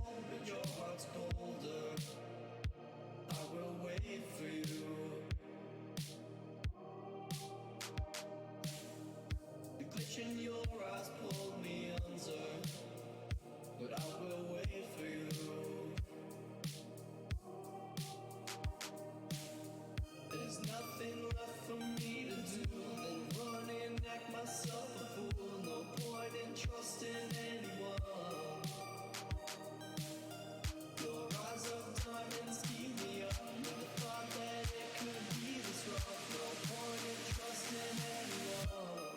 cold, but your heart's colder. I will wait for you. The glitch in your eyes pulled me under, but I will wait for you. There's nothing left for me to do than run and act myself a fool. No point in trusting anyone. Your eyes of diamonds keep me up with the thought that it could be this rough. No point in trusting anyone.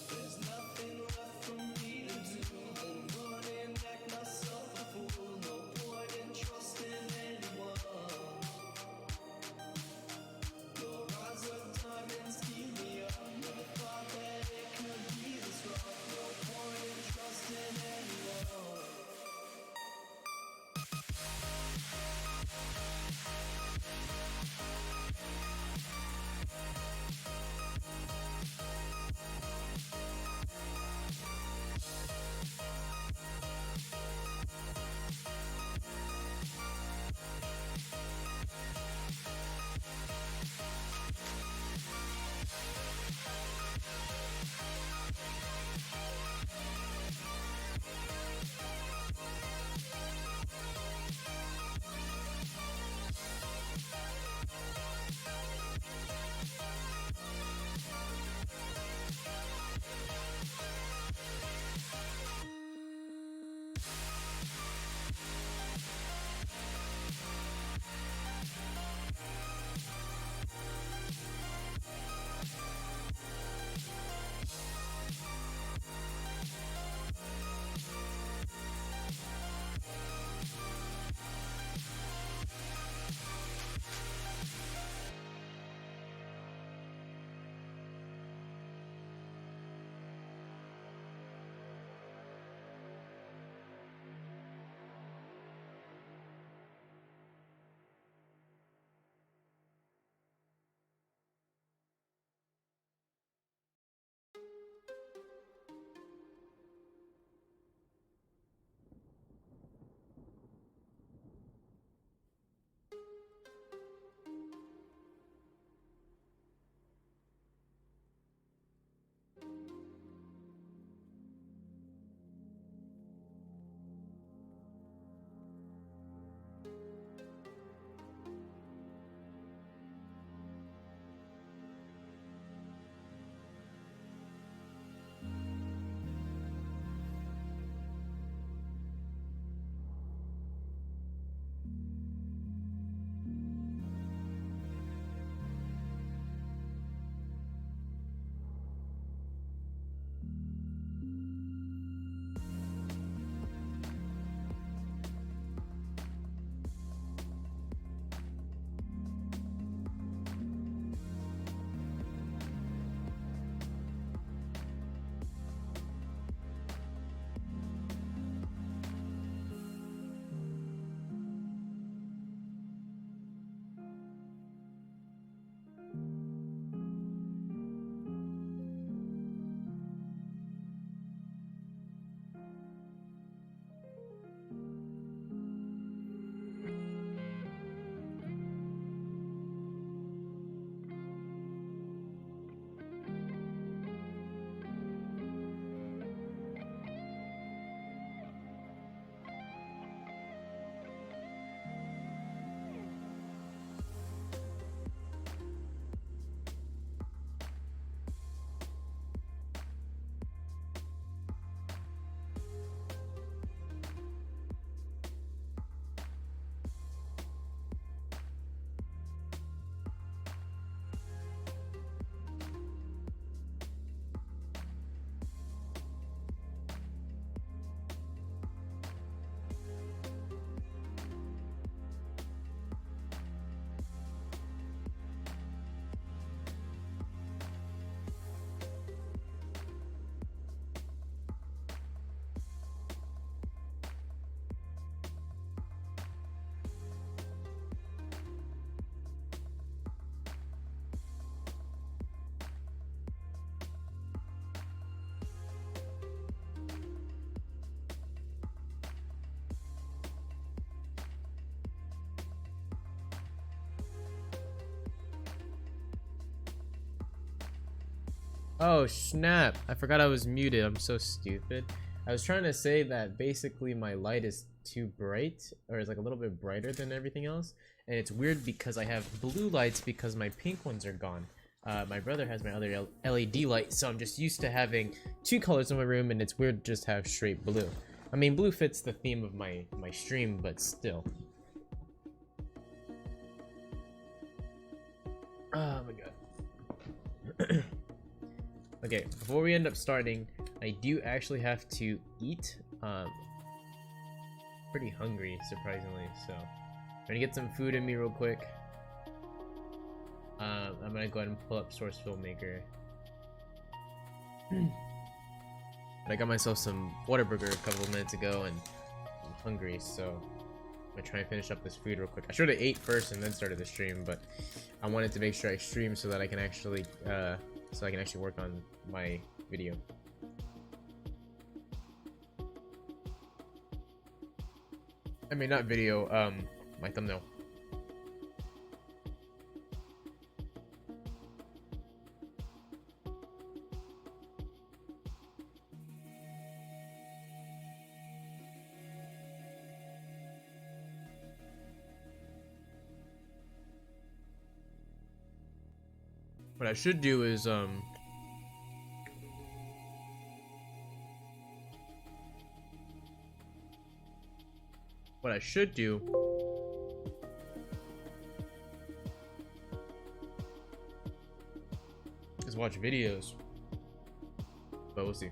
There's nothing left for me to do than run and act myself a fool. No point in trusting anyone. Your eyes of diamonds keep me up with the thought that it could be this rough. No point in trusting anyone. Oh snap, I forgot I was muted. I'm so stupid. I was trying to say that basically my light is too bright, or it's like a little bit brighter than everything else, and it's weird because I have blue lights because my pink ones are gone. My brother has my other LED light, so I'm just used to having two colors in my room, and it's weird to just have straight blue. I mean, blue fits the theme of my stream, but still. Oh my god. Okay, before we end up starting, I do actually have to eat. Pretty hungry, surprisingly, so I'm gonna get some food in me real quick. I'm gonna go ahead and pull up Source Filmmaker. I got myself some Whataburger a couple of minutes ago, and I'm hungry, so I'm gonna try and finish up this food real quick. I should have ate first and then started the stream, but I wanted to make sure I stream so that I can actually work on my video. I mean, not video, my thumbnail. What I should do is, what I should do is watch videos, but we'll see.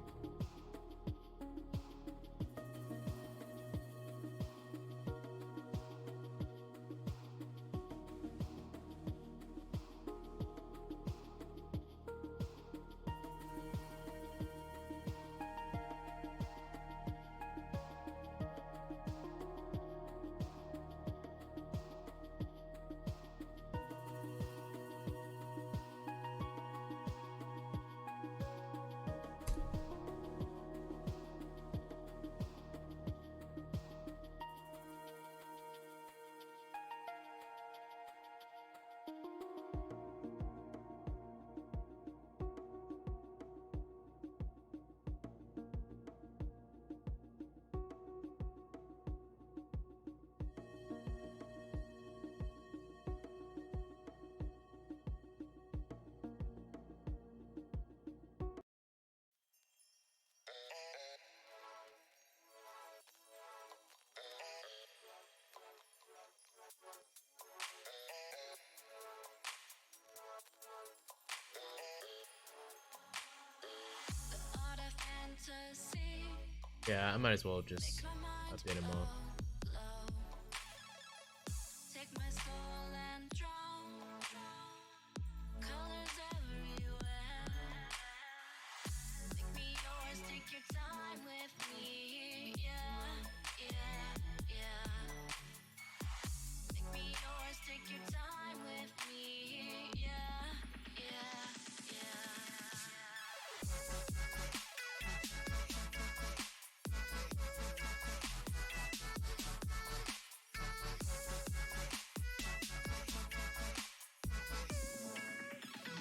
Yeah, I might as well just update them all.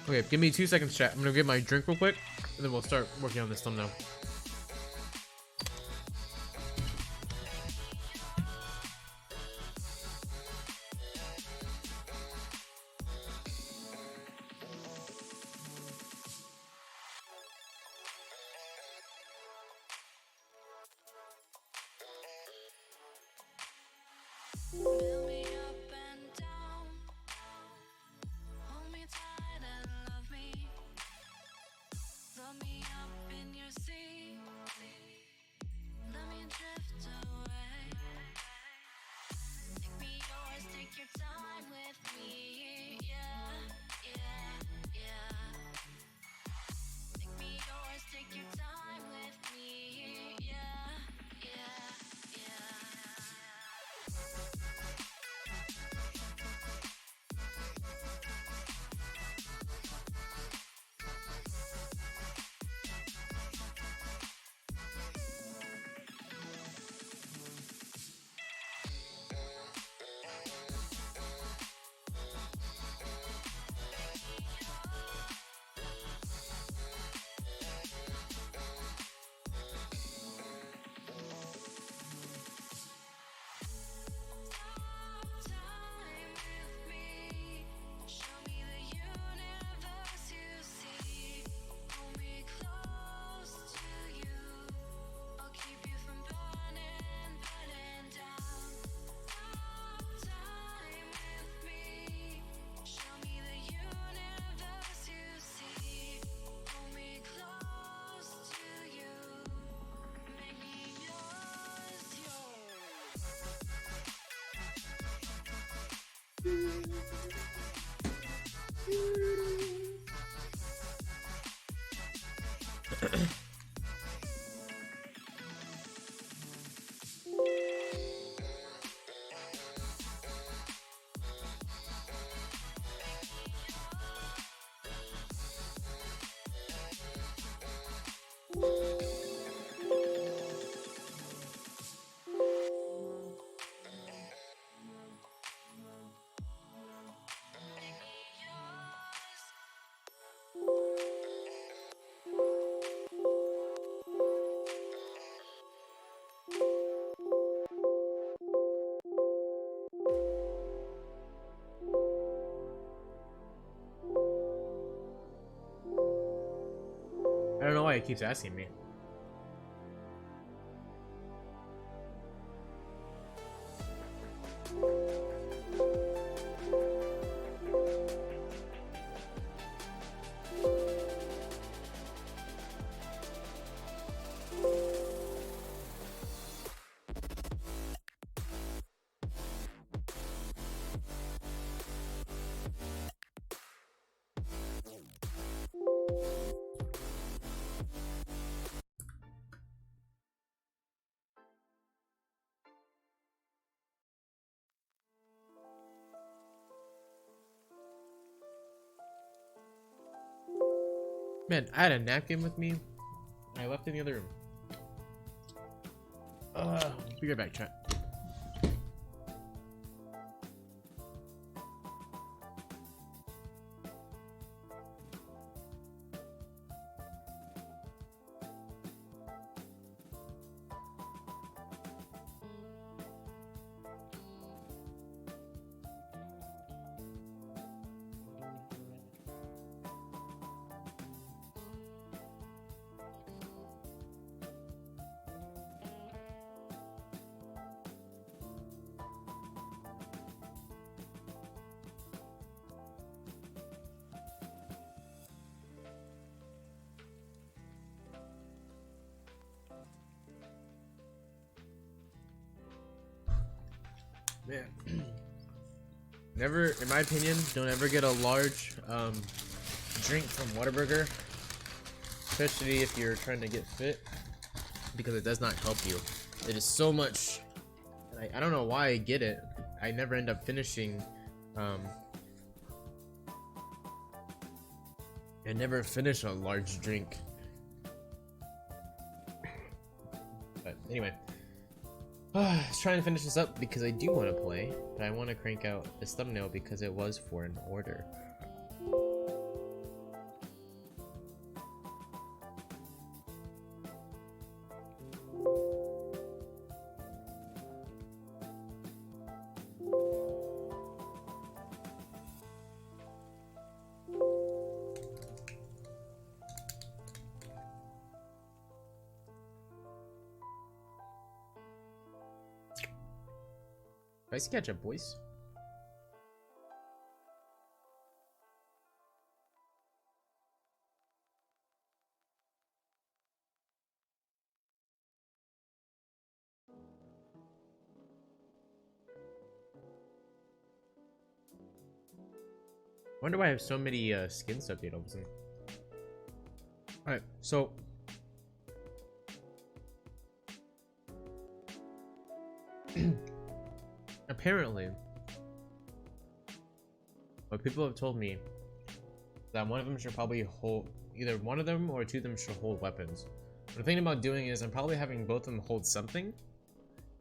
Okay, give me 2 seconds, chat. I'm gonna get my drink real quick, and then we'll start working on this thumbnail. I don't know why it keeps asking me. Man, I had a napkin with me. I left it in the other room. Be right back, chat. Man. Never, in my opinion, don't ever get a large drink from Whataburger, especially if you're trying to get fit, because it does not help you. It is so much. I don't know why I get it. I never end up finishing. I never finish a large drink. But anyway. I was trying to finish this up because I do want to play, but I want to crank out this thumbnail because it was for an order. Nice catch up, boys. Wonder why I have so many skins to update all of a sudden. Alright, so apparently what people have told me that one of them should probably hold, either one of them or two of them should hold weapons. What I'm thinking about doing is I'm probably having both of them hold something,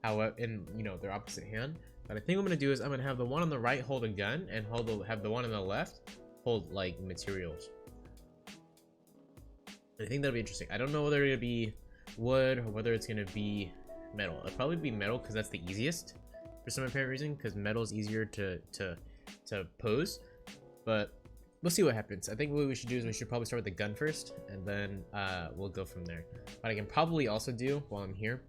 however, in, you know, their opposite hand. But I think what I'm gonna do is I'm gonna have the one on the right hold a gun and have the one on the left hold like materials. I think that'll be interesting. I don't know whether it'll be wood or whether it's gonna be metal. It'll probably be metal because that's the easiest for some apparent reason, because metal is easier to pose. But we'll see what happens. I think what we should do is we should probably start with the gun first, and then we'll go from there. What I can probably also do while I'm here,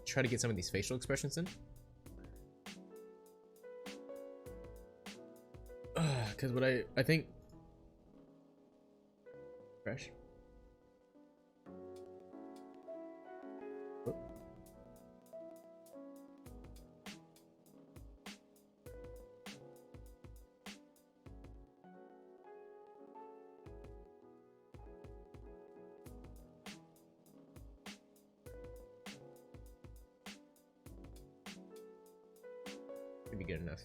try to get some of these facial expressions in. Because what I think fresh. Should be good enough.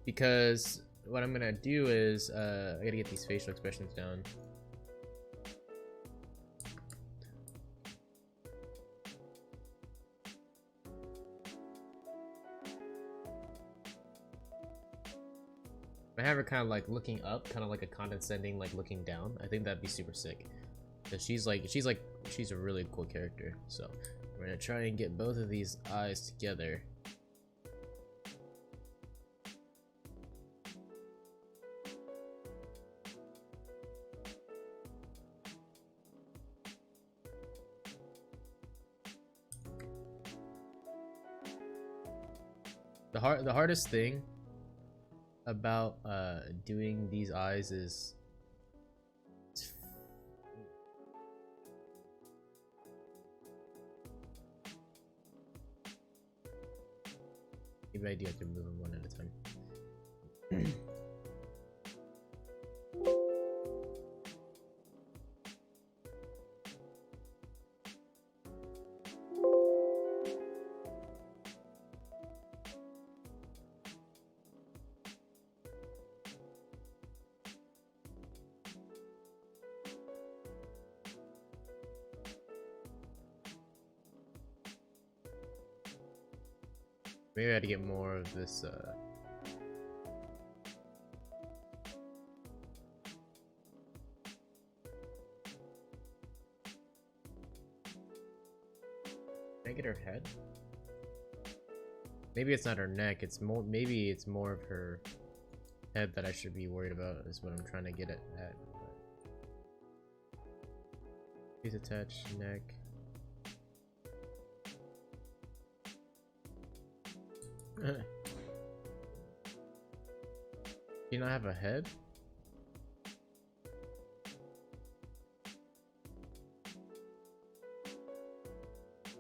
Because what I'm gonna do is I gotta get these facial expressions down. I have her kind of like looking up, kind of like a condescending, like looking down. I think that'd be super sick. Cause she's a really cool character. So we're gonna try and get both of these eyes together. The hardest thing about doing these eyes is maybe I do have to move them one at a time. Maybe I had to get more of this, Can I get her head? Maybe it's not her neck, it's more, maybe it's more of her head that I should be worried about, is what I'm trying to get at. Please attach neck. Do you not have a head?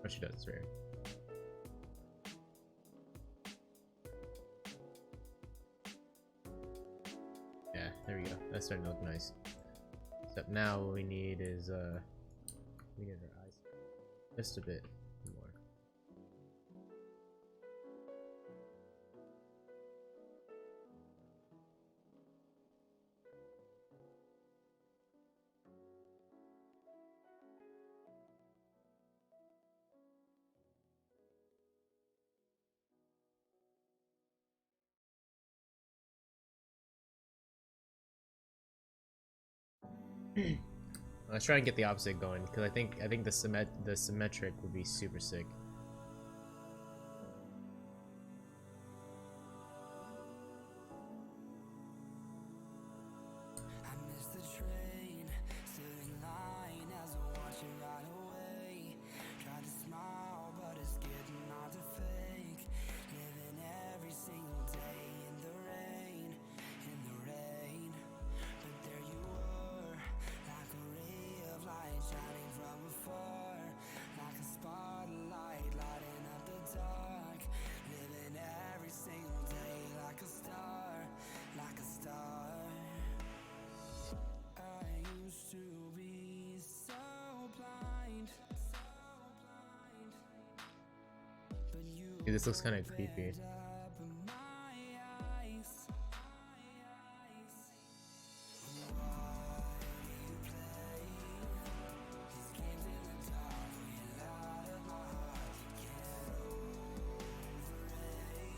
Oh, she does, it's rare. Yeah, there we go. That's starting to look nice. Except now what we need is we need her eyes just a bit more. Let's try and get the opposite going, because I think the symmetric would be super sick. Dude, this looks kind of creepy.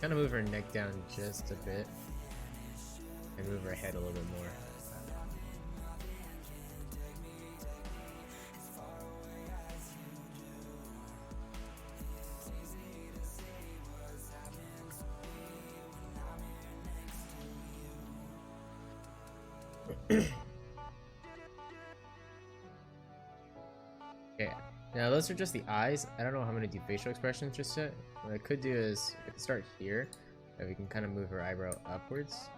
Kind of move her neck down just a bit and move her head a little bit more. Okay, now those are just the eyes. I don't know how I'm gonna do facial expressions just yet. What I could do is I could start here, and we can kind of move her eyebrow upwards.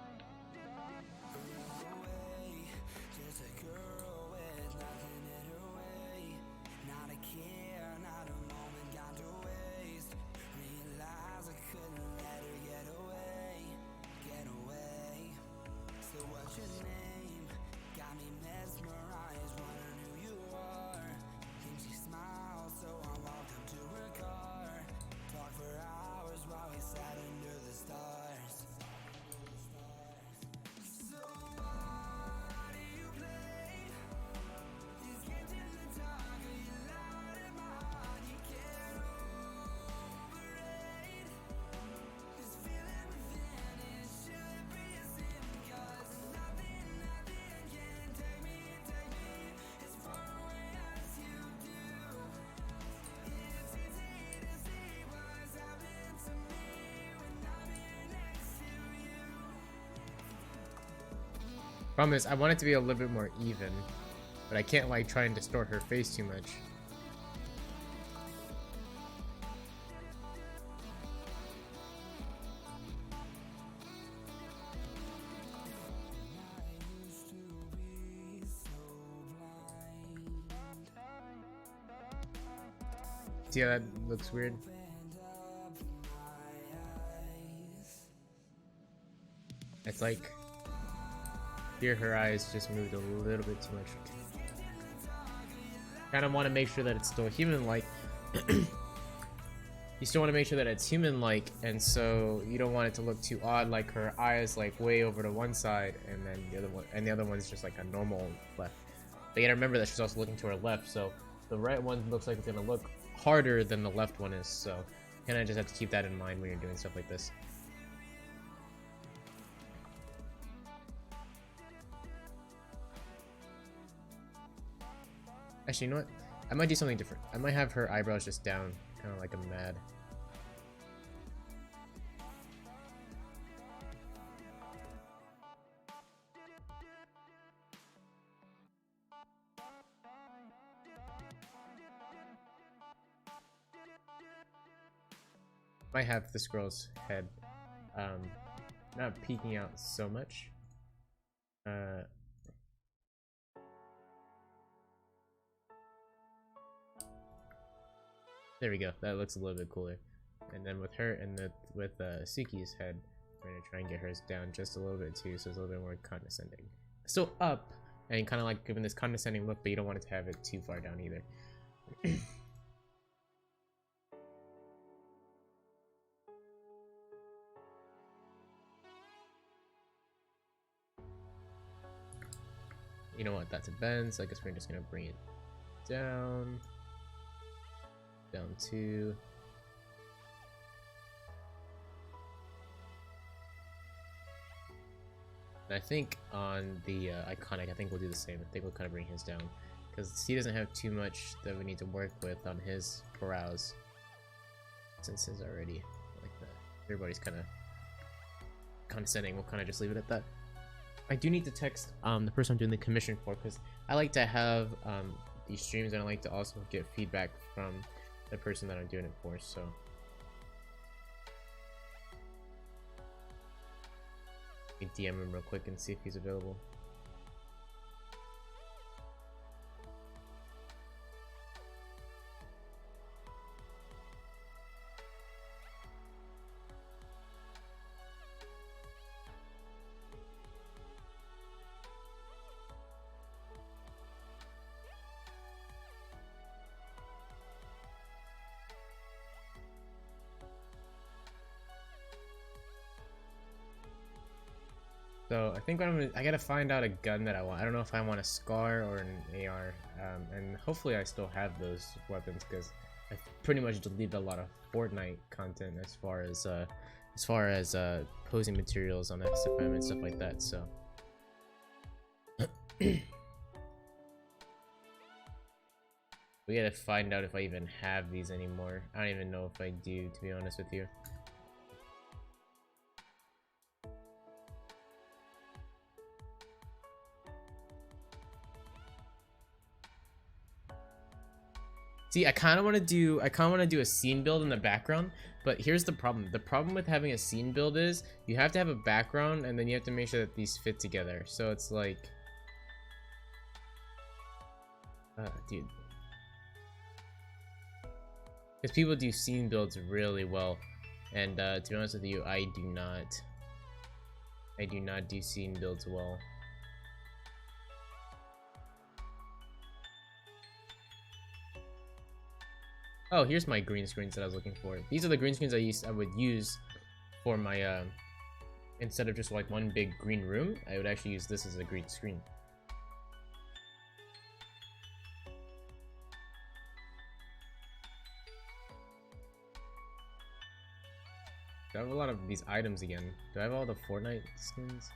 Problem is, I want it to be a little bit more even, but I can't like try and distort her face too much. See how that looks weird? It's like here her eyes just moved a little bit too much. Kind of want to make sure that it's still human-like. You still want to make sure that it's human-like, and so you don't want it to look too odd, like her eyes like way over to one side, and then the other one's just like a normal left. But you gotta remember that she's also looking to her left, so the right one looks like it's gonna look harder than the left one is. So kind of just have to keep that in mind when you're doing stuff like this. Actually, you know what? I might do something different. I might have her eyebrows just down, kind of like a mad. Might have this girl's head not peeking out so much. There we go. That looks a little bit cooler. And then with her and with Suki's head, we're gonna try and get hers down just a little bit too, so it's a little bit more condescending. Still up, and kind of like giving this condescending look, but you don't want it to have it too far down either. You know what? That's a bend, so I guess we're just gonna bring it down. Down 2. And I think on the iconic, I think we'll do the same. I think we'll kind of bring his down, because he doesn't have too much that we need to work with on his brows, since his already like that. Everybody's kind of condescending. We'll kind of just leave it at that. I do need to text the person I'm doing the commission for, because I like to have these streams, and I like to also get feedback from the person that I'm doing it for, so. Let me DM him real quick and see if he's available. So I think what I gotta find out a gun that I want. I don't know if I want a SCAR or an AR, and hopefully I still have those weapons, because I pretty much deleted a lot of Fortnite content as far as posing materials on SFM and stuff like that. So we gotta find out if I even have these anymore. I don't even know if I do, to be honest with you. See, I kind of want to do a scene build in the background, but here's the problem. The problem with having a scene build is you have to have a background, and then you have to make sure that these fit together. So it's like, dude, because people do scene builds really well, and to be honest with you, I do not do scene builds well. Oh, here's my green screens that I was looking for. These are the green screens I would use for my instead of just like one big green room, I would actually use this as a green screen. Do I have a lot of these items again? Do I have all the Fortnite skins?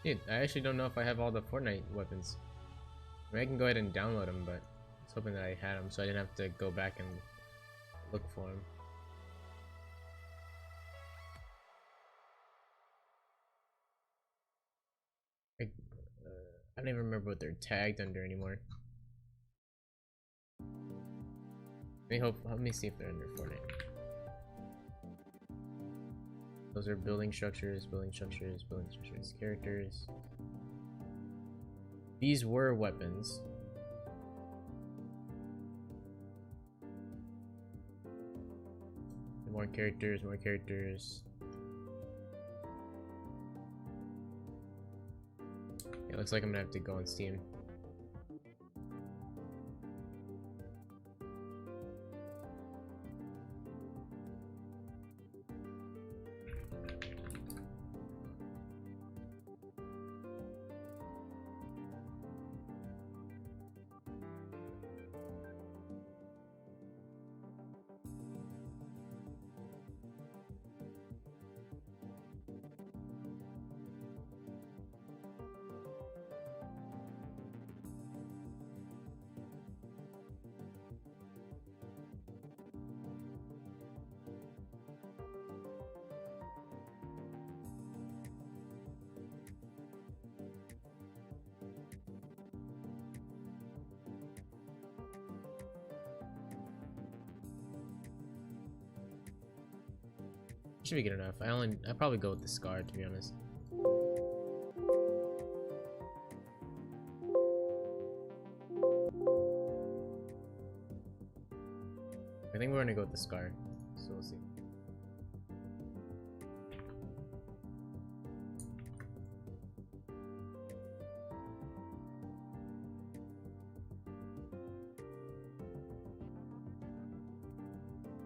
Dude, I actually don't know if I have all the Fortnite weapons. I mean, I can go ahead and download them, but I was hoping that I had them so I didn't have to go back and look for them. I don't even remember what they're tagged under anymore. Let me see if they're under Fortnite. Those are building structures, characters. These were weapons. More characters. It looks like I'm gonna have to go on Steam. Should be good enough. I probably go with the Scar, to be honest. I think we're gonna go with the Scar, so we'll see.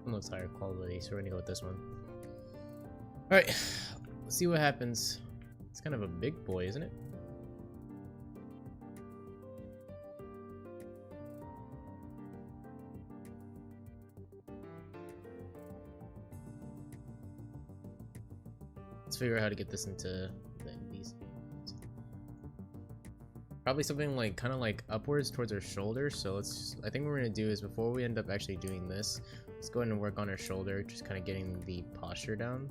One looks higher quality, so we're gonna go with this one. Alright, let's see what happens. It's kind of a big boy, isn't it? Let's figure out how to get this into these. Probably something like kind of like upwards towards our shoulder. So I think what we're gonna do is, before we end up actually doing this, let's go ahead and work on our shoulder, just kind of getting the posture down.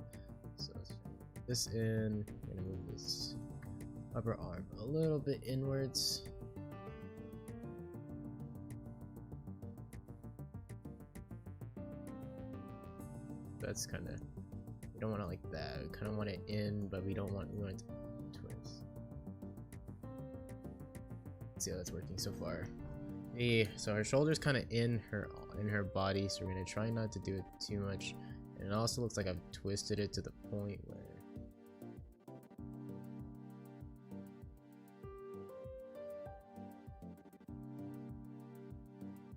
So let's put this in. I'm gonna move this upper arm a little bit inwards. That's kind of, we don't want it like that. We kind of want it in, but we want it to twist. Let's see how that's working so far. So her shoulder's kind of in her body, so we're gonna try not to do it too much. And it also looks like I've twisted it to the point where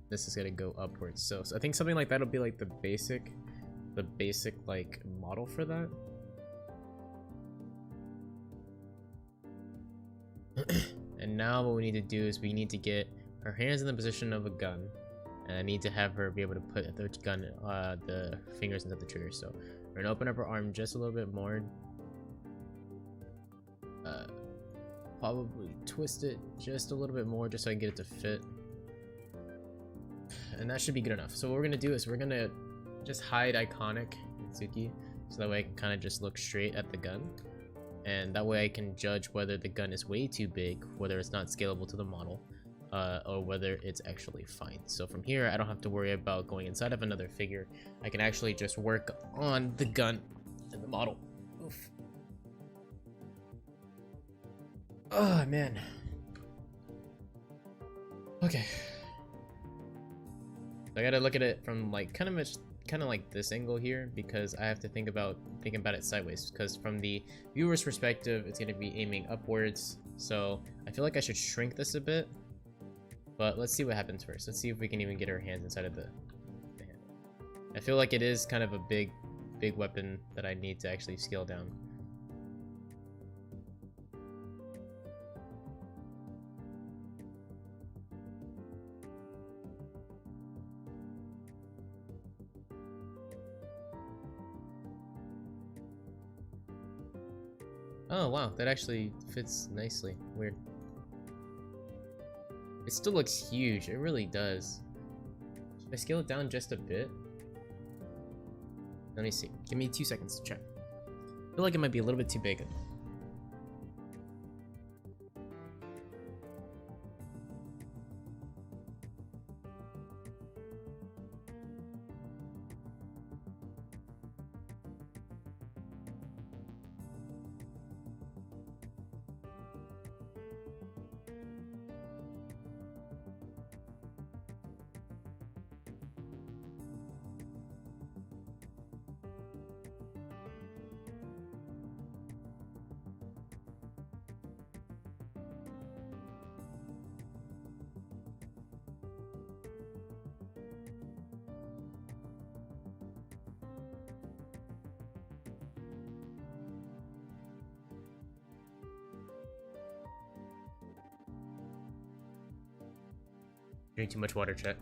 this is gonna go upwards. So I think something like that'll be like the basic like model for that. And now what we need to do is we need to get her hands in the position of a gun, and I need to have her be able to put the gun, the fingers into the trigger. So we're gonna open up her arm just a little bit more, probably twist it just a little bit more, just so I can get it to fit, and that should be good enough. So what we're gonna do is we're gonna just hide iconic Itsuki, so that way I can kind of just look straight at the gun, and that way I can judge whether the gun is way too big, whether it's not scalable to the model, or whether it's actually fine. So from here, I don't have to worry about going inside of another figure. I can actually just work on the gun and the model. Oof. Oh man. Okay. I gotta look at it from like kind of like this angle here, because I have to think about it sideways, because from the viewer's perspective it's going to be aiming upwards. So I feel like I should shrink this a bit, but let's see what happens first. Let's see if we can even get our hands inside of the hand. I feel like it is kind of a big weapon that I need to actually scale down. Oh wow, that actually fits nicely. Weird. It still looks huge. It really does. Should I scale it down just a bit? Let me see. Give me 2 seconds to check. I feel like it might be a little bit too big. Drink too much water, chat.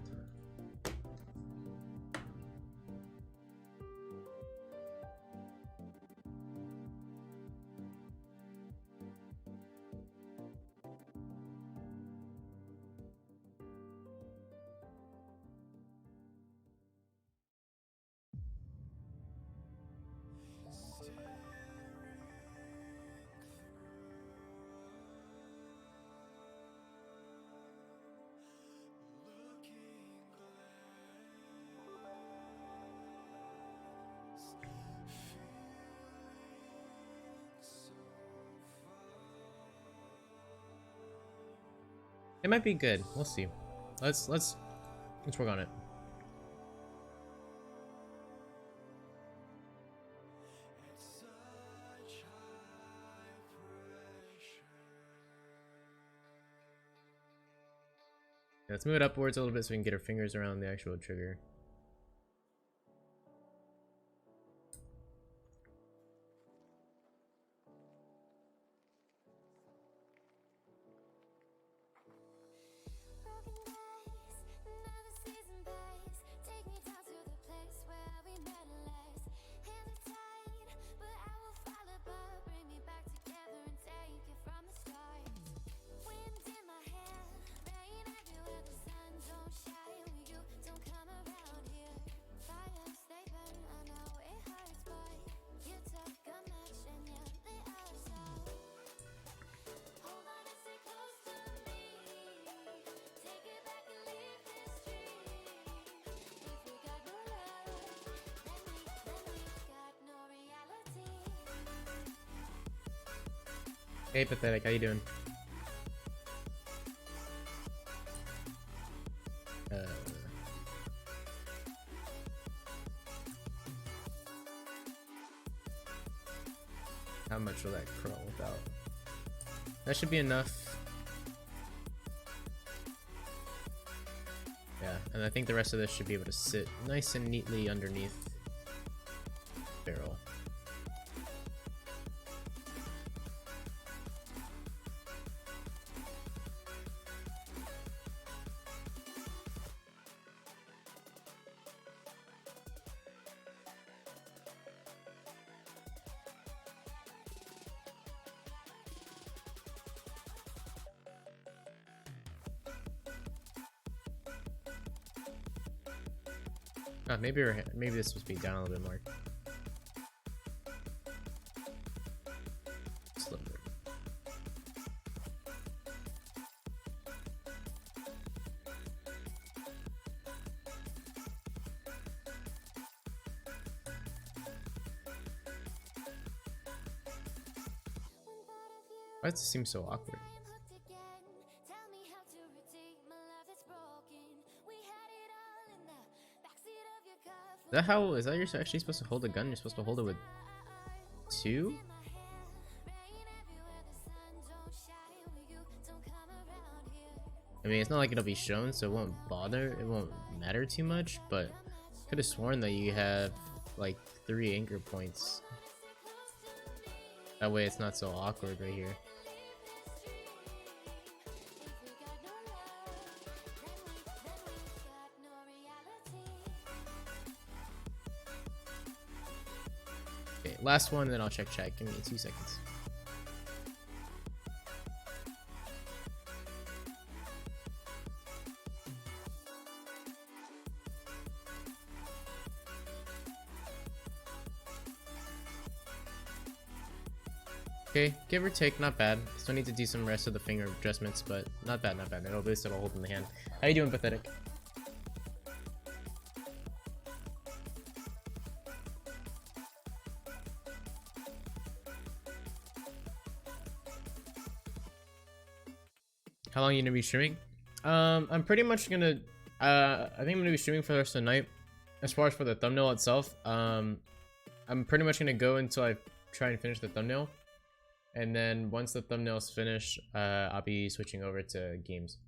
It might be good. We'll see. Let's work on it. Yeah, let's move it upwards a little bit so we can get our fingers around the actual trigger. Hey, Pathetic, how you doing? How much will that curl without? That should be enough. Yeah, and I think the rest of this should be able to sit nice and neatly underneath the barrel. Maybe this must be down a little bit more. Just a little bit. Why does it seem so awkward? Is that you're actually supposed to hold a gun? You're supposed to hold it with 2? I mean, it's not like it'll be shown, so it won't matter too much, but could have sworn that you have like 3 anchor points. That way it's not so awkward right here. Okay, last one, then I'll check chat. Give me 2 seconds. Okay, give or take, not bad. Still need to do some rest of the finger adjustments, but not bad, not bad. At least it'll hold in the hand. How you doing, Pathetic? How long are you gonna be streaming? I'm pretty much gonna, I think I'm gonna be streaming for the rest of the night. As far as for the thumbnail itself, I'm pretty much gonna go until I try and finish the thumbnail. And then once the thumbnail's finished, I'll be switching over to games.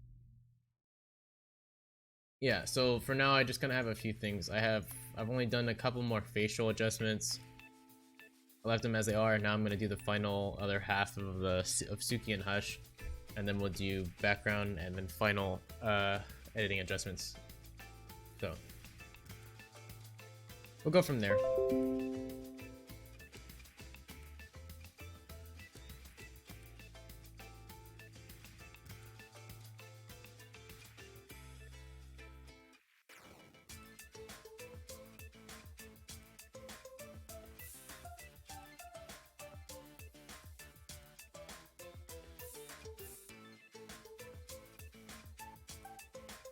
Yeah, so for now I just kind of have a few things. I've only done a couple more facial adjustments. I left them as they are. Now I'm gonna do the final other half of Suki and Hush, and then we'll do background and then final editing adjustments. So we'll go from there.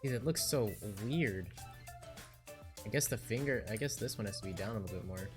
It looks so weird. I guess the finger, I guess this one has to be down a little bit more.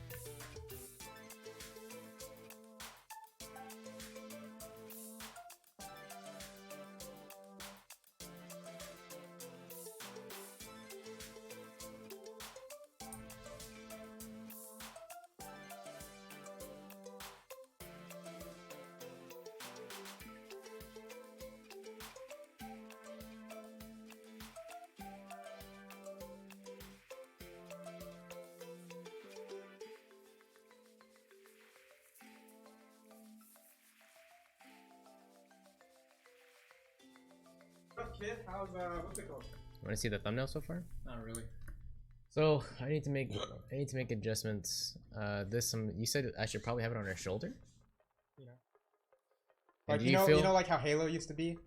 Kid, how's what's it called? Want to see the thumbnail so far? Not really. So I need to make adjustments. You said I should probably have it on her shoulder. Yeah. And Like do you feel, you know, like how Halo used to be,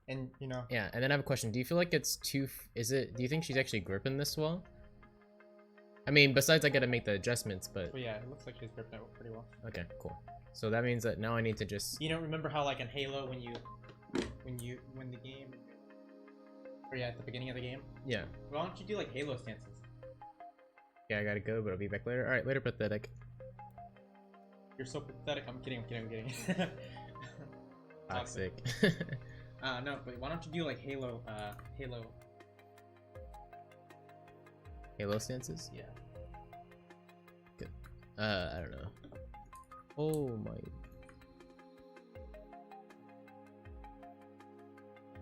and you know. Yeah, and then I have a question. Do you feel like it's too? Do you think she's actually gripping this well? I mean, besides I gotta make the adjustments, but. But yeah, it looks like she's gripping it pretty well. Okay, cool. So that means that now I need to just. You don't remember how like in Halo when you win the game. Or yeah, at the beginning of the game. Yeah. Why don't you do like Halo stances? Yeah, I gotta go, but I'll be back later. All right, later, Pathetic. You're so pathetic. I'm kidding. Toxic. No, but why don't you do like Halo? Halo stances? Yeah. Good. I don't know. Oh my.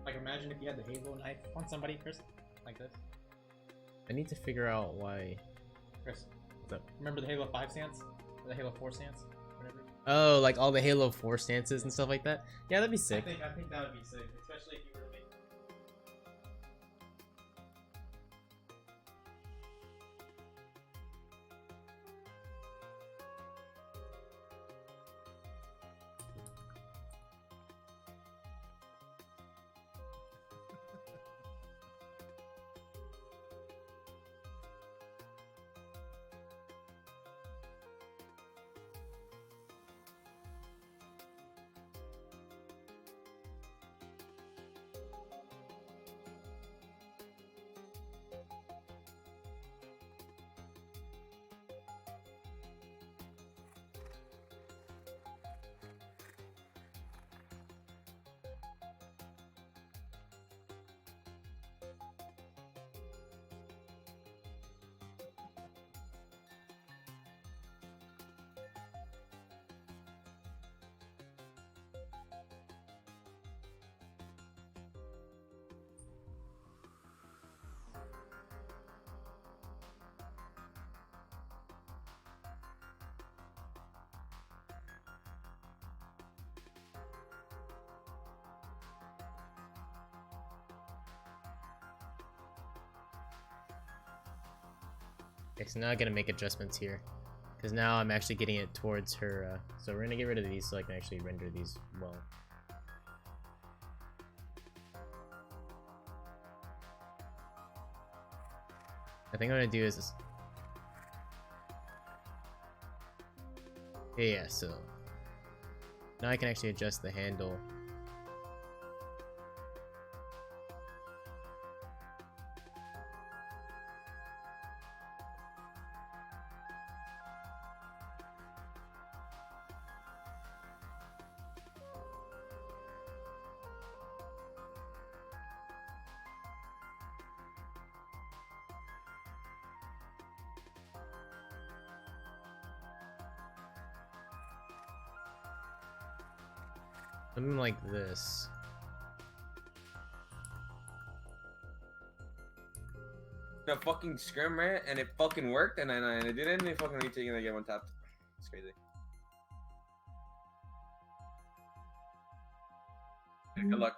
Like imagine if you had the Halo knife on somebody, Chris, like this. I need to figure out why. Chris, what's up? Remember the Halo 5 stance? Or the Halo 4 stance? Whatever. Oh, like all the Halo 4 stances and stuff like that? Yeah, that'd be sick. I think that would be sick, especially if you were to make. Okay, so now I gotta make adjustments here. Because now I'm actually getting it towards her, so we're gonna get rid of these so I can actually render these well. I think what I'm gonna do is this. Yeah, so Now I can actually adjust the handle. Something like this. A fucking scrim rant and it fucking worked, and then I did it, and they fucking retake and I get one tapped. It's crazy. Good luck.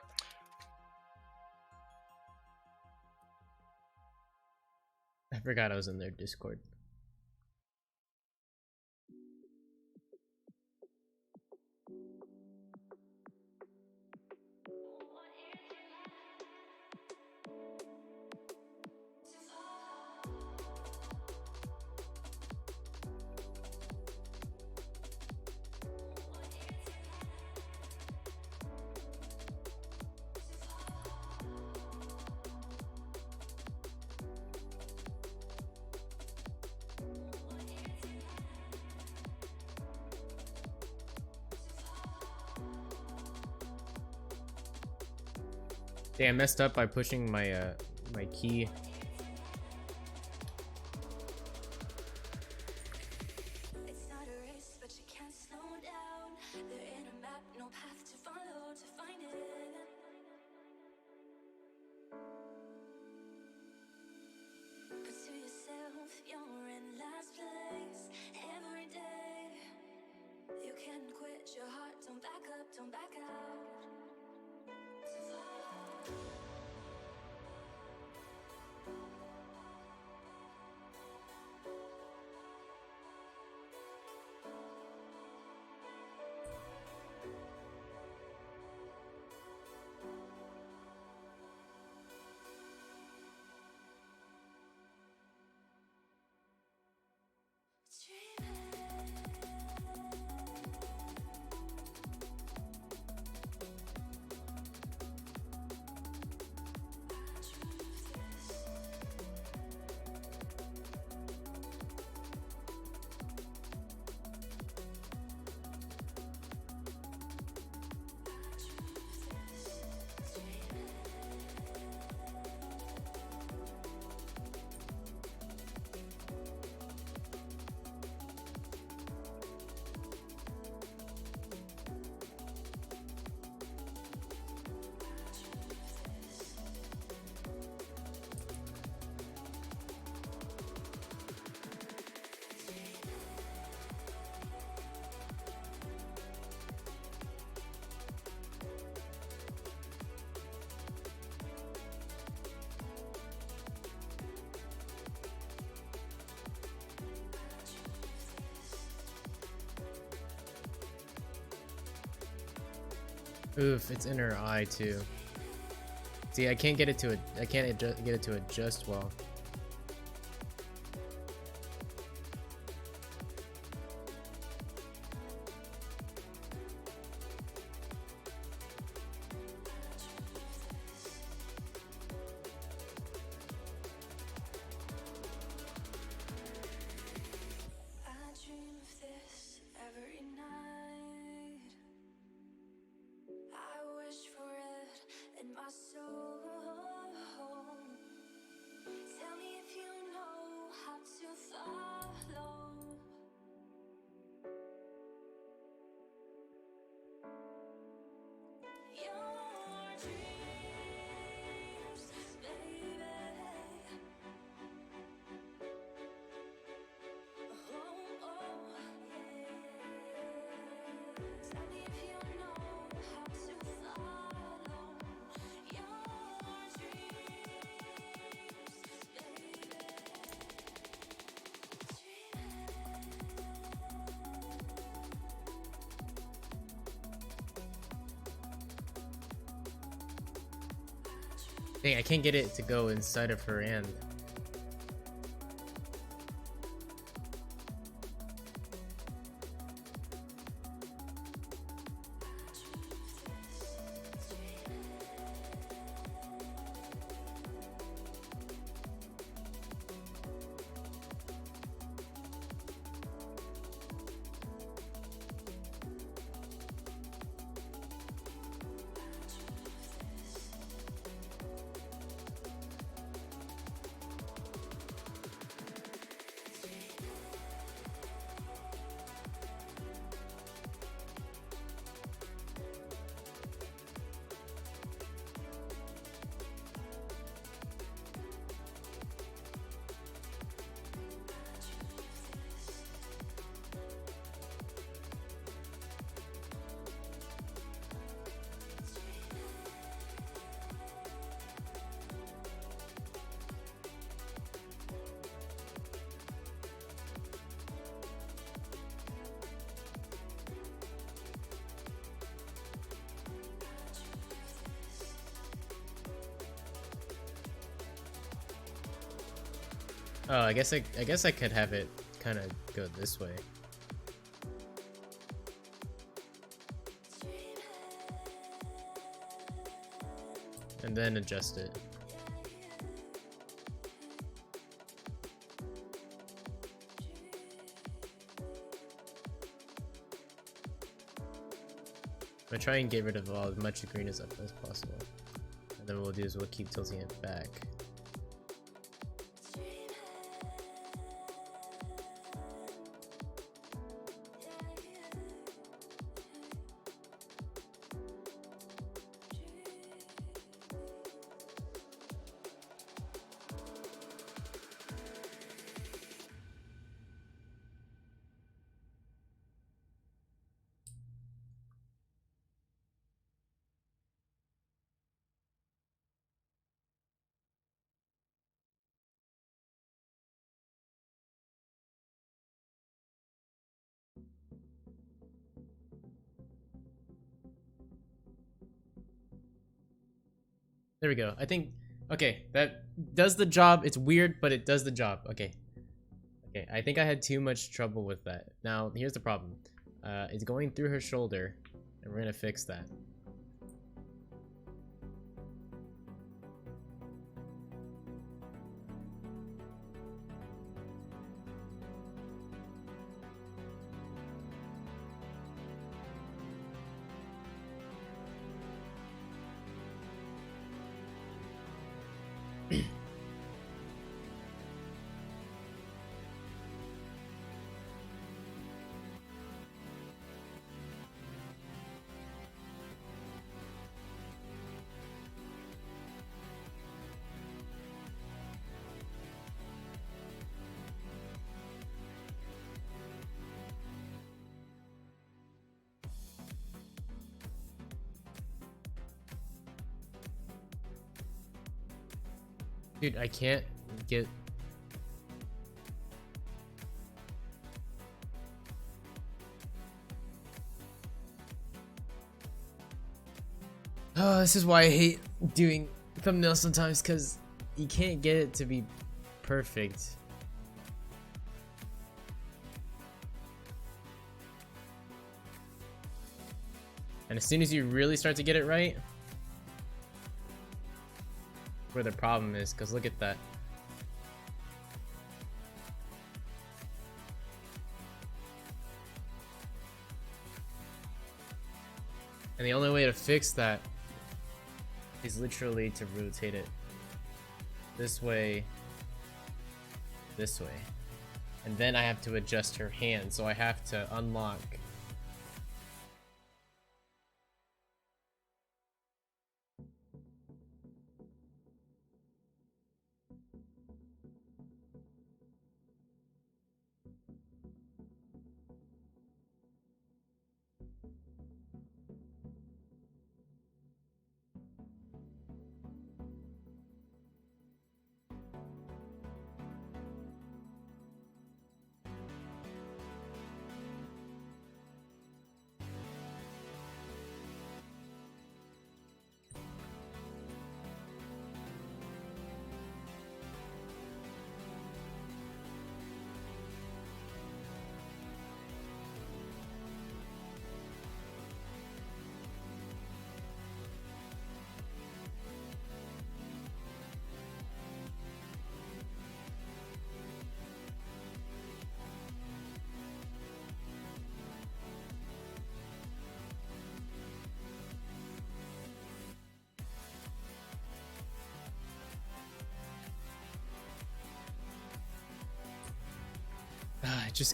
I forgot I was in their Discord. Damn, I messed up by pushing my my key. It's not a race, but you can't slow down. There ain't a map, no path to follow to find it. But to yourself, you're in last place every day. You can't quit your heart, don't back up, don't back out. Oof, it's in her eye too. See, I can't get it to get it to adjust well. I dream of this every night. I wish for it in my soul. Tell me if you know how to follow. Your dreams, baby. Oh, oh, yeah. Tell me if you know how to follow your dreams, baby. Dang, I can't get it to go inside of her hand. Oh, I guess I could have it kind of go this way. And then adjust it. I'm gonna try and get rid of as much green as possible. And then what we'll do is we'll keep tilting it back. There we go. I think, okay, that does the job. It's weird, but it does the job. Okay. Okay, I think I had too much trouble with that. Now, here's the problem. It's going through her shoulder, and we're gonna fix that. Dude, I can't get... Oh, this is why I hate doing thumbnails sometimes, because you can't get it to be perfect. And as soon as you really start to get it right, where the problem is, because look at that. And the only way to fix that is literally to rotate it this way, and then I have to adjust her hand, so I have to unlock.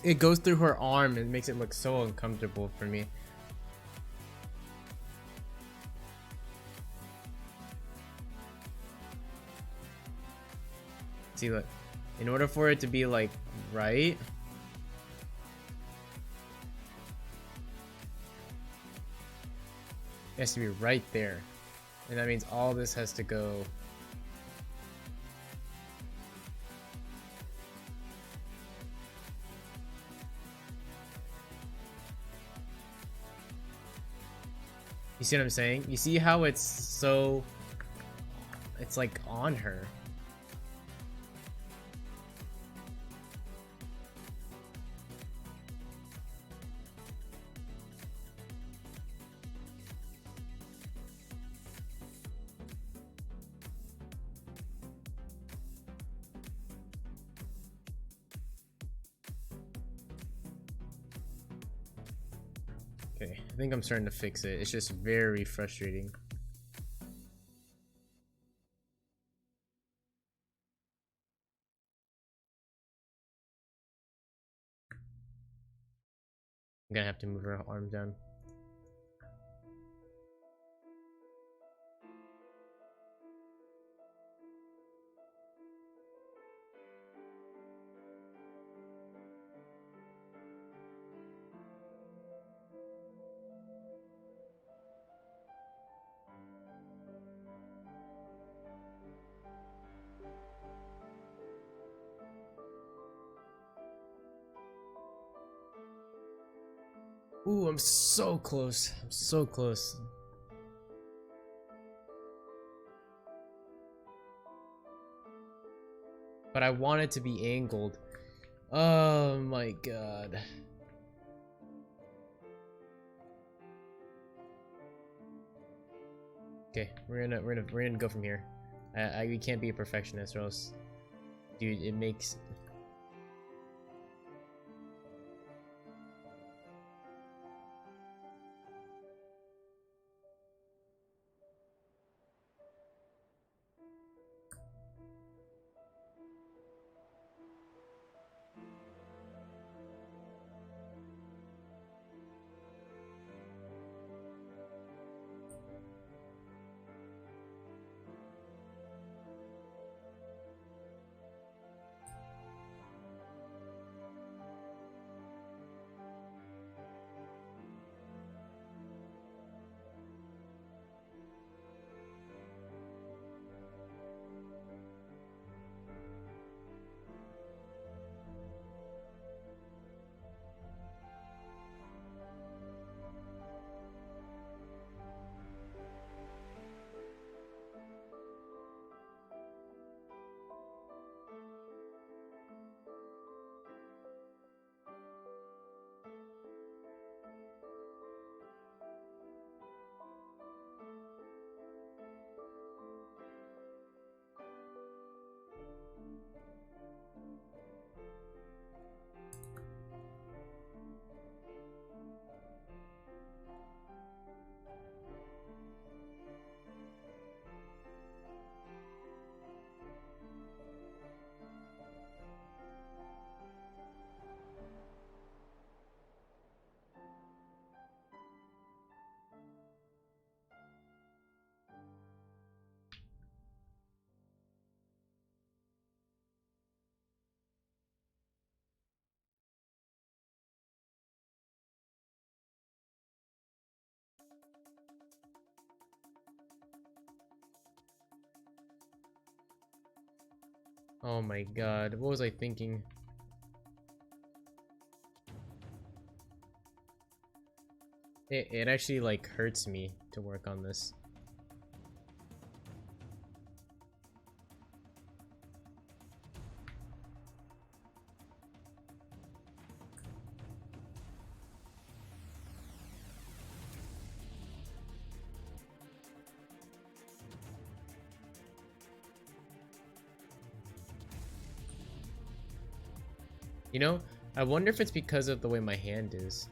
It goes through her arm and makes it look so uncomfortable for me. See, look, in order for it to be like right, it has to be right there, and that means all this has to go. You see what I'm saying? You see how it's so... It's like on her. Okay, I think I'm starting to fix it. It's just very frustrating. I'm gonna have to move her arm down. Ooh, I'm so close. I'm so close. But I want it to be angled. Oh my god. Okay, we're gonna go from here. We can't be a perfectionist or else, dude, it makes. Oh my god, what was I thinking? It actually like hurts me to work on this. You know, I wonder if it's because of the way my hand is.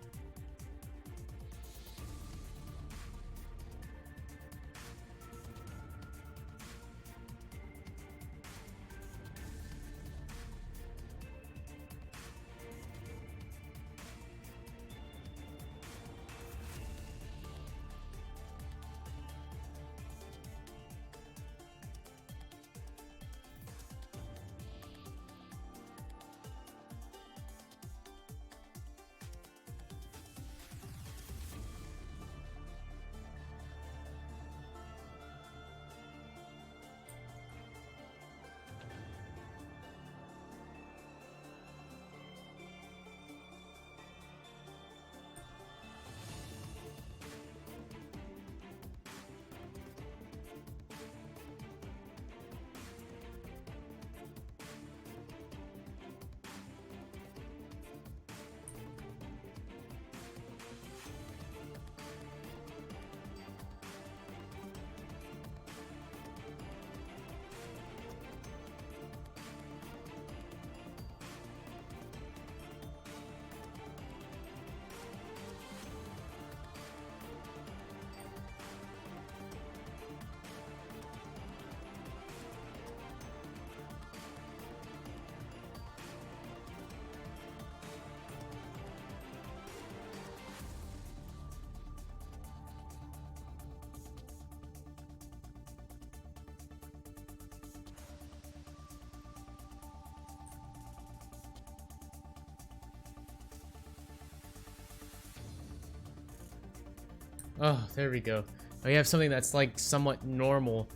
Oh, there we go. We have something that's like somewhat normal.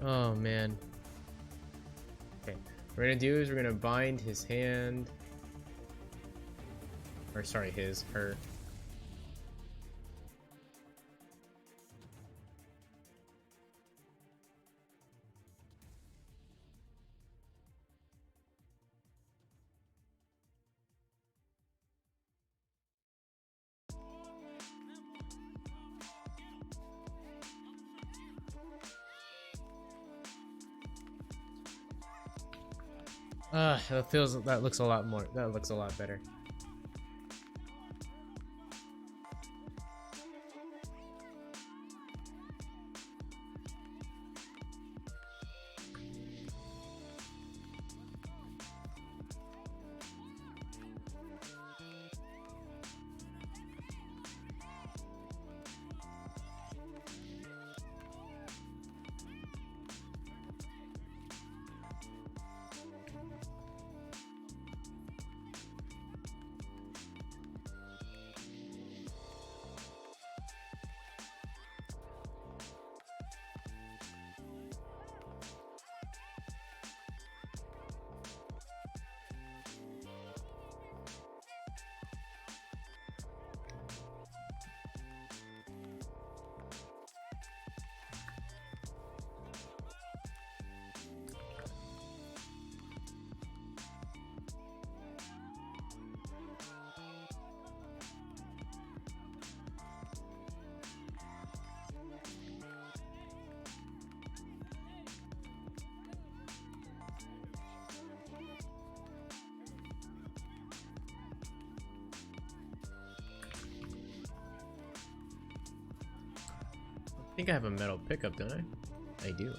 Oh man. Okay, what we're gonna do is we're gonna bind his hand, or sorry, her. That looks a lot more. That looks a lot better. I think I have a metal pickup, don't I? I do.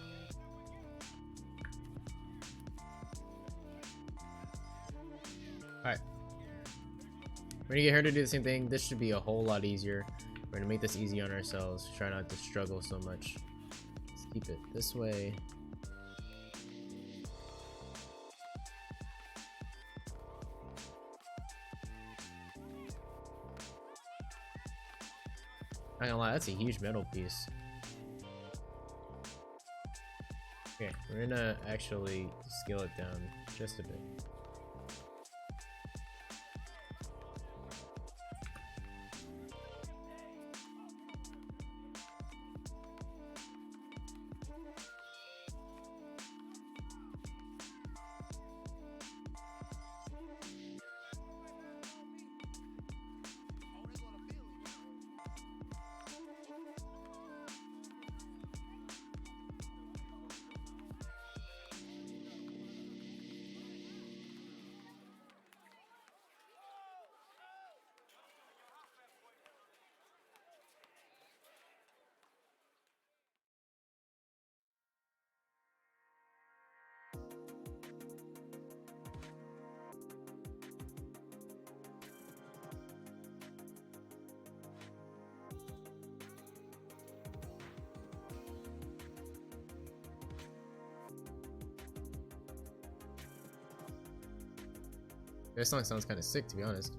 Alright. We're gonna get her to do the same thing. This should be a whole lot easier. We're gonna make this easy on ourselves. Try not to struggle so much. Let's keep it this way. Not gonna lie, that's a huge metal piece. Okay, we're gonna actually scale it down just a bit. This song sounds kind of sick, to be honest.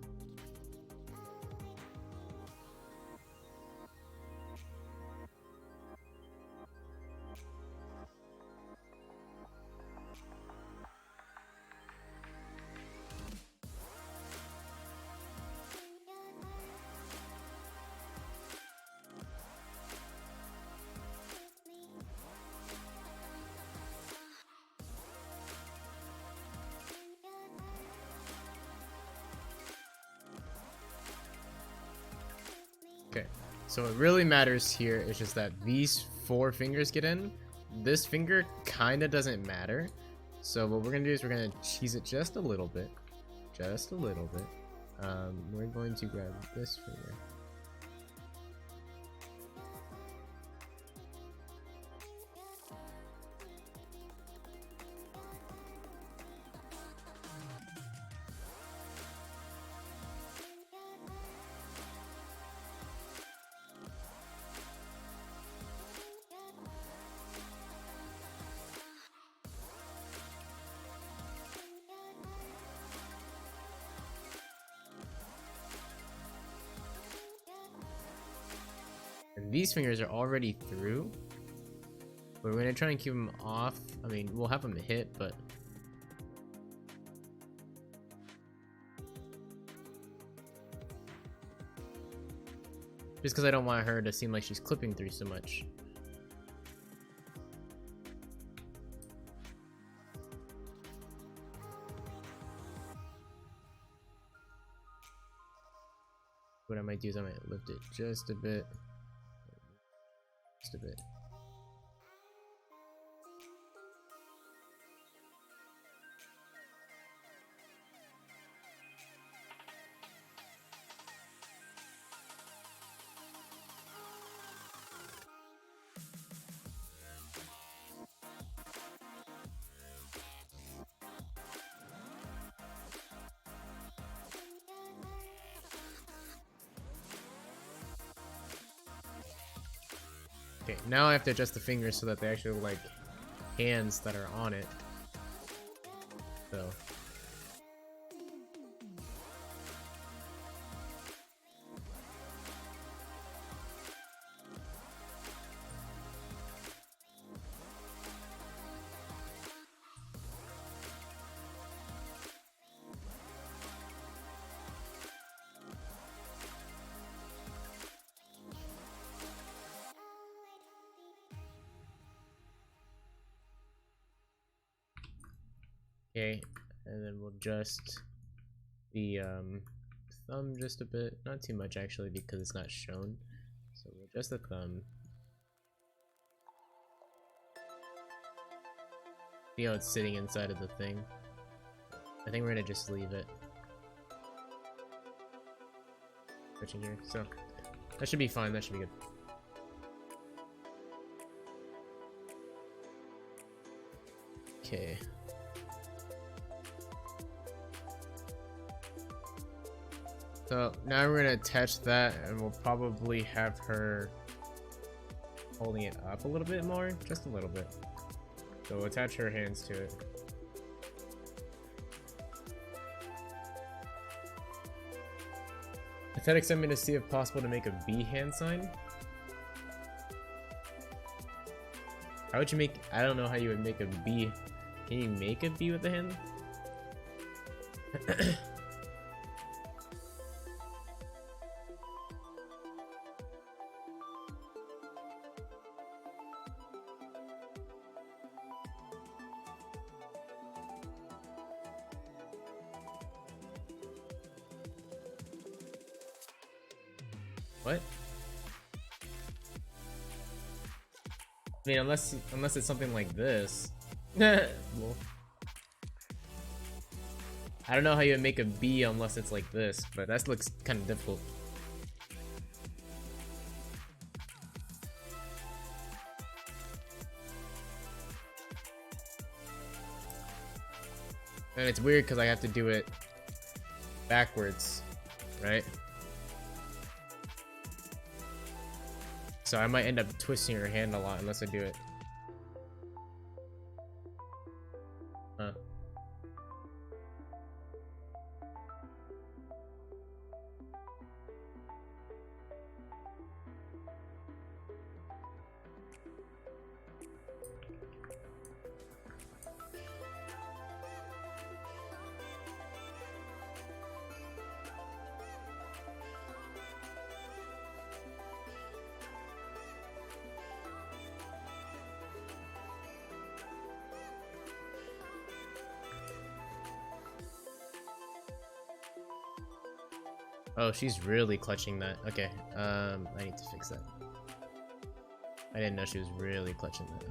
Okay, so what really matters here is just that these 4 fingers get in. This finger kind of doesn't matter. So what we're gonna do is we're gonna cheese it just a little bit. Just a little bit. We're going to grab this finger. these fingers are already through. But we're gonna try and keep them off. I mean, we'll have them hit, but just because I don't want her to seem like she's clipping through so much. What I might do is I might lift it just a bit. Just a bit. Okay, now I have to adjust the fingers so that they actually look like hands that are on it. So. Okay, and then we'll adjust the thumb just a bit, not too much actually because it's not shown. So we'll adjust the thumb. See how it's sitting inside of the thing? I think we're gonna just leave it. Switching here, so that should be fine. That should be good. Okay. So now we're gonna attach that, and we'll probably have her holding it up a little bit more, just a little bit. So we'll attach her hands to it. Aesthetic sent me to see if possible to make a B hand sign. How would you make? I don't know how you would make a B. Can you make a B with the hand? What? I mean, unless it's something like this. Well, I don't know how you would make a B unless it's like this, but that looks kind of difficult. And it's weird because I have to do it backwards, right? So I might end up twisting her hand a lot unless I do it. Huh. Oh, she's really clutching that. Okay, I need to fix that. I didn't know she was really clutching that.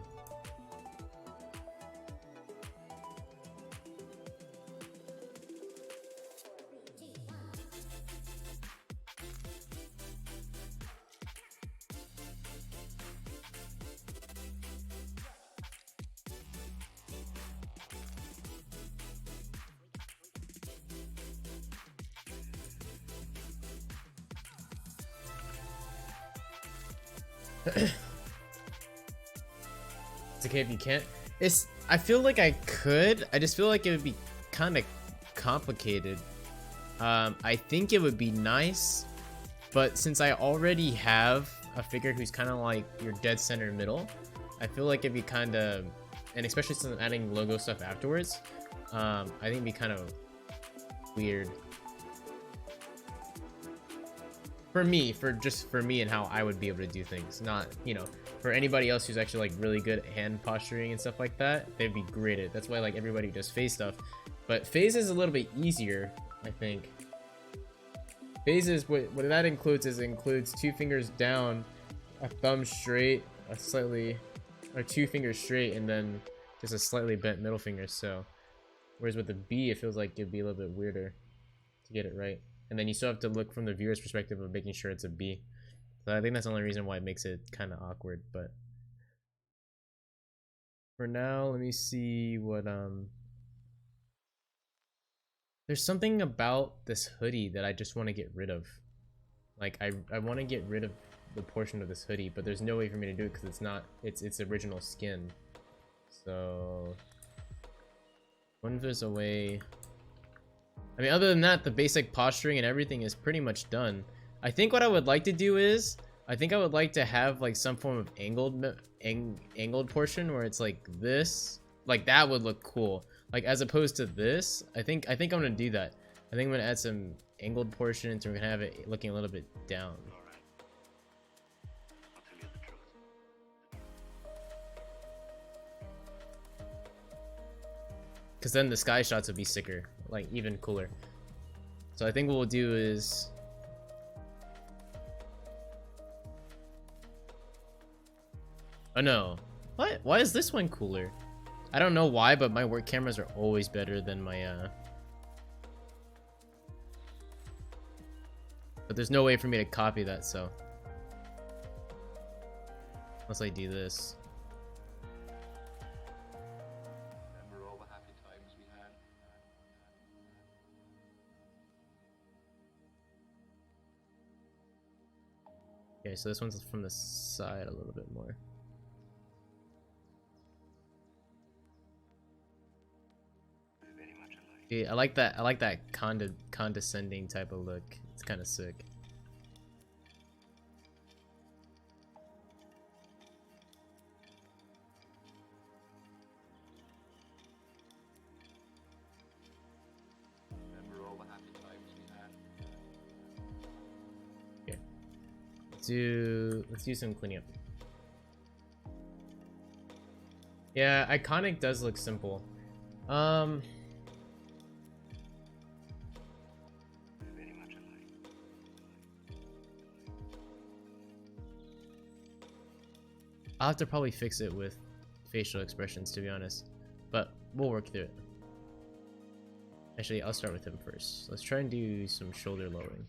It's okay if you can't. I feel like I could. I just feel like it would be kind of complicated. I think it would be nice, but since I already have a figure who's kind of like your dead center middle, I feel like it'd be kind of, and especially since I'm adding logo stuff afterwards, I think it'd be kind of weird for me, for me and how I would be able to do things. Not, you know, for anybody else who's actually like really good at hand posturing and stuff like that, they'd be great at. That's why like everybody does phase stuff, but phase is a little bit easier, I think. Phases, what that includes is includes 2 fingers down, a thumb straight, a slightly, or 2 fingers straight, and then just a slightly bent middle finger. So, whereas with the B, it feels like it'd be a little bit weirder to get it right. And then you still have to look from the viewer's perspective of making sure it's a B. So I think that's the only reason why it makes it kind of awkward. But for now, let me see what There's something about this hoodie that I just want to get rid of. Like, I want to get rid of the portion of this hoodie, but there's no way for me to do it because it's not its original skin. So, wonder if there's a way. I mean, other than that, the basic posturing and everything is pretty much done. I think what I would like to do is, I think I would like to have like some form of angled portion where it's like this. Like that would look cool. Like as opposed to this, I think I'm gonna do that. I think I'm gonna add some angled portions, and we're gonna have it looking a little bit down. Because then the sky shots would be sicker, like even cooler. So I think what we'll do is, oh no, what? Why is this one cooler? I don't know why, but my work cameras are always better than my but there's no way for me to copy that, so unless I do this. Remember all the happy times we had? Okay, so this one's from the side a little bit more. Yeah, I like that condescending type of look. It's kind of sick. Remember all the happy times we had? Okay. Let's do some cleaning up. Yeah, iconic does look simple. I'll have to probably fix it with facial expressions, to be honest, but we'll work through it. Actually, I'll start with him first. Let's try and do some shoulder lowering.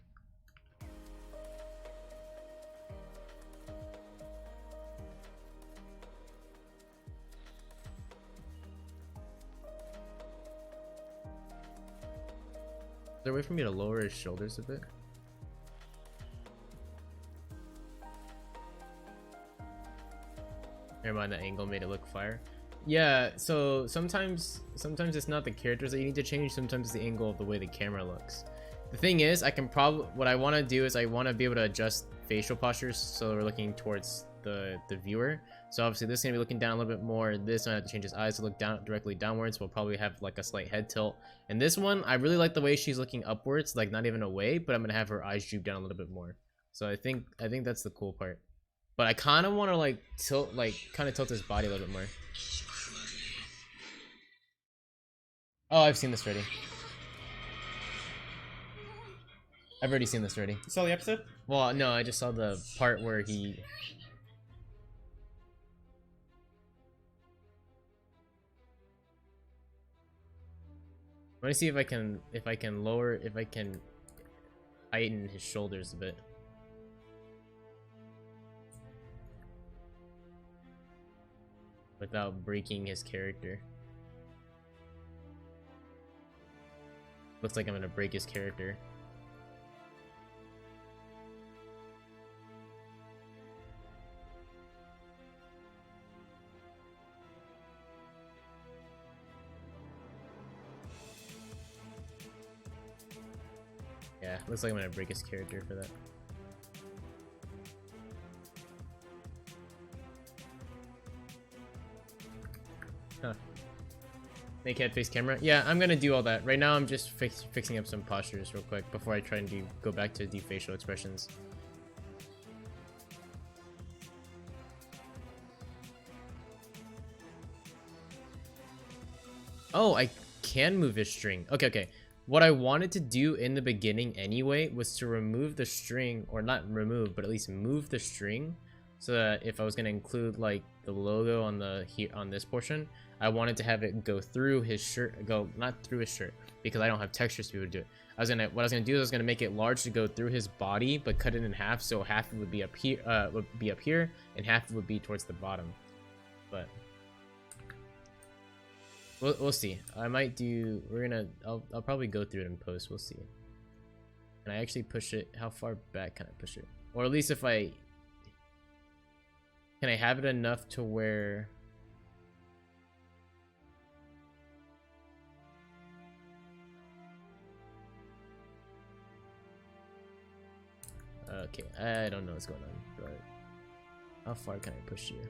Is there a way for me to lower his shoulders a bit? Never mind, that angle made it look fire. Yeah, so sometimes it's not the characters that you need to change, sometimes it's the angle of the way the camera looks. The thing is, I can probably, what I want to do is I want to be able to adjust facial postures so we're looking towards the viewer. So obviously this is going to be looking down a little bit more. This one I have to change his eyes to look down directly downwards. We'll probably have like a slight head tilt. And this one, I really like the way she's looking upwards, like not even away, but I'm going to have her eyes droop down a little bit more. So I think that's the cool part. But I kind of want to like tilt his body a little bit more. Oh, I've seen this already. I've already seen this already. You saw the episode? Well, no, I just saw the part where he... Let me see if I can heighten his shoulders a bit. Without breaking his character. Looks like I'm gonna break his character. Yeah, looks like I'm gonna break his character for that. Huh. Make head face camera. Yeah, I'm gonna do all that. Right now, I'm just fixing up some postures real quick before I try and go back to the facial expressions. Oh, I can move his string. Okay, okay. What I wanted to do in the beginning anyway was to remove the string, or not remove, but at least move the string, so that if I was gonna include like the logo on the on this portion, I wanted to have it go through his shirt, not through his shirt, because I don't have textures to be able to do it. What I was gonna do is I was gonna make it large to go through his body, but cut it in half, so half would be up here, and half would be towards the bottom. But we'll see. I might do. I'll probably go through it in post. We'll see. Can I actually push it? How far back can I push it? Or at least if I can I have it enough to where. Okay, I don't know what's going on, but how far can I push you?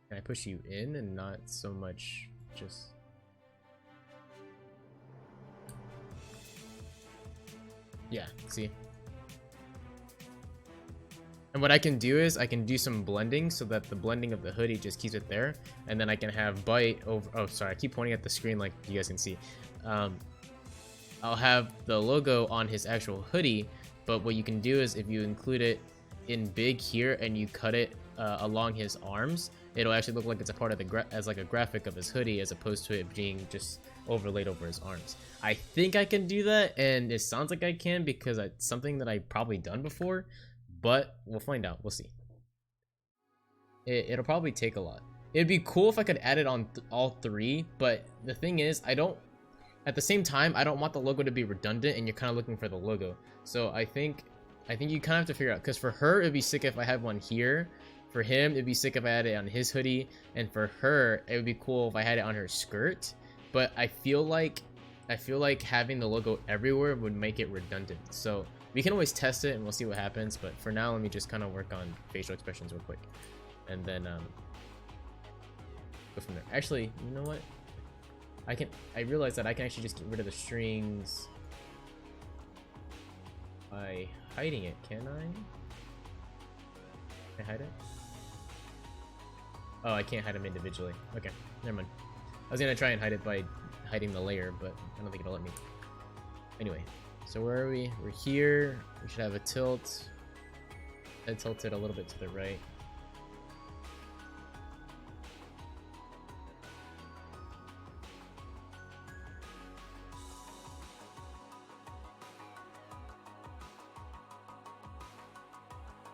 Can I push you in and not so much just... Yeah, see? And what I can do is I can do some blending so that the blending of the hoodie just keeps it there, and then I can have bite over... Oh, sorry, I keep pointing at the screen like you guys can see. I'll have the logo on his actual hoodie, but what you can do is if you include it in big here and you cut it along his arms, it'll actually look like it's a part of the as like a graphic of his hoodie, as opposed to it being just overlaid over his arms. I think I can do that, and it sounds like I can because it's something that I've probably done before, but we'll find out. We'll see. It'll probably take a lot. It'd be cool if I could add it on all three, but the thing is, at the same time, I don't want the logo to be redundant, and you're kind of looking for the logo. So I think you kind of have to figure out, because for her, it'd be sick if I had one here. For him, it'd be sick if I had it on his hoodie, and for her, it would be cool if I had it on her skirt. But I feel like having the logo everywhere would make it redundant. So we can always test it, and we'll see what happens. But for now, let me just kind of work on facial expressions real quick, and then go from there. Actually, you know what? I realized that I can actually just get rid of the strings by hiding it, can I? Can I hide it? Oh, I can't hide them individually. Okay, never mind. I was gonna try and hide it by hiding the layer, but I don't think it'll let me. Anyway, so where are we? We're here. We should have a tilt. Head tilted a little bit to the right.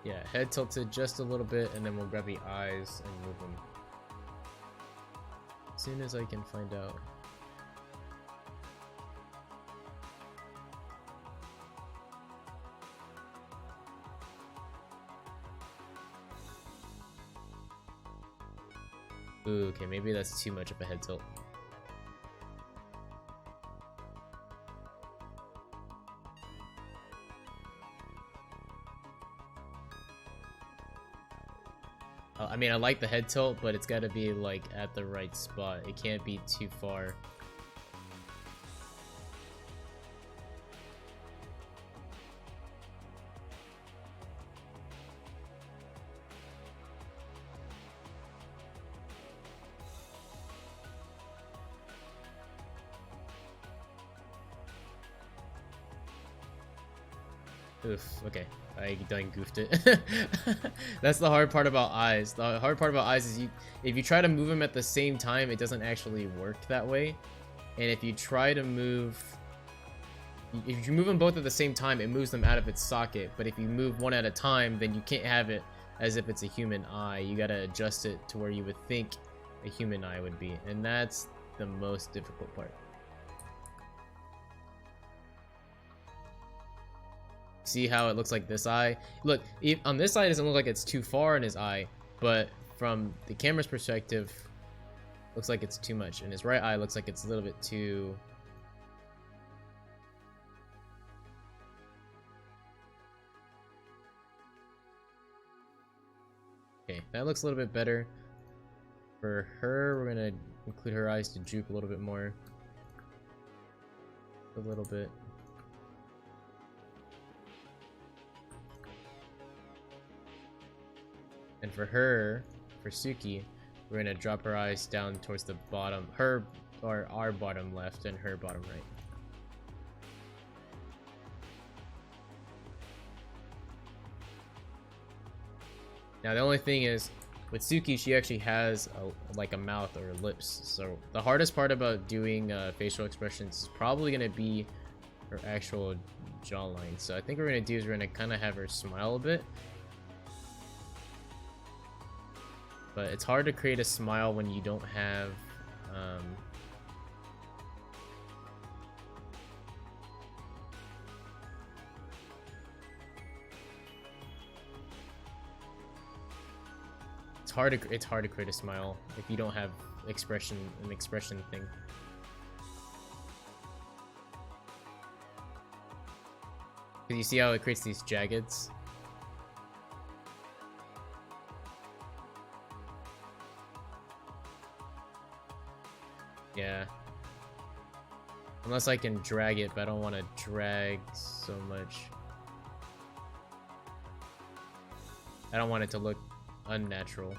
Yeah, head tilted just a little bit, and then we'll grab the eyes and move them. As soon as I can find out. Ooh, okay, maybe that's too much of a head tilt. I mean, I like the head tilt, but it's got to be like at the right spot. It can't be too far. Oof, okay. I done goofed it. That's the hard part about eyes. The hard part about eyes is if you try to move them at the same time, it doesn't actually work that way. And if you try to if you move them both at the same time, it moves them out of its socket. But if you move one at a time, then you can't have it as if it's a human eye. You gotta adjust it to where you would think a human eye would be. And that's the most difficult part. See how it looks like this eye? Look, on this eye it doesn't look like it's too far in his eye, but from the camera's perspective, looks like it's too much. And his right eye looks like it's a little bit too... Okay, that looks a little bit better. For her, we're gonna include her eyes to droop a little bit more. A little bit. And for her, for Suki, we're gonna drop her eyes down towards the bottom, our bottom left and her bottom right. Now the only thing is, with Suki, she actually has like a mouth or lips. So the hardest part about doing facial expressions is probably gonna be her actual jawline. So I think what we're gonna do is we're gonna kind of have her smile a bit. But it's hard to create a smile when you don't have it's hard to create a smile if you don't have an expression thing. Cause you see how it creates these jaggeds? Yeah. Unless I can drag it, but I don't want to drag so much. I don't want it to look unnatural.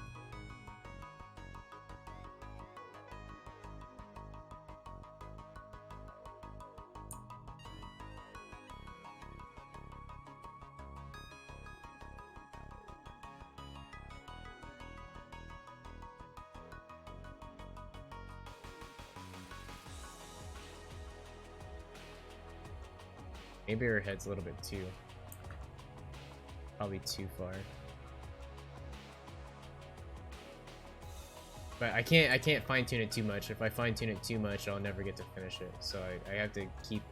Maybe her head's a little bit too, probably too far. But I can't fine tune it too much. If I fine tune it too much, I'll never get to finish it. So I have to keep.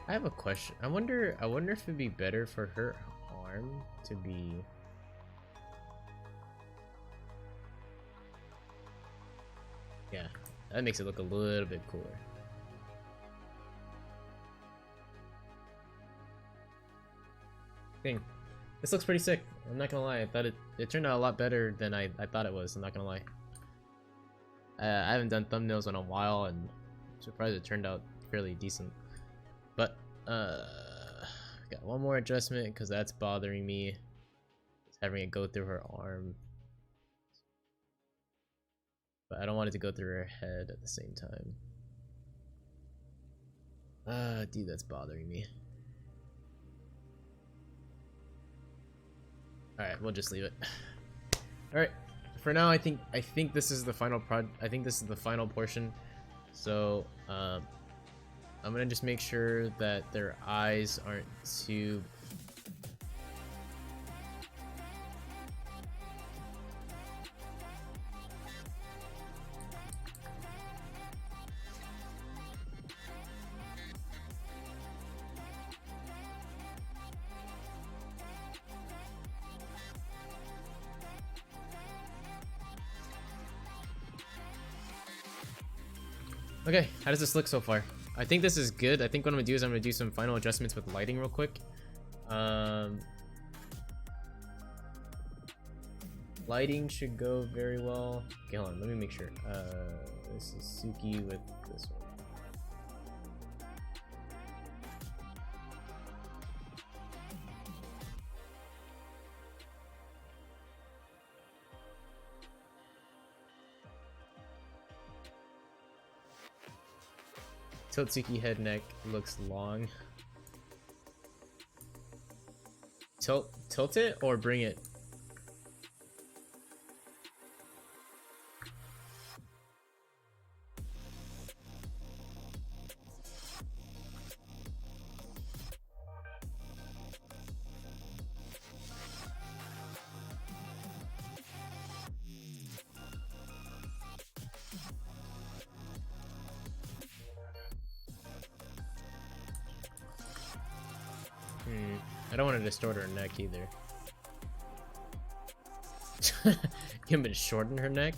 I have a question. I wonder if it'd be better for her arm to be. Yeah, that makes it look a little bit cooler. Dang, this looks pretty sick. I'm not gonna lie. I thought it turned out a lot better than I thought it was. I'm not gonna lie. I haven't done thumbnails in a while, and I'm surprised it turned out fairly decent. But got one more adjustment because that's bothering me. It's having it go through her arm, but I don't want it to go through her head at the same time. Dude, that's bothering me. All right, we'll just leave it. All right, for now, I think this is the final I think this is the final portion. So I'm gonna just make sure that their eyes aren't too. Okay, how does this look so far? I think this is good. I think what I'm gonna do is I'm gonna do some final adjustments with lighting real quick. Lighting should go very well. Okay, hold on, let me make sure. This is Suki with this one. Totsuki head neck looks long. Tilt it or bring it? I don't want to distort her neck either. You want me to shorten her neck?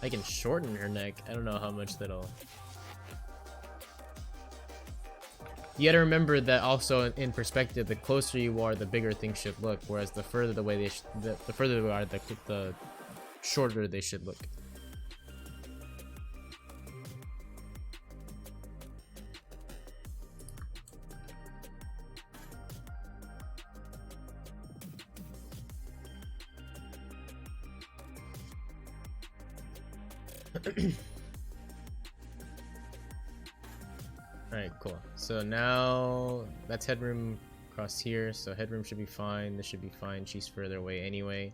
I can shorten her neck. I don't know how much that'll... You gotta remember that also in perspective, the closer you are, the bigger things should look. Whereas the further away they the further they are, the shorter they should look. Alright, cool. So now that's headroom across here. So headroom should be fine. This should be fine. She's further away anyway.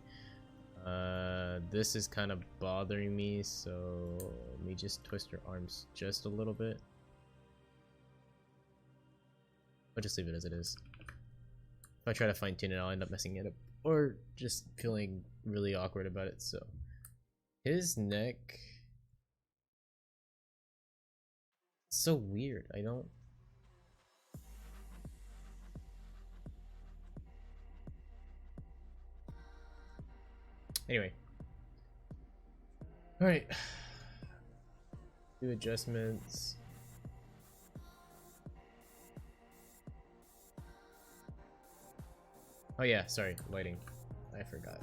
This is kind of bothering me. So let me just twist her arms just a little bit. I'll just leave it as it is. If I try to fine tune it, I'll end up messing it up. Or just feeling really awkward about it. So his neck... so weird. I don't... Anyway. Alright. Do adjustments. Oh yeah, sorry, lighting. I forgot.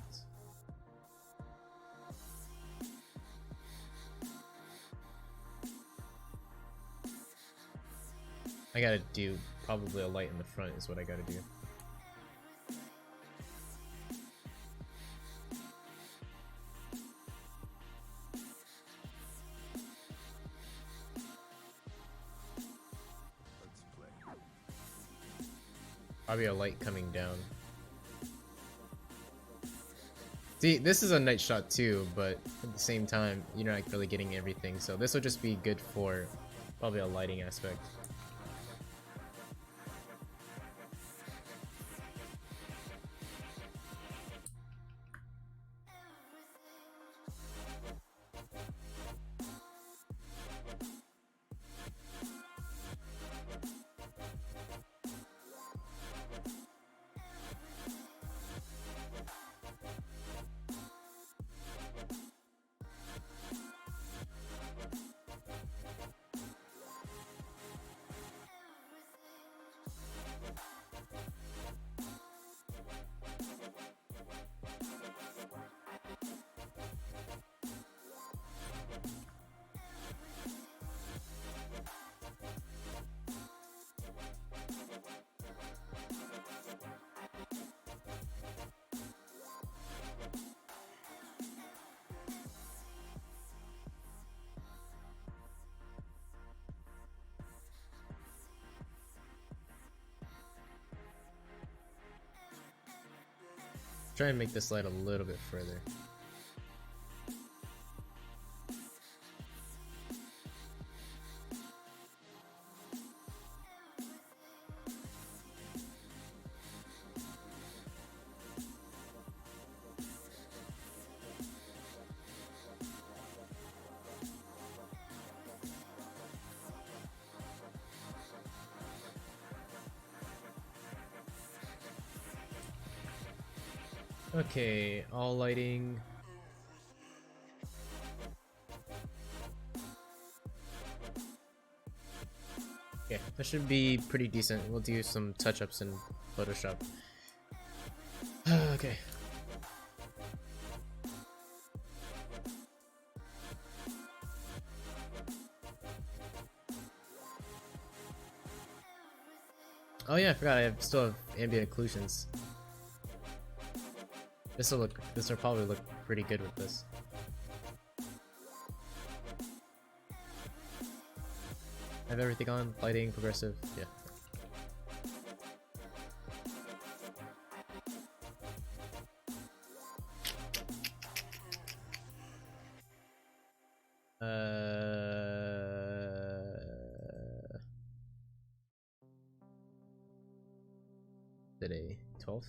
I gotta do probably a light in the front is what I gotta do. Probably a light coming down. See, this is a night shot too, but at the same time, you're not really getting everything. So this will just be good for probably a lighting aspect. Try and make this light a little bit further. Okay, all lighting. Okay, that should be pretty decent. We'll do some touch-ups in Photoshop. Okay. Oh yeah, I forgot I still have ambient occlusions. This will probably look pretty good with this. Have everything on, lighting, progressive, yeah. Today, 12th.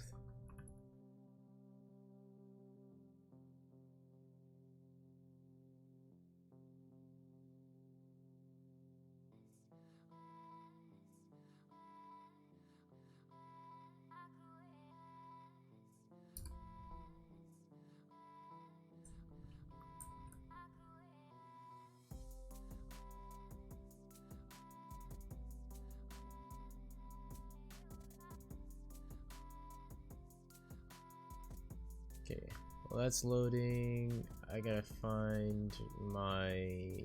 Well, that's loading. I gotta find my...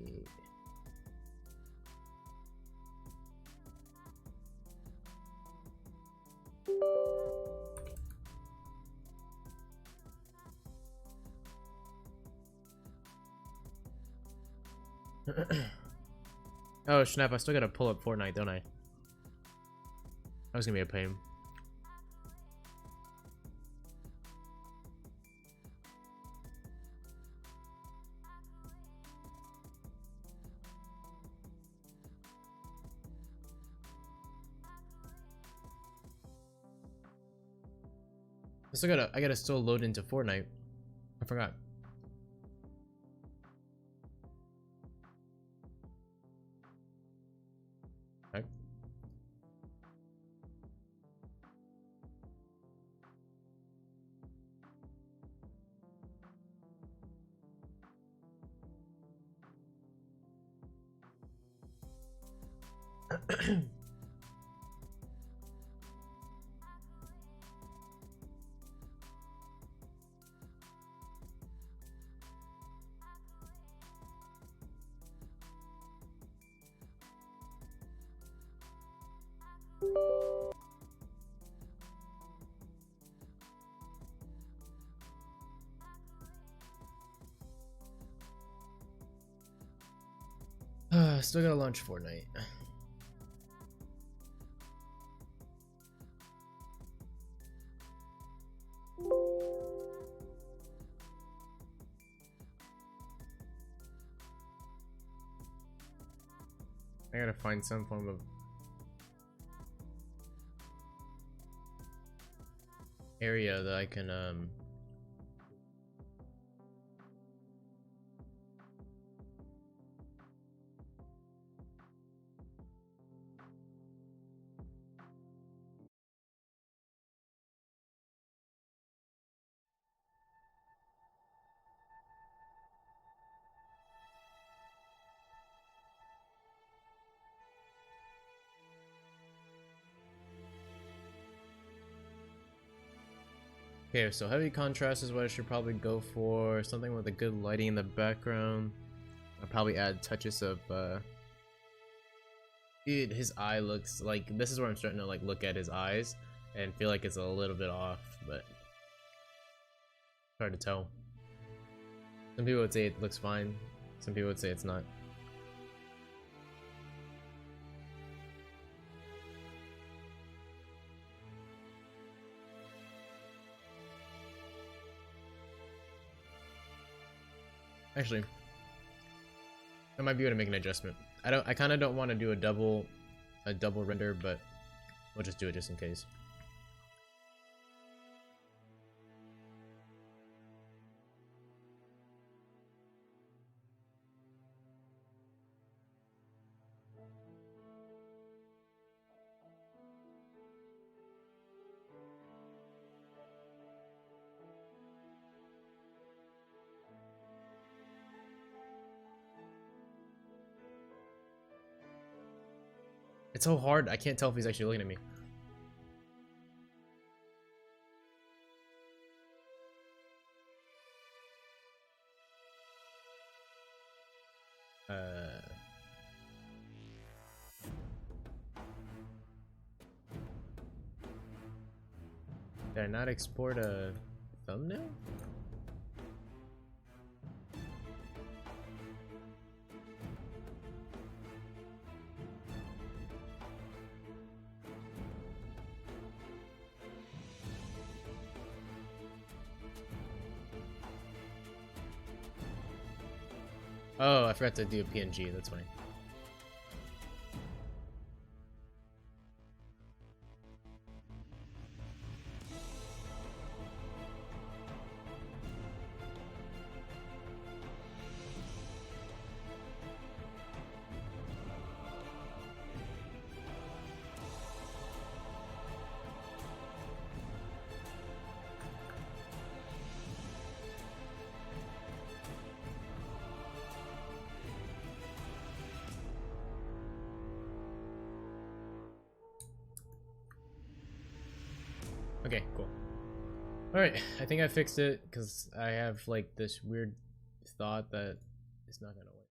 Oh snap, I still gotta pull up Fortnite, don't I? That was gonna be a pain. I gotta still load into Fortnite. I forgot. Okay. Still gotta launch Fortnite. I gotta find some form of area that I can Okay, so heavy contrast is what I should probably go for. Something with a good lighting in the background. I'll probably add touches of dude, his eye looks like, this is where I'm starting to like look at his eyes and feel like it's a little bit off, but hard to tell. Some people would say it looks fine. Some people would say it's not. Actually, I might be able to make an adjustment. I kind of don't want to do a double render, but we'll just do it just in case. It's so hard. I can't tell if he's actually looking at me. Did I not export a thumbnail? Oh, I forgot to do a PNG, that's fine. Okay, cool. Alright, I think I fixed it because I have like this weird thought that it's not gonna work.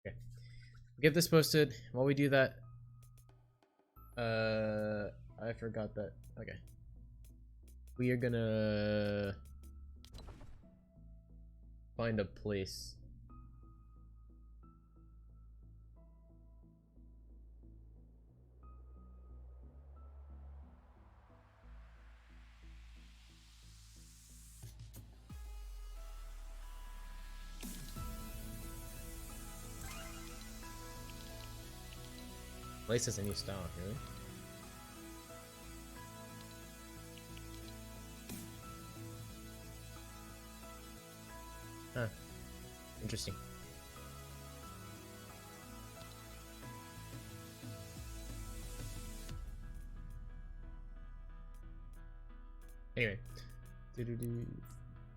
Okay. Get this posted. While we do that, I forgot that. Okay. We are gonna find a place. Place has any style, really? Huh. Interesting. Anyway.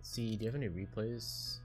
See, do you have any replays?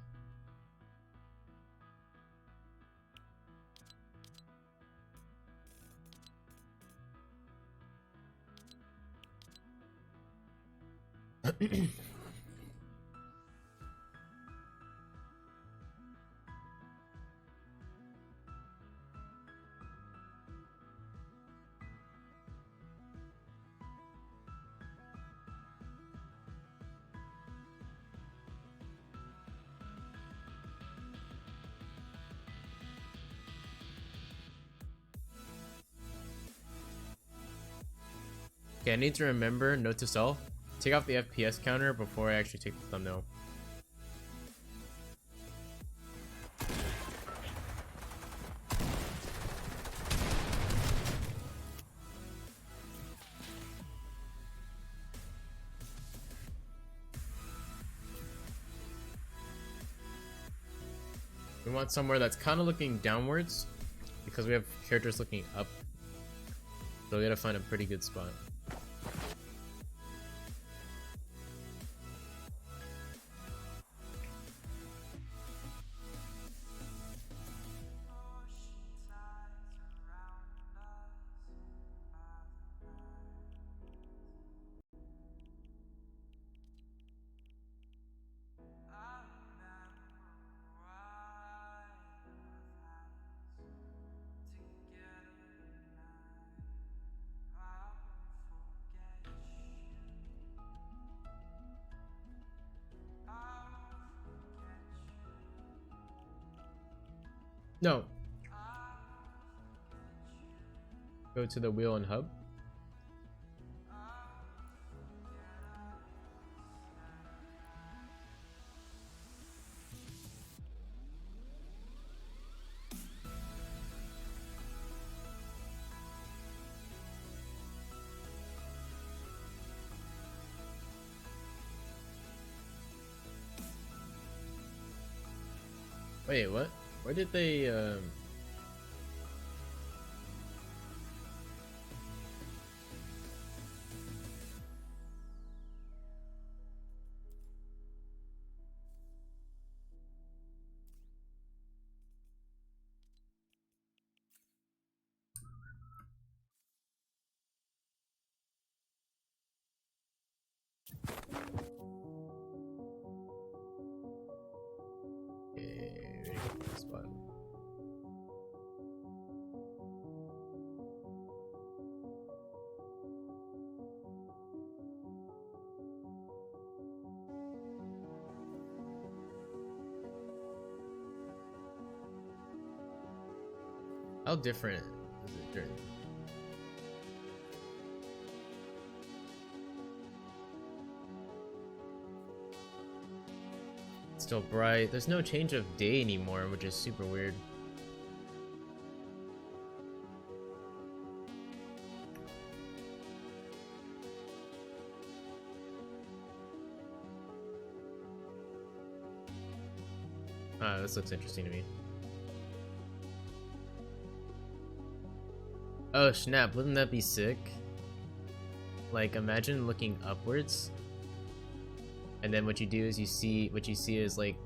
Okay, I need to remember, note to self, take off the FPS counter before I actually take the thumbnail. We want somewhere that's kind of looking downwards because we have characters looking up. So we gotta find a pretty good spot. No. Go to the wheel and hub. Wait, what? Where did they, spot. How different is it during? It's still bright. There's no change of day anymore, which is super weird. Ah, this looks interesting to me. Oh snap, wouldn't that be sick? Like, imagine looking upwards, and then what you do is you see is like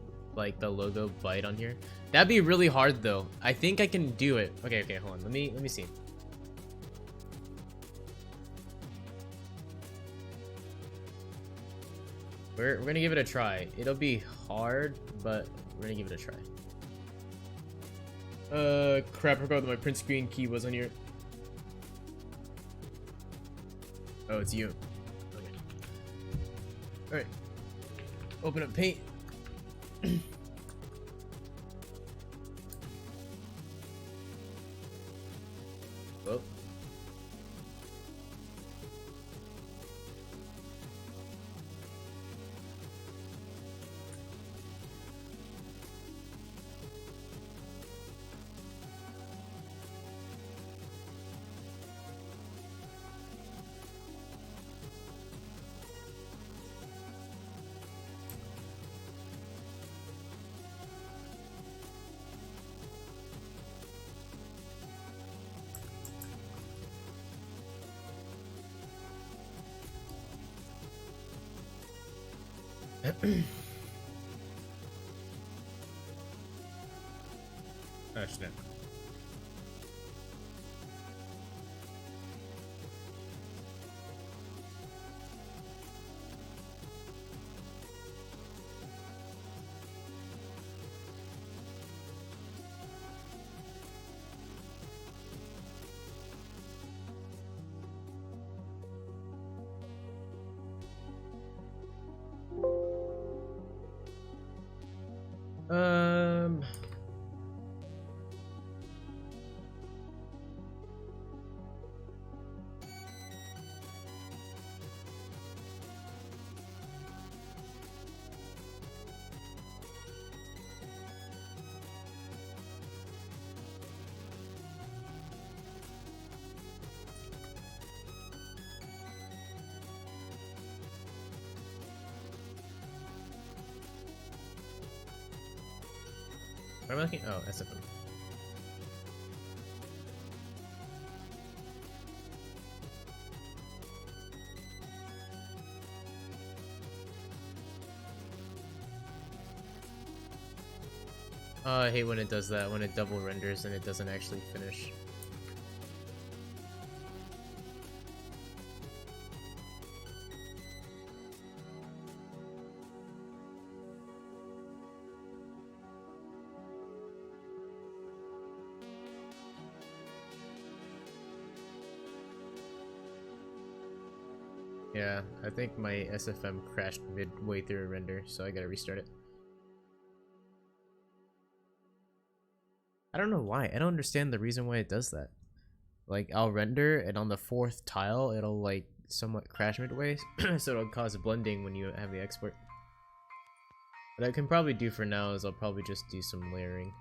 the logo Byte on here. That'd be really hard though. I think I can do it. Okay, hold on. Let me see. We're gonna give it a try. It'll be hard, but we're gonna give it a try. Crap, I forgot that my print screen key was on here. Oh, it's you. Okay. Alright. Open up paint. Oh. Oh, snap. Um. What am I looking? Oh, SFM. I hate when it does that, when it double renders and it doesn't actually finish. Yeah, I think my SFM crashed midway through a render, so I gotta restart it. I don't know why. I don't understand the reason why it does that. Like, I'll render, and on the 4th tile, it'll, like, somewhat crash midway, so it'll cause blending when you have the export. What I can probably do for now is I'll probably just do some layering.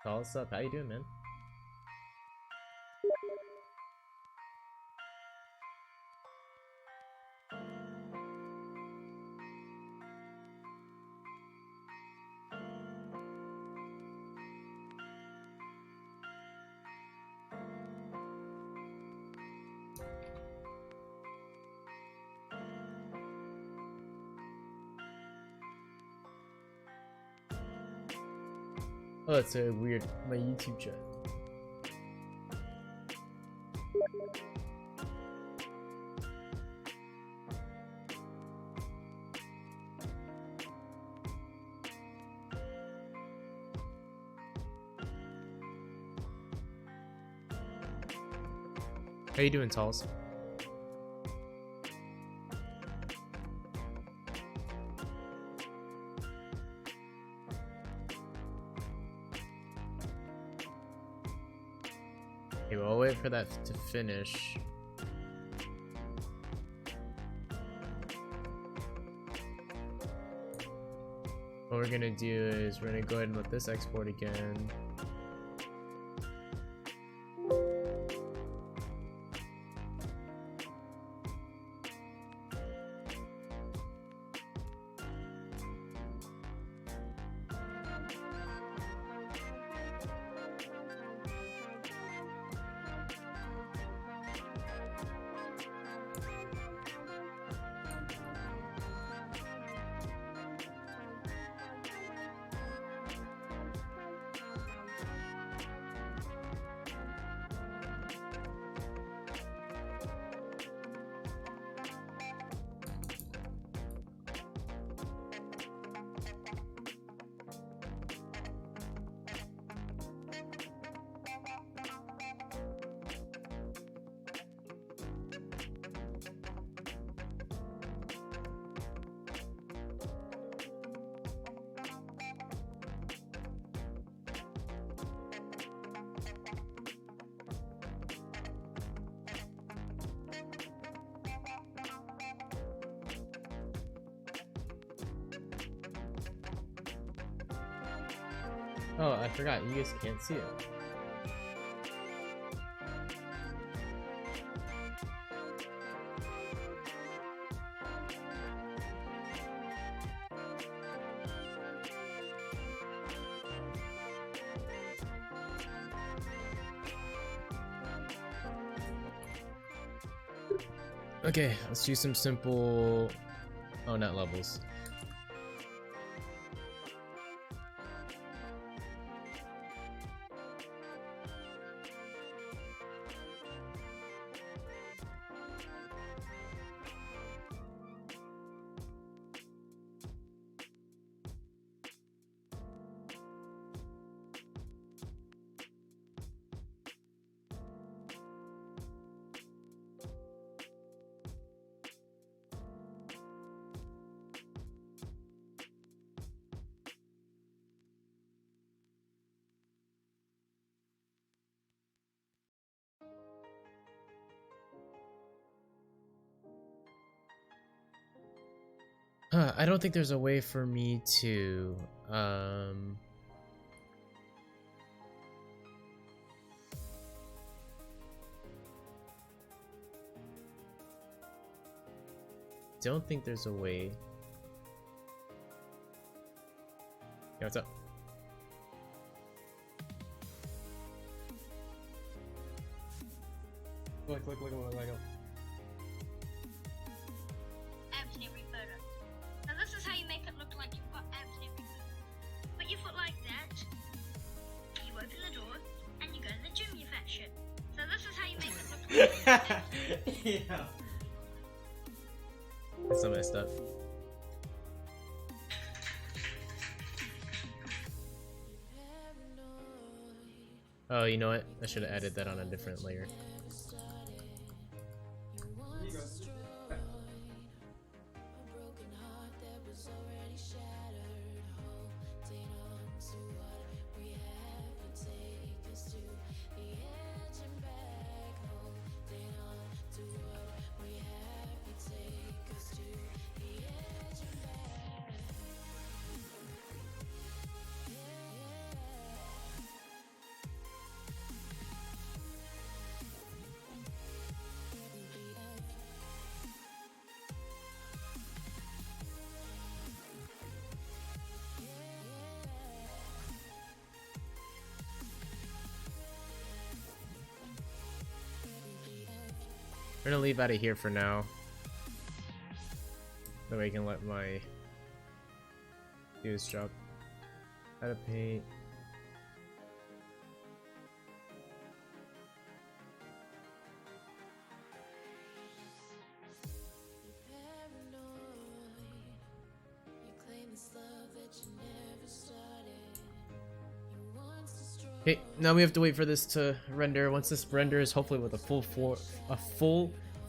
Call us up. How you doing, man? Oh, that's a weird. My YouTube chat. How you doing, Talls? Okay, well, I'll wait for that to finish. What we're gonna do is we're gonna go ahead and let this export again. Oh, I forgot. You guys can't see it. Okay, let's do some simple... Oh, not levels. I don't think there's a way for me to, don't think there's a way. Yo, what's up? Look. Abs in every photo. Now this is how you make it look like you've got abs in every photo. Put your foot like that, you open the door, and you go to the gym, you fat shit. So this is how you make it look like you've got abs. Yeah. That's so messed up. Oh, you know what? I should have added that on a different layer. Here you go. We're gonna leave out of here for now. That way I can let my views drop. How to paint. Okay, now we have to wait for this to render. Once this renders, hopefully with a full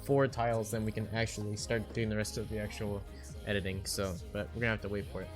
four tiles, then we can actually start doing the rest of the actual editing. So, but we're gonna have to wait for it.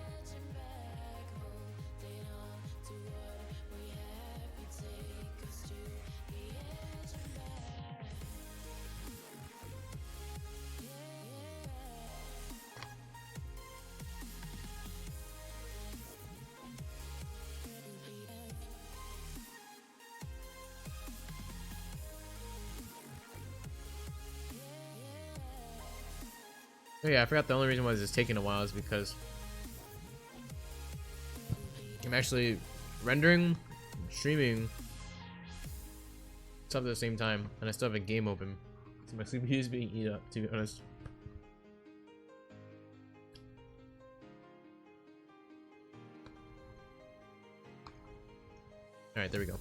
Oh yeah, I forgot the only reason why this is taking a while is because I'm actually rendering, streaming stuff at the same time, and I still have a game open. So my CPU is being eaten up, to be honest. Alright, there we go.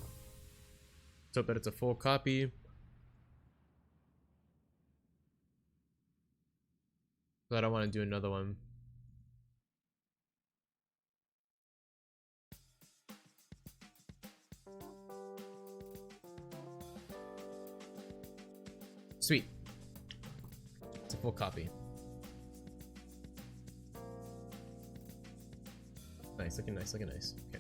Let's hope that it's a full copy. I don't want to do another one. Sweet. It's a full copy. Nice, looking nice, looking nice. Okay.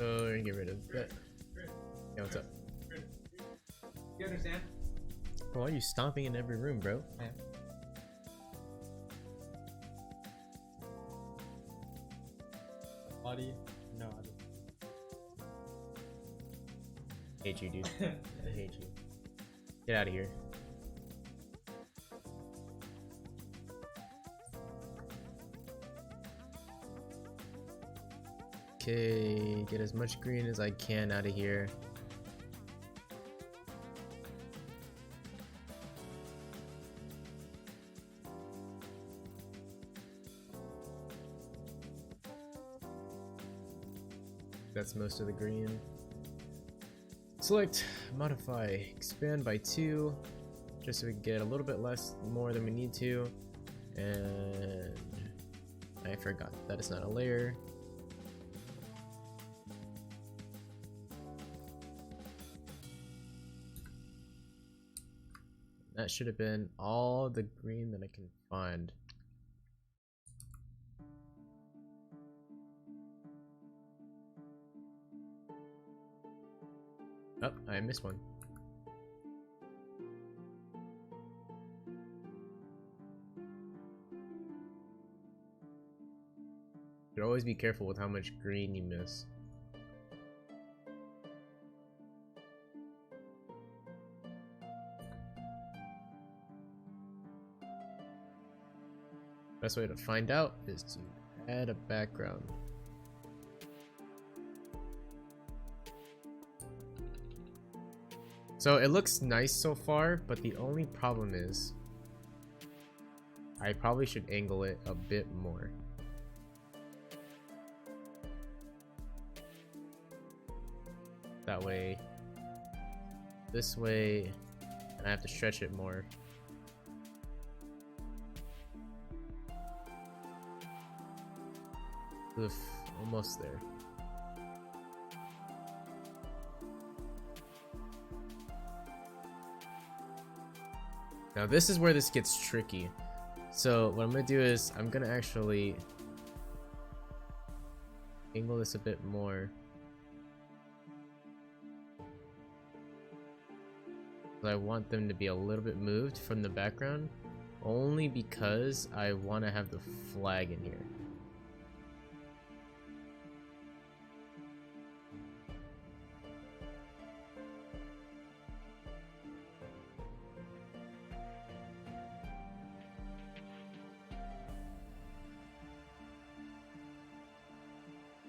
So we're gonna get rid of that. Yeah, what's up? You understand? Why are you stomping in every room, bro? Yeah. Body? No, I don't. Hate you, dude. I hate you. Get out of here. Okay, get as much green as I can out of here. That's most of the green. Select, modify, expand by 2, just so we can get a little bit less, more than we need to. And I forgot that it's not a layer. That should have been all the green that I can find. Oh, I missed one. Should always be careful with how much green you miss. Best way to find out is to add a background. So it looks nice so far, but the only problem is I probably should angle it a bit more. That way, this way, and I have to stretch it more. Oof, almost there. Now this is where this gets tricky. So what I'm gonna do is I'm gonna actually angle this a bit more. I want them to be a little bit moved from the background, only because I want to have the flag in here.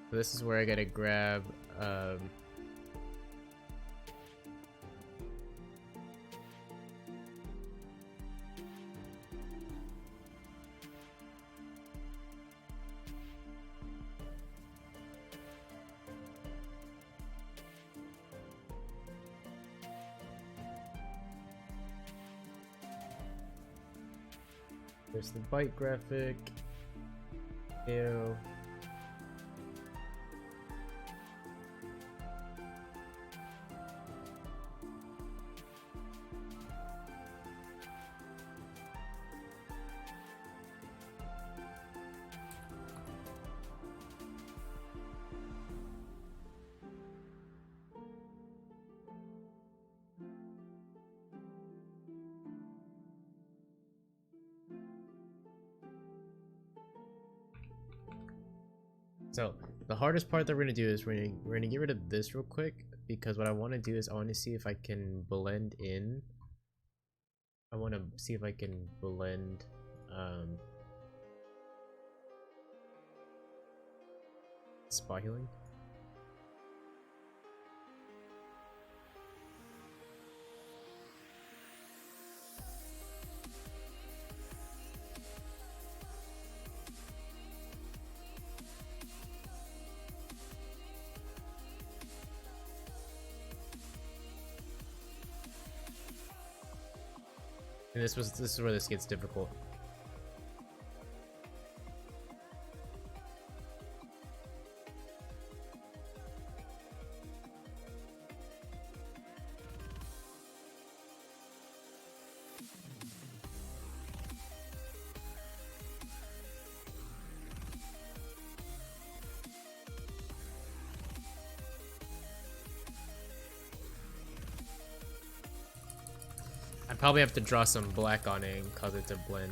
So this is where I gotta grab there's the bite graphic. Caayo. So the hardest part that we're gonna do is we're gonna get rid of this real quick, because what I want to do is I want to see if I can blend in. I want to see if I can blend spot healing. And this is where this gets difficult. probably have to draw some black on it and cause it to blend.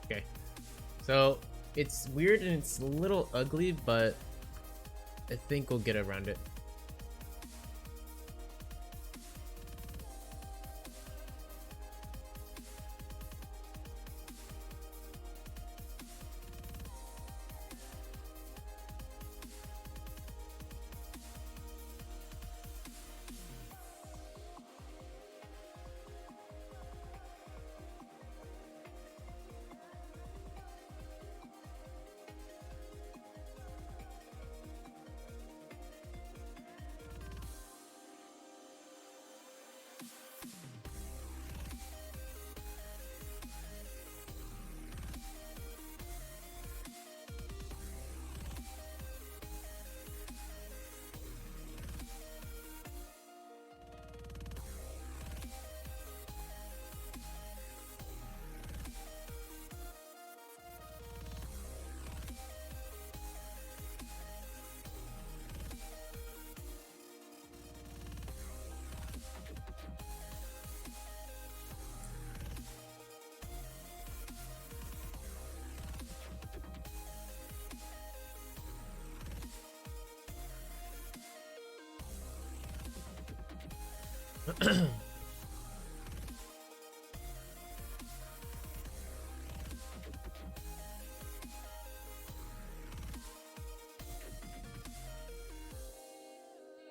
Okay, so it's weird and it's a little ugly, but I think we'll get around it.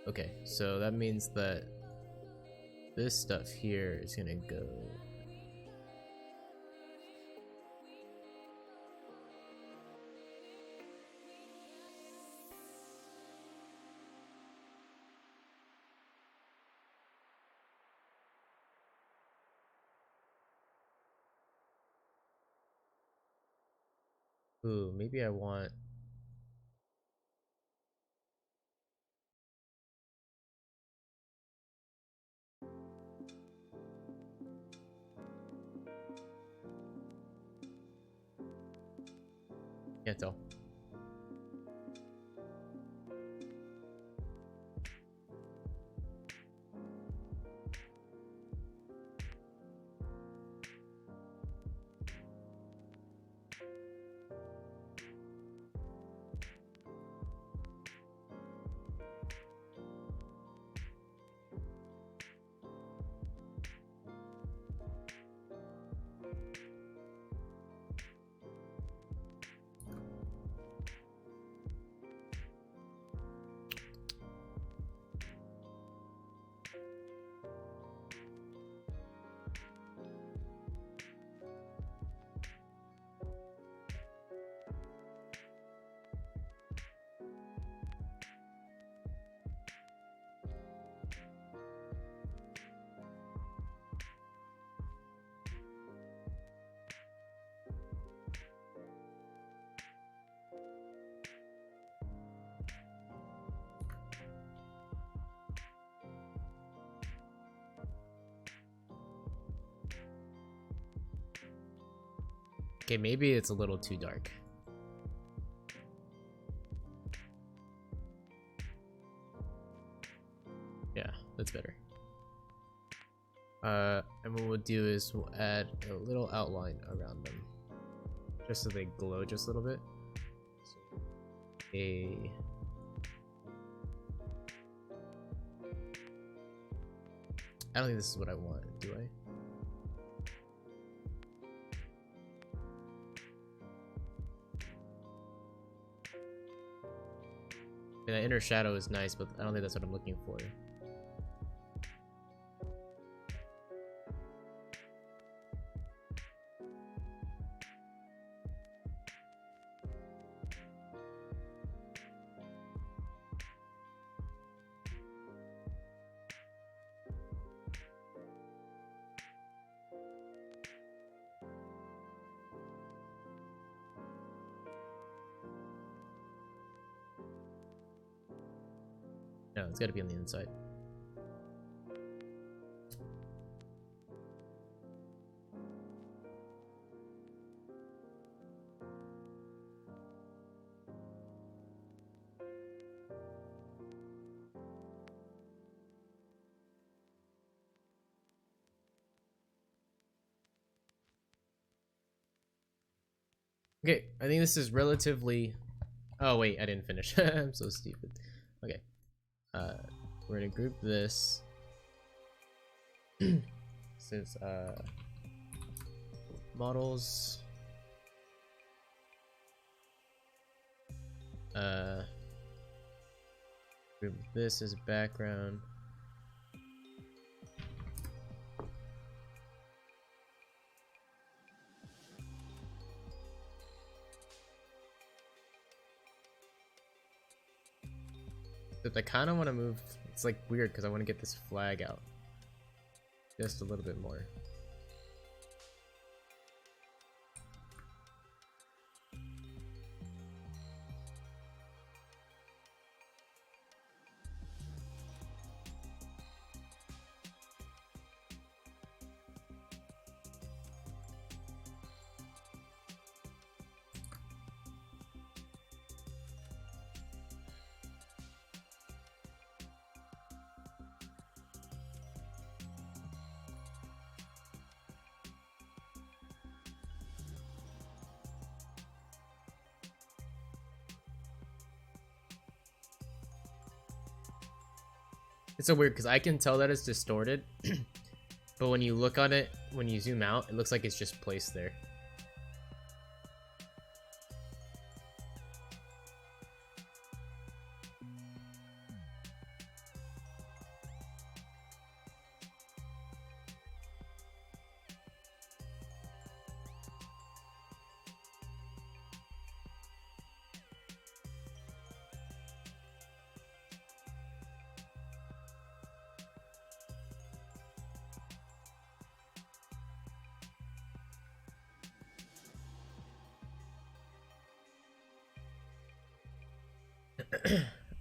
Okay, so that means that this stuff here is gonna go. Ooh, maybe I want. Can't tell. Okay, maybe it's a little too dark. And what we'll do is we'll add a little outline around them, just so they glow just a little bit. So, I don't think this is what I want, do I? I mean, that inner shadow is nice, but I don't think that's what I'm looking for. No, it's got to be on the inside. Okay, I think this is relatively... Oh wait, I didn't finish. I'm so stupid. Okay. We're gonna group this since models group this as background. But I kind of want to move. It's like weird because I want to get this flag out just a little bit more. It's so weird because I can tell that it's distorted, but when you look on it, when you zoom out, it looks like it's just placed there.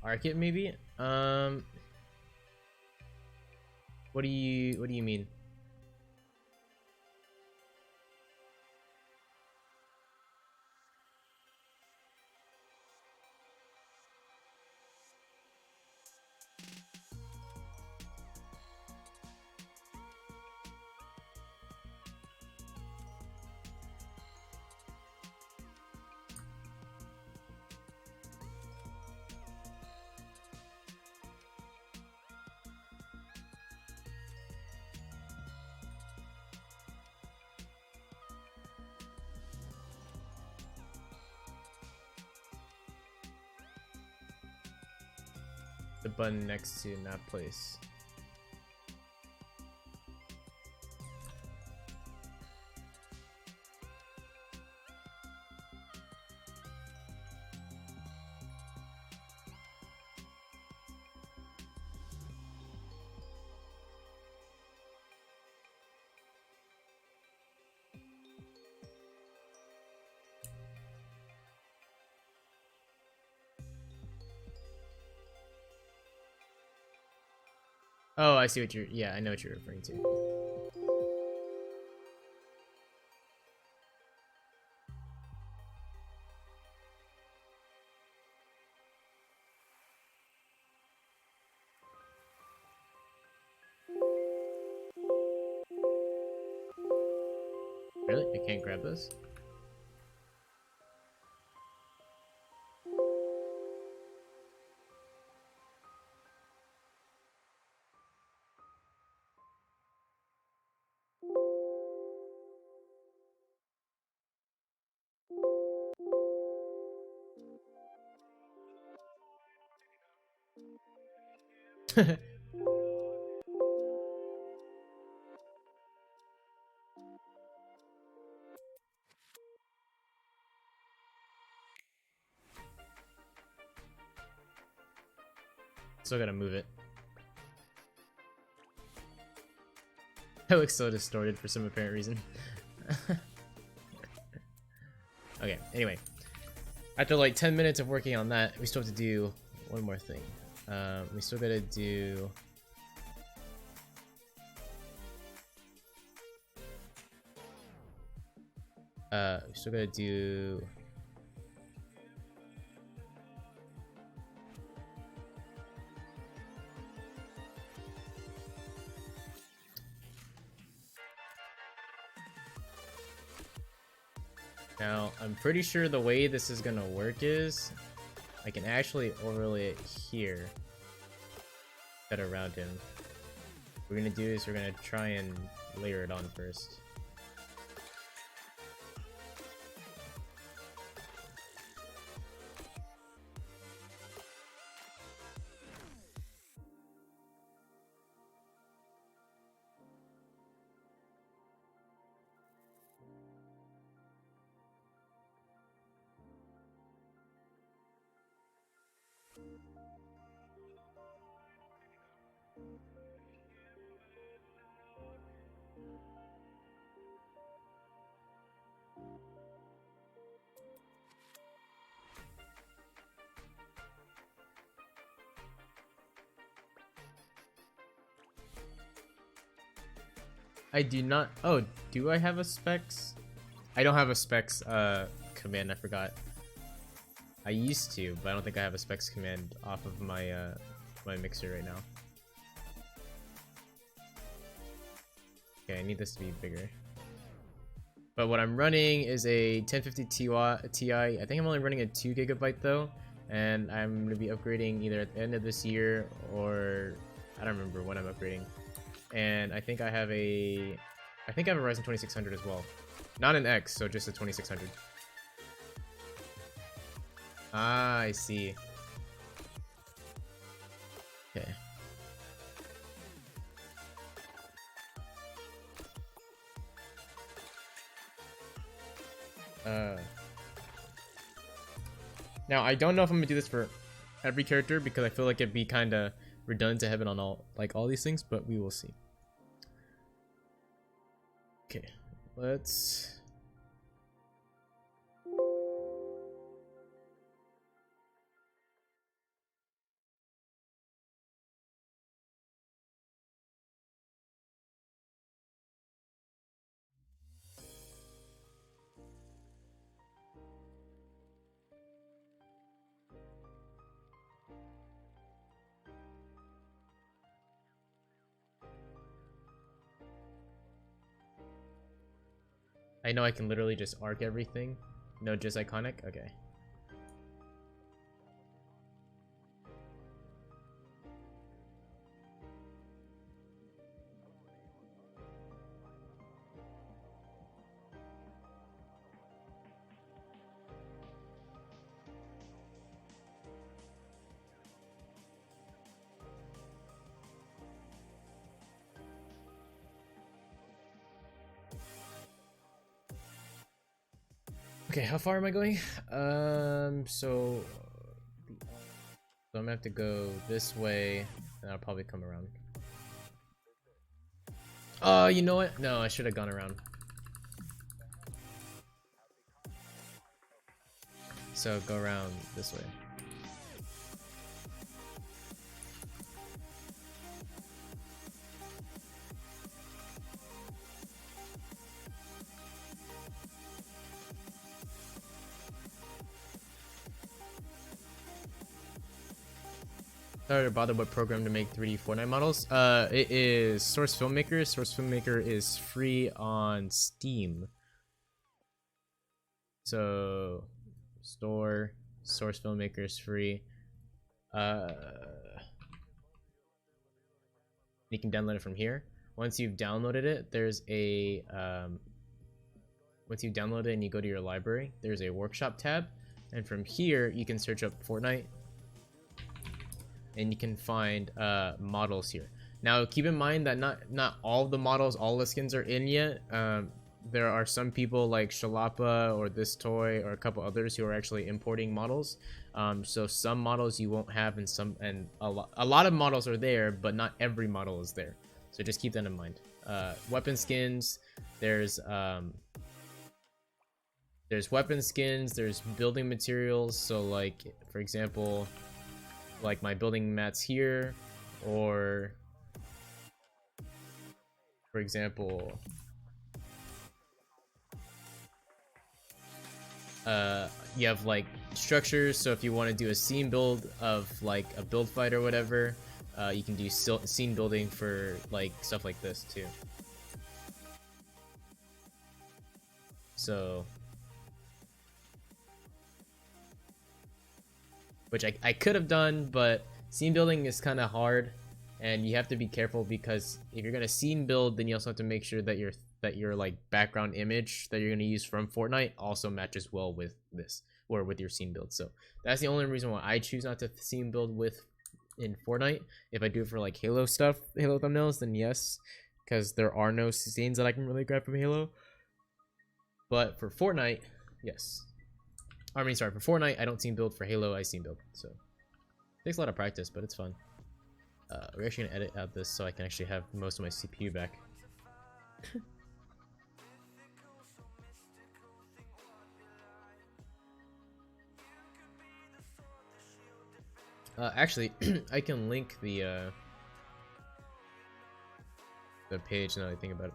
Arc it maybe? What do you mean? The button next to in that place. Oh, I see what you're... Yeah, I know what you're referring to. Really? I can't grab this? Still gotta move it. It looks so distorted for some apparent reason. Okay, anyway. After like 10 minutes of working on that, we still have to do one more thing. We still gotta do... we still gotta do... Now, I'm pretty sure the way this is gonna work is I can actually overlay it here instead of around him. What we're gonna do is we're gonna try and layer it on first. I do not. Oh, do I have a specs? I don't have a specs command. I forgot. I used to, but I don't think I have a specs command off of my my mixer right now. Okay, I need this to be bigger. But what I'm running is a 1050 Ti. I think I'm only running a 2 GB though, and I'm gonna be upgrading either at the end of this year or I don't remember when I'm upgrading. And I think I have a Ryzen 2600 as well. Not an X, so just a 2600. Ah, I see. Okay. Now I don't know if I'm gonna do this for every character because I feel like it'd be kind of redundant to have it on all these things, but we will see. Okay, let's... I know I can literally just arc everything. No, just iconic? Okay. Okay, how far am I going? So I'm gonna have to go this way, and I'll probably come around. Oh, you know what? No, I should have gone around. So go around this way. Started to bother what program to make 3D Fortnite models. It is Source Filmmaker. Source Filmmaker is free on Steam. So store, source filmmaker is free. You can download it from here. Once you've downloaded it, there's a once you download it and you go to your library, there's a workshop tab, and from here you can search up Fortnite and you can find models here. Now keep in mind that not all the models, all the skins are in yet. There are some people like Shalapa or This Toy or a couple others who are actually importing models. So some models you won't have, and a lot of models are there, but not every model is there. So just keep that in mind. Weapon skins, there's weapon skins, there's building materials. So like for example, like my building mats here, or for example, you have like structures. So if you want to do a scene build of like a build fight or whatever, you can do scene building for like stuff like this too. So which I could have done, but scene building is kind of hard and you have to be careful, because if you're gonna scene build, then you also have to make sure that your like background image that you're gonna use from Fortnite also matches well with this or with your scene build. So that's the only reason why I choose not to scene build in Fortnite. If I do it for like Halo stuff, Halo thumbnails, then yes, because there are no scenes that I can really grab from Halo. But for Fortnite, yes. I mean, sorry, for Fortnite, I don't scene build. For Halo, I scene build. So it takes a lot of practice, but it's fun. We're actually gonna edit out this so I can actually have most of my CPU back. Actually, I can link the page now that I think about it.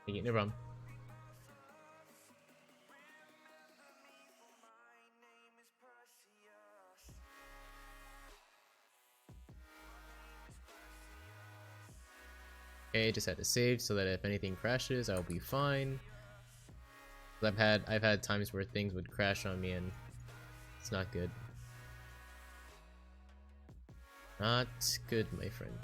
Okay, no problem. Okay, just had to save so that if anything crashes, I'll be fine. I've had times where things would crash on me and it's not good. Not good, my friend.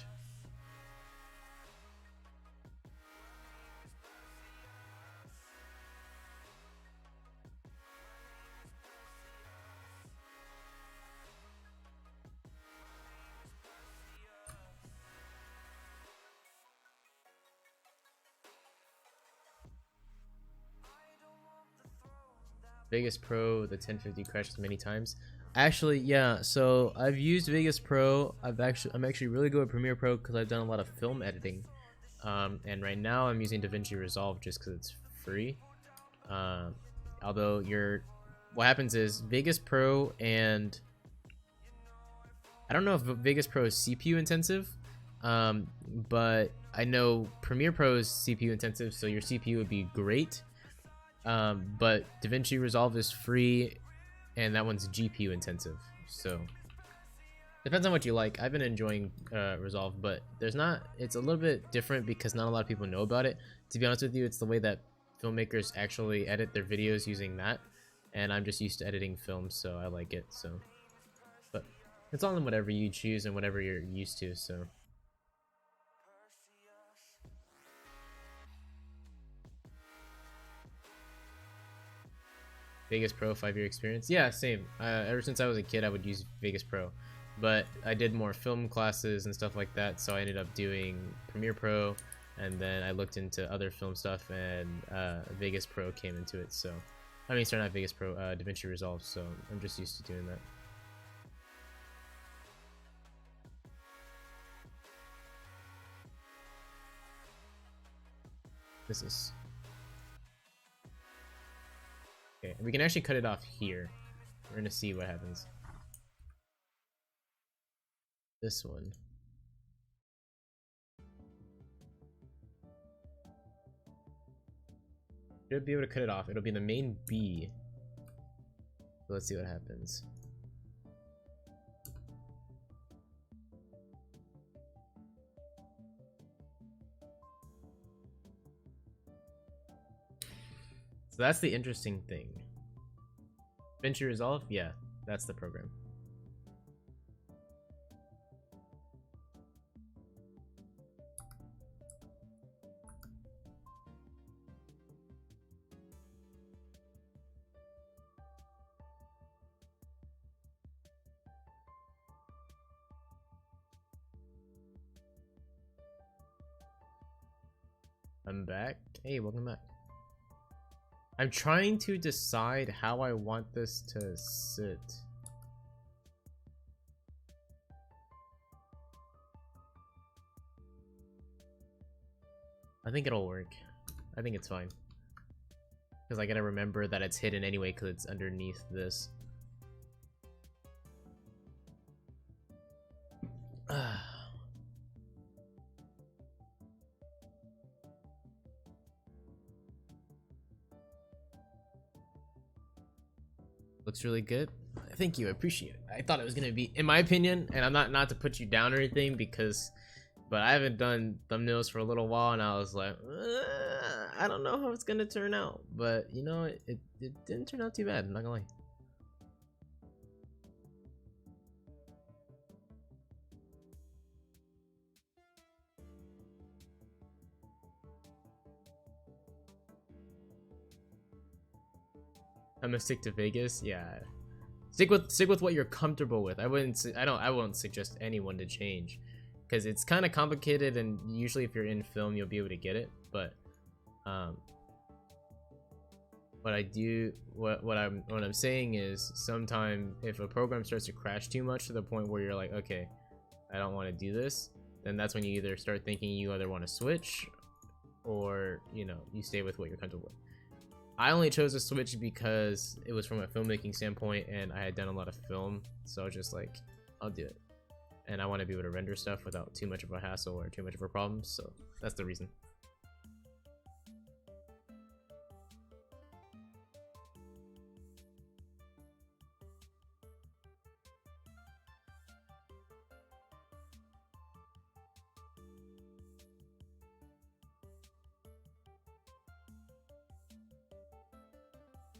Vegas Pro, the 1050 crashes many times. Actually, yeah. So I've used Vegas Pro. I'm actually really good at Premiere Pro because I've done a lot of film editing. And right now I'm using DaVinci Resolve just because it's free. Although what happens is Vegas Pro, and I don't know if Vegas Pro is CPU intensive, but I know Premiere Pro is CPU intensive, so your CPU would be great. But DaVinci Resolve is free, and that one's GPU intensive. So depends on what you like. I've been enjoying Resolve, but it's a little bit different because not a lot of people know about it. To be honest with you, it's the way that filmmakers actually edit their videos using that, and I'm just used to editing films, so I like it. So, but it's all in whatever you choose and whatever you're used to. So. Vegas Pro 5-year experience. Yeah, same. Ever since I was a kid, I would use Vegas Pro, but I did more film classes and stuff like that, so I ended up doing Premiere Pro, and then I looked into other film stuff, and Vegas Pro came into it. So, I mean, sorry, not Vegas Pro, DaVinci Resolve. So I'm just used to doing that. This is. Okay, we can actually cut it off here. We're gonna see what happens. This one. Should be able to cut it off. It'll be the main B. So let's see what happens. So that's the interesting thing. DaVinci Resolve? Yeah, that's the program. I'm back. Hey, welcome back. I'm trying to decide how I want this to sit. I think it'll work. I think it's fine. Because I gotta remember that it's hidden anyway because it's underneath this. Looks really good. Thank you, I appreciate it. I thought it was gonna be, in my opinion, and I'm not to put you down or anything, because, but I haven't done thumbnails for a little while, and I was like, I don't know how it's gonna turn out, but you know, it didn't turn out too bad. I'm not gonna lie. I'm gonna stick to Vegas. Yeah, stick with what you're comfortable with. I won't suggest anyone to change, because it's kind of complicated, and usually if you're in film you'll be able to get it. But what I'm saying is, sometimes if a program starts to crash too much to the point where you're like, okay, I don't want to do this, then that's when you either start thinking you either want to switch, or you know, you stay with what you're comfortable with. I only chose to switch because it was from a filmmaking standpoint, and I had done a lot of film, so I was just like, I'll do it. And I want to be able to render stuff without too much of a hassle or too much of a problem, so that's the reason.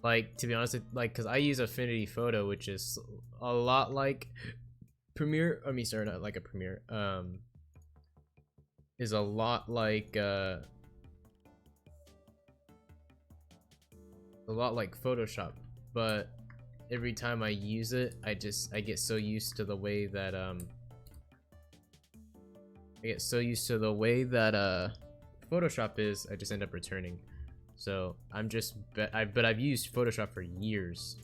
Like, to be honest, because I use Affinity Photo, which is a lot like Premiere. I mean, sorry, not like a Premiere. Is a lot like Photoshop, but every time I use it, I get so used to the way that Photoshop is, I just end up returning. So but I've used Photoshop for years,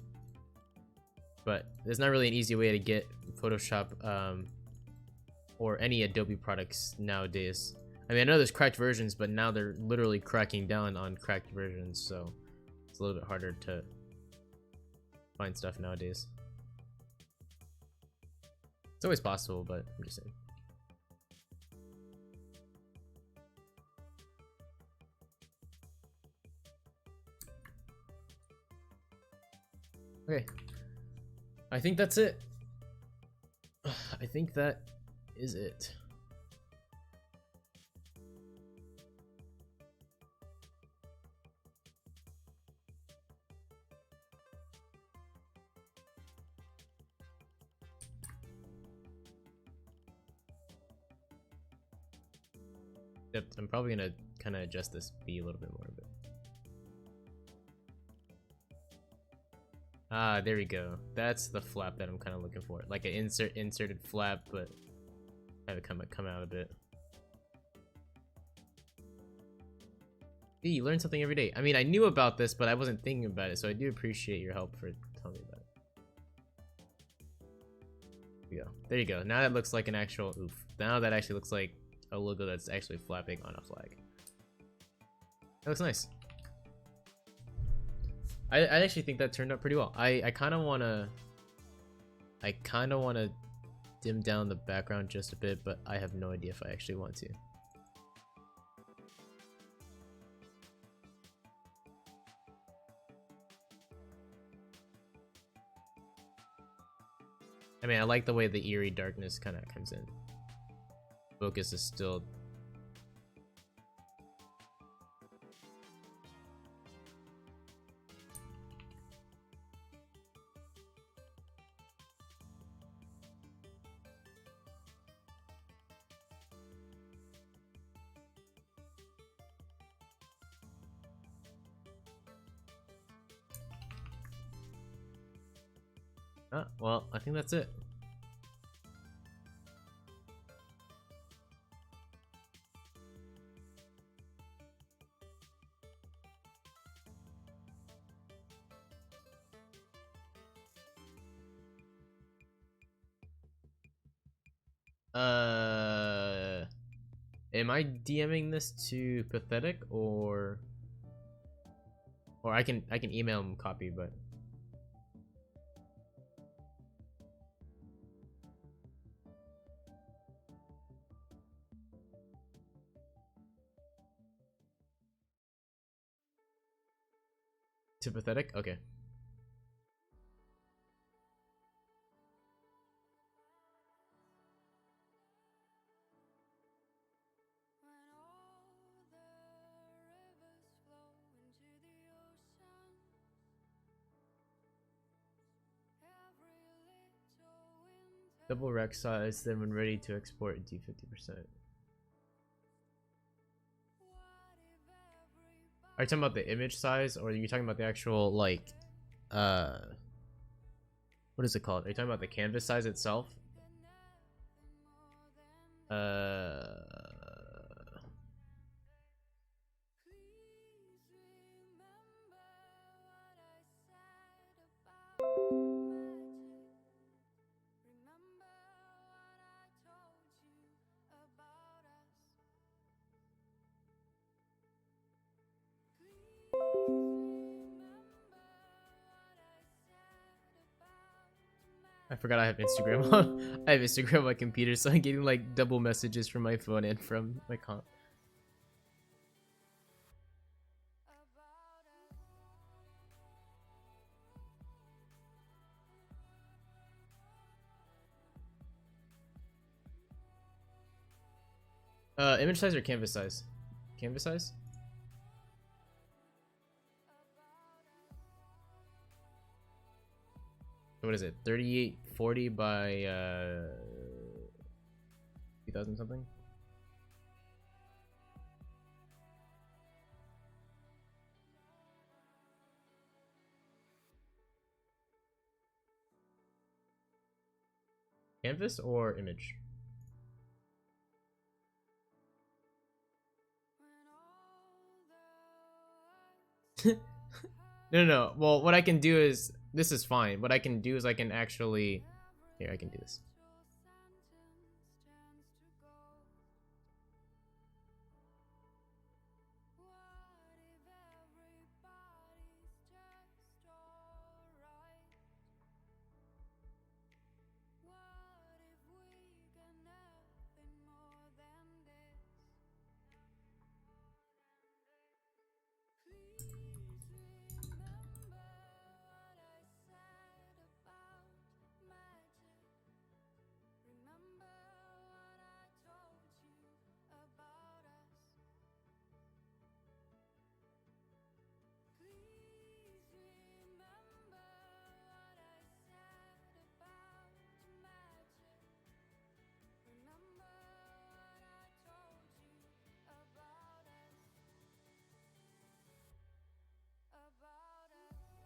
but there's not really an easy way to get Photoshop or any Adobe products nowadays. I mean, I know there's cracked versions, but now they're literally cracking down on cracked versions, so it's a little bit harder to find stuff nowadays. It's always possible, but I'm just saying. Okay, I think that's it. I think that is it. Yep, I'm probably gonna kind of adjust this B a little bit more, but ah, there we go. That's the flap that I'm kind of looking for, like an inserted flap, but have it come out a bit. Hey, you learn something every day. I mean, I knew about this, but I wasn't thinking about it, so I do appreciate your help for telling me about it. There you go. There you go. Now that looks like an actual oof. Now that actually looks like a logo that's actually flapping on a flag. That looks nice. I actually think that turned out pretty well. I kind of want to dim down the background just a bit, but I have no idea if I actually want to. I mean, I like the way the eerie darkness kind of comes in. Focus is still... Well, I think that's it. Am I DMing this to Pathetic or I can email him copy, but to Pathetic? Okay. Double rec size, then when ready to export, do 50%. Are you talking about the image size, or are you talking about the actual, like, what is it called? Are you talking about the canvas size itself? I forgot I have Instagram on. I have Instagram on my computer, so I'm getting like double messages from my phone and from my comp. Image size or canvas size? Canvas size? What is it? 3840 by 2000 something? Canvas or image? No. Well, what I can do is, this is fine. What I can do is I can actually, here, I can do this.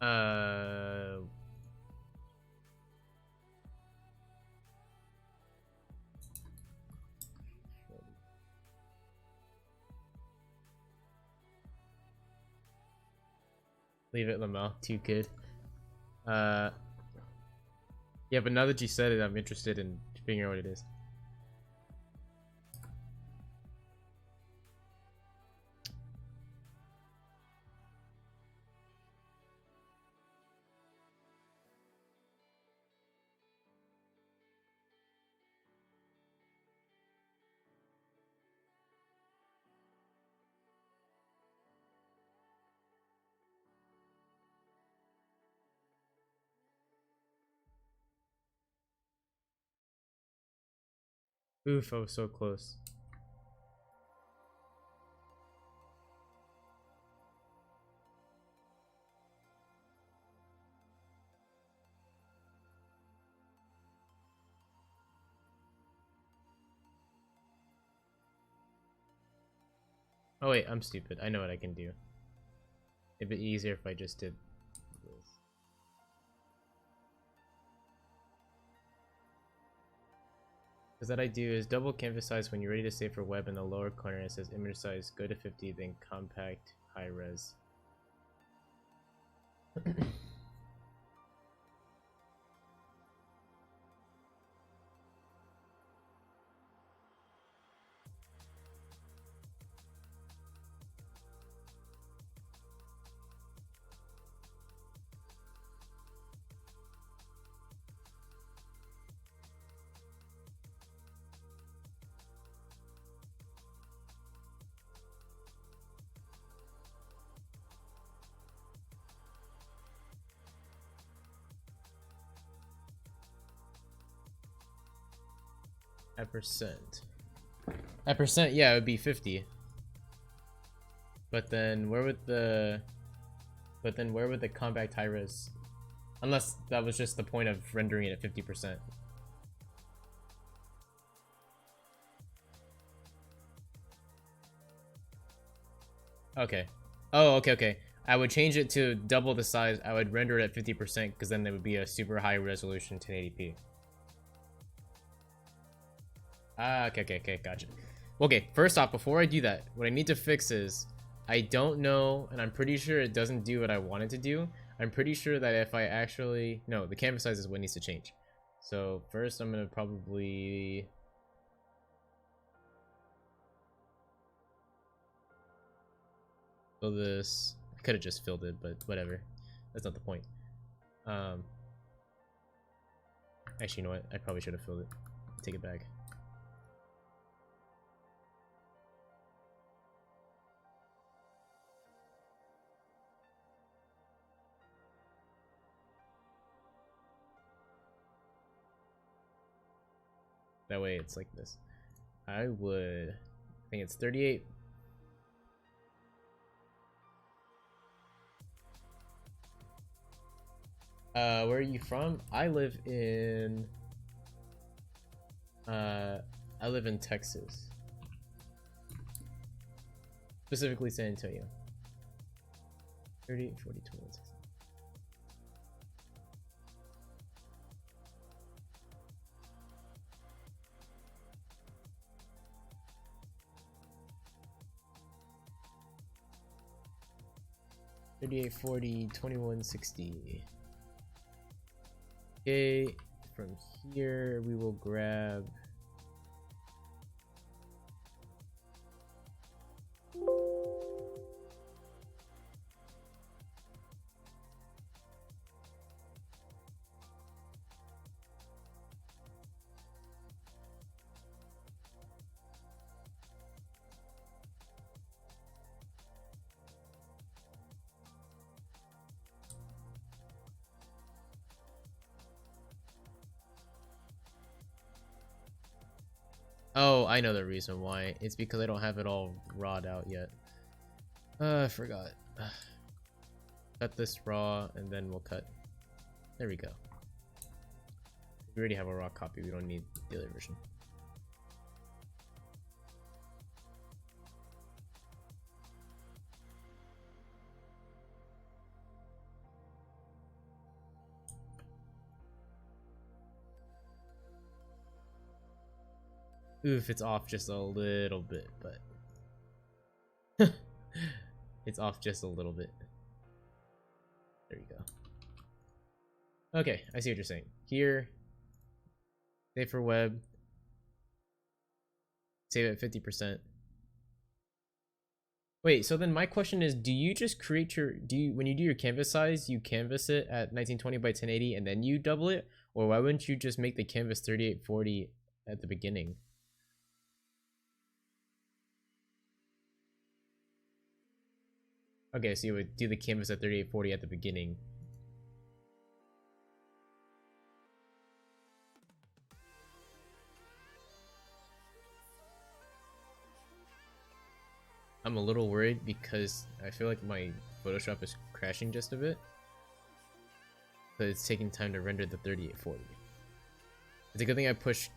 Uh, Leave it, Lamel. Too good. Yeah, but now that you said it, I'm interested in figuring out what it is. Oof, I was so close. Oh wait, I'm stupid. I know what I can do. It'd be easier if I just did this. Because that I do is double canvas size when you're ready to save for web in the lower corner. It says image size, go to 50, then compact, high res. At percent. At percent, yeah, it would be 50. But then where would the compact high res? Unless that was just the point of rendering it at 50%. Okay. Oh, okay. I would change it to double the size. I would render it at 50% because then it would be a super high resolution 1080p. Ah, okay, gotcha. Okay, first off, before I do that, what I need to fix is, I don't know, and I'm pretty sure it doesn't do what I want it to do. I'm pretty sure that if I actually... No, the canvas size is what needs to change. So first I'm going to probably... fill this. I could have just filled it, but whatever. That's not the point. Actually, you know what? I probably should have filled it. Take it back. That way it's like this. I think it's 38. Where are you from? I live in Texas. Specifically San Antonio. 38, 40, 21, 16. $38, 40, 21, 60. Okay, from here we will grab Oh, I know the reason why. It's because I don't have it all rawed out yet. I forgot. Cut this raw, and then we'll cut. There we go. We already have a raw copy. We don't need the other version. Oof, it's off just a little bit, but it's off just a little bit. There you go. Okay, I see what you're saying. Here, save for web, save it at 50%. Wait, so then my question is, do you just create your, when you do your canvas size, you canvas it at 1920 by 1080 and then you double it? Or why wouldn't you just make the canvas 3840 at the beginning? Okay, so you would do the canvas at 3840 at the beginning. I'm a little worried because I feel like my Photoshop is crashing just a bit. But it's taking time to render the 3840. It's a good thing I pushed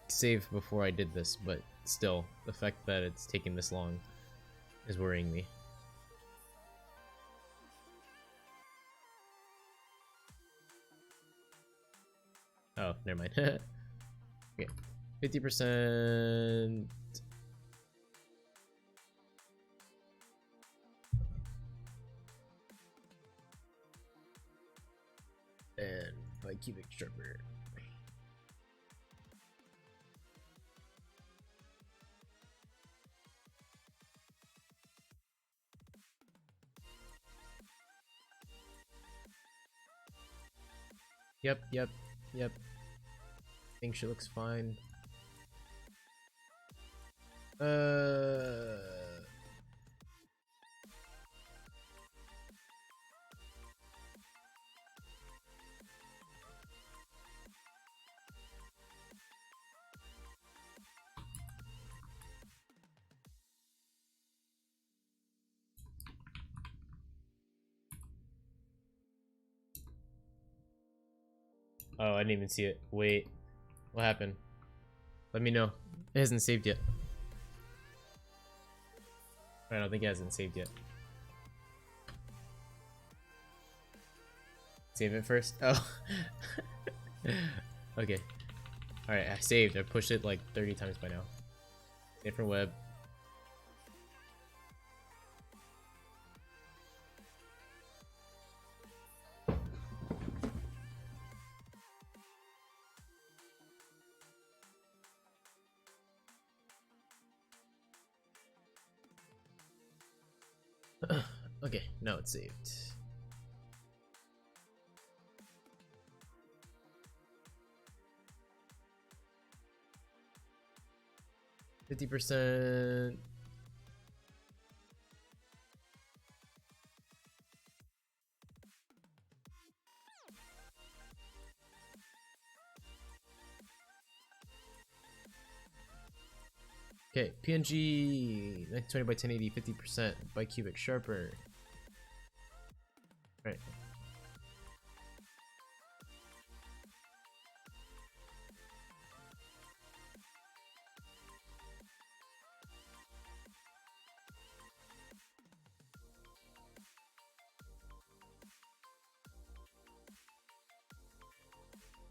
save before I did this, but still, the fact that it's taking this long is worrying me. Oh, never mind. Okay. 50%. And by cubic sharper. Yep. I think she looks fine. Oh, I didn't even see it. Wait, what happened? Let me know. It hasn't saved yet. I don't think it hasn't saved yet. Save it first. Oh. Okay. Alright, I saved. I pushed it like 30 times by now. Save for web. Okay, now it's saved. %. Okay, PNG 1920 by 1080, 50% by cubic sharper. Right.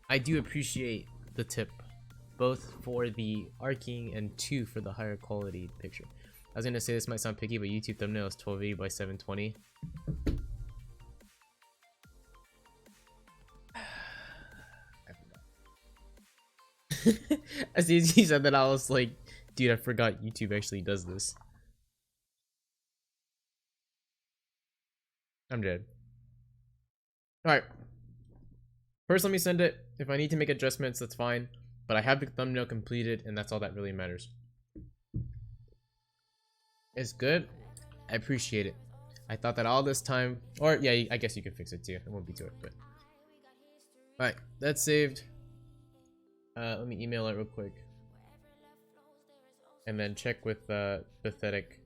I do appreciate the tip, both for the arcing and 2 for the higher quality picture. I was gonna say this might sound picky, but YouTube thumbnail is 1280 by 720. As soon as you said that, I was like, dude, I forgot YouTube actually does this. I'm dead. Alright. First, let me send it. If I need to make adjustments, that's fine. But I have the thumbnail completed, and that's all that really matters. It's good. I appreciate it. I thought that all this time... Or, yeah, I guess you can fix it too. It won't be too hard, but... Alright, that's saved. Let me email it real quick. And then check with Pathetic.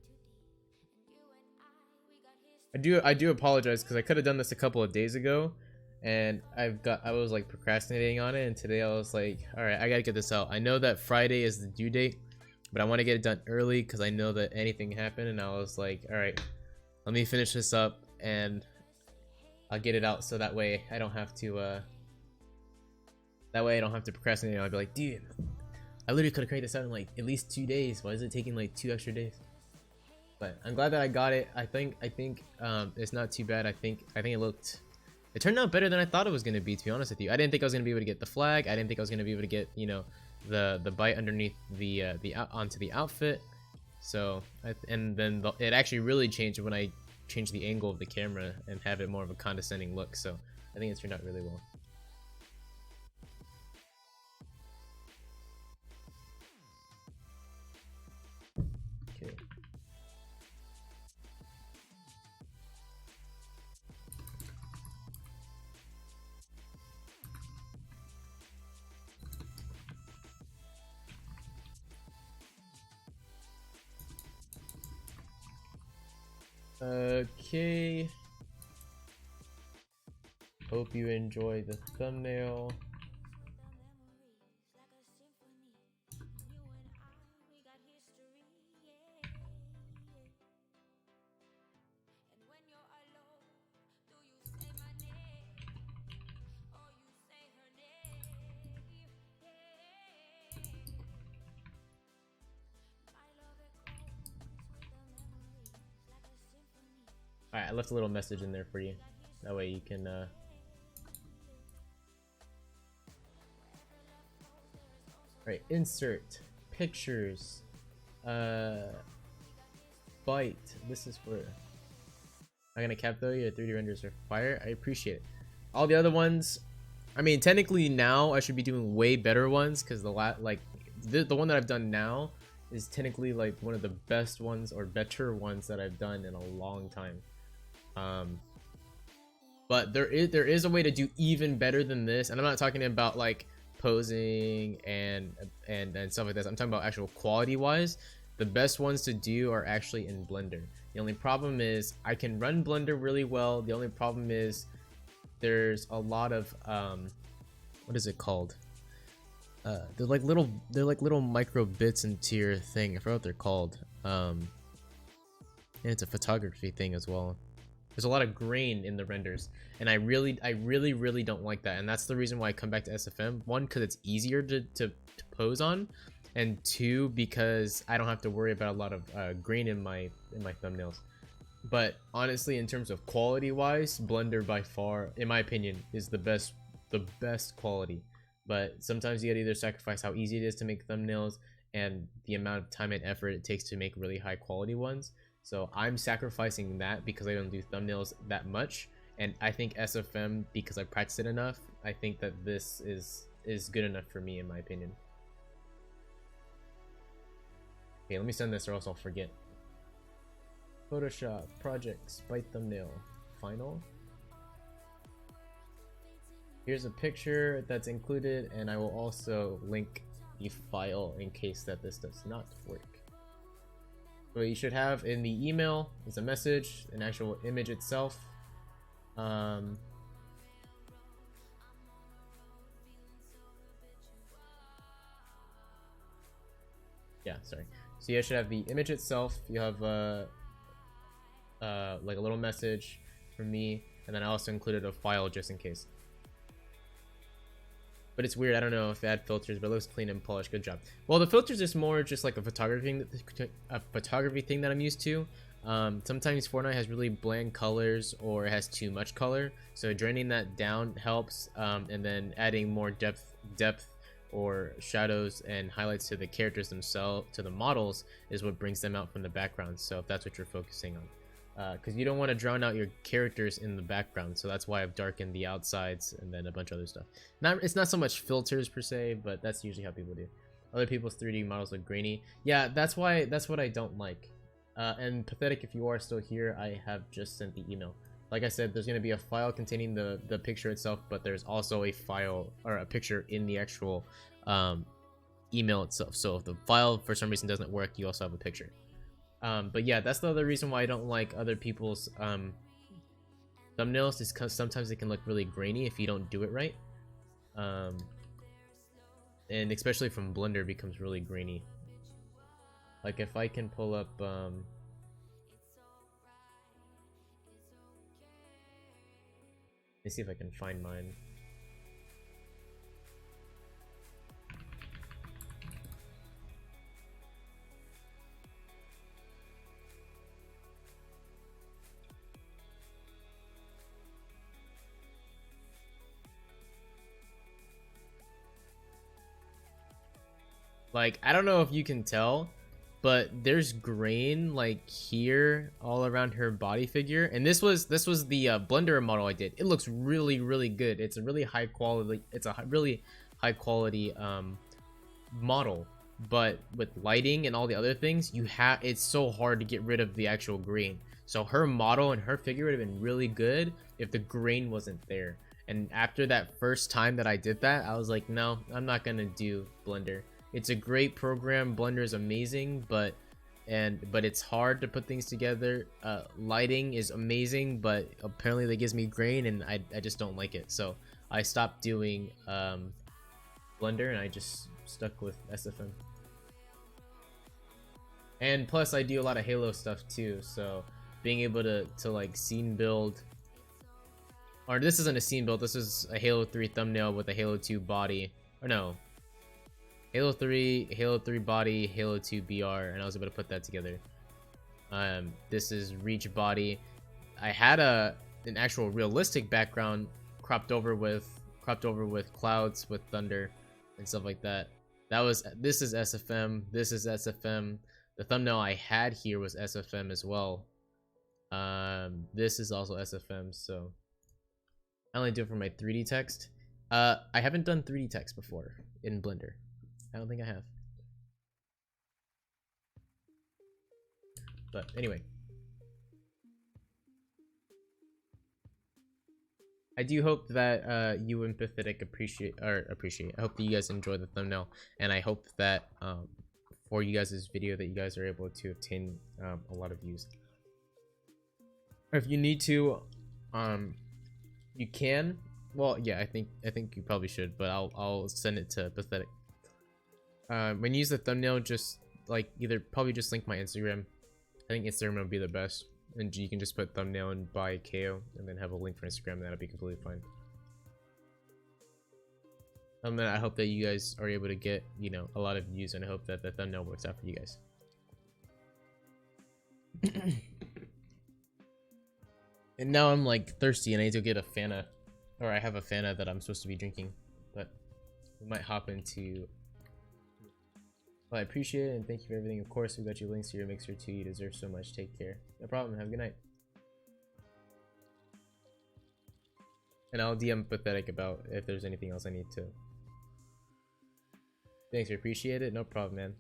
I do apologize, because I could have done this a couple of days ago. And I was like procrastinating on it, and today I was like, all right, I gotta get this out. I know that Friday is the due date, but I want to get it done early because I know that anything happened. And I was like, all right, let me finish this up and I'll get it out, so that way I don't have to procrastinate. I'll be like, dude, I literally could have created this out in like at least 2 days. Why is it taking like 2 extra days? But I'm glad that I got it. I think it's not too bad. I think it turned out better than I thought it was going to be, to be honest with you. I didn't think I was going to be able to get the flag. I didn't think I was going to be able to get, you know, the bite underneath the onto the outfit. So, and then it actually really changed when I changed the angle of the camera and have it more of a condescending look. So, I think it's turned out really well. Okay. Okay. Hope you enjoy the thumbnail. Alright, I left a little message in there for you. That way you can Alright, insert pictures. Bite. This is for I'm gonna cap though. Your 3D renders are fire. I appreciate it. All the other ones, I mean, technically now I should be doing way better ones because the one that I've done now is technically like one of the best ones or better ones that I've done in a long time. But there is a way to do even better than this, and I'm not talking about like posing and stuff like that. I'm talking about actual quality wise. The best ones to do are actually in Blender. The only problem is I can run Blender really well. The only problem is there's a lot of what is it called? They're like little micro bits into your thing. I forgot what they're called. And it's a photography thing as well. There's a lot of grain in the renders, and I really don't like that. And that's the reason why I come back to SFM. One, because it's easier to pose on, and two, because I don't have to worry about a lot of grain in my thumbnails. But honestly, in terms of quality wise, Blender by far, in my opinion, is the best quality. But sometimes you gotta either sacrifice how easy it is to make thumbnails and the amount of time and effort it takes to make really high quality ones. So I'm sacrificing that because I don't do thumbnails that much, and I think SFM, because I practice it enough, I think that this is good enough for me, in my opinion. Okay, let me send this or else I'll forget. Photoshop, projects, bite thumbnail, final. Here's a picture that's included, and I will also link the file in case that this does not work. What you should have in the email is a message, an actual image itself. Yeah, sorry. So you should have the image itself. You have like a little message from me, and then I also included a file just in case. But it's weird, I don't know if they add filters, but it looks clean and polished. Good job. Well, the filters is more just like a photography thing that I'm used to. Sometimes Fortnite has really bland colors or it has too much color, so draining that down helps, and then adding more depth or shadows and highlights to the characters themselves, to the models, is what brings them out from the background. So if that's what you're focusing on, because you don't want to drown out your characters in the background, so that's why I've darkened the outsides and then a bunch of other stuff. It's not so much filters per se, but that's usually how people do. Other people's 3D models look grainy. Yeah, that's what I don't like. And pathetic if you are still here, I have just sent the email. Like I said, there's going to be a file containing the picture itself, but there's also a file or a picture in the actual email itself. So if the file for some reason doesn't work, you also have a picture. But yeah, that's the other reason why I don't like other people's thumbnails, is because sometimes they can look really grainy if you don't do it right. And especially from Blender, becomes really grainy. Like if I can pull up let's see if I can find mine. Like, I don't know if you can tell, but there's grain like here all around her body figure, and this was the Blender model I did. It looks really good. It's a really high quality model, but with lighting and all the other things, it's so hard to get rid of the actual grain. So her model and her figure would have been really good if the grain wasn't there. And after that first time that I did that, I was like, no, I'm not gonna do Blender. It's a great program. Blender is amazing, but it's hard to put things together. Lighting is amazing, but apparently that gives me grain, and I just don't like it. So I stopped doing Blender, and I just stuck with SFM. And plus, I do a lot of Halo stuff too. So being able to like scene build, or this isn't a scene build. This is a Halo 3 thumbnail with a Halo 2 body, or no. Halo 3 body, Halo 2 BR, and I was able to put that together. This is Reach body. I had an actual realistic background cropped over with clouds with thunder and stuff like that. This is SFM. This is SFM. The thumbnail I had here was SFM as well. This is also SFM. So I only do it for my 3D text. I haven't done 3D text before in Blender. I don't think I have. But anyway, I do hope that you and Pathetic appreciate. I hope that you guys enjoy the thumbnail, and I hope that for you guys' video that you guys are able to obtain a lot of views. Or if you need to, you can. Well, yeah, I think you probably should, but I'll send it to Pathetic. When you use the thumbnail, just like probably just link my Instagram. I think Instagram would be the best, and you can just put thumbnail and by Caayo, and then have a link for Instagram. That'll be completely fine. And then I hope that you guys are able to get a lot of views, and I hope that the thumbnail works out for you guys. And now I'm like thirsty, and I need to get a Fanta, or I have a Fanta that I'm supposed to be drinking, but we might hop into. Well, I appreciate it, and thank you for everything. Of course, we got your links to your mixer too. You deserve so much. Take care. No problem. Have a good night. And I'll DM Pathetic about if there's anything else I need to. Thanks, I appreciate it. No problem, man.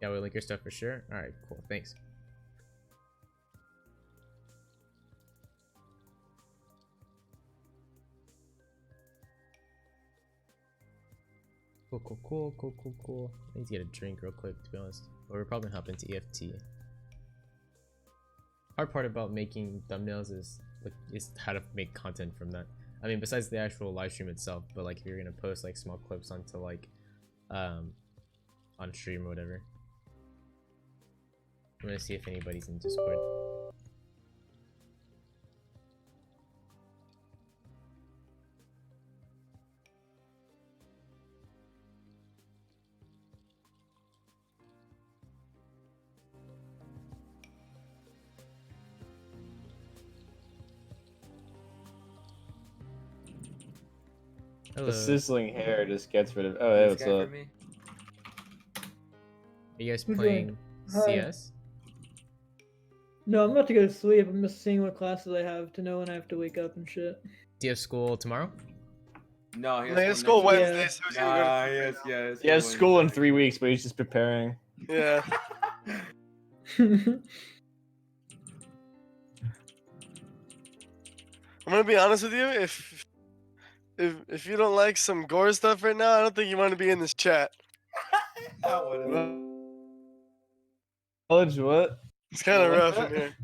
Yeah, we'll link your stuff for sure. All right, cool. Thanks. Cool. I need to get a drink real quick, to be honest. Or we're probably gonna hop into EFT. Hard part about making thumbnails is how to make content from that. I mean, besides the actual live stream itself, but like if you're gonna post like small clips onto like on stream or whatever. I'm gonna see if anybody's in Discord. Hello. The sizzling hair just gets rid of. Oh, hey, what's up? Are you guys playing CS? No, I'm about to go to sleep. I'm just seeing what classes I have to know when I have to wake up and shit. Do you have school tomorrow? No, he has school Wednesday. Yeah. So he's gonna go to yes. He has school in 3 weeks, but he's just preparing. Yeah. I'm gonna be honest with you. If you don't like some gore stuff right now, I don't think you want to be in this chat. College, what? It's kind of rough in here.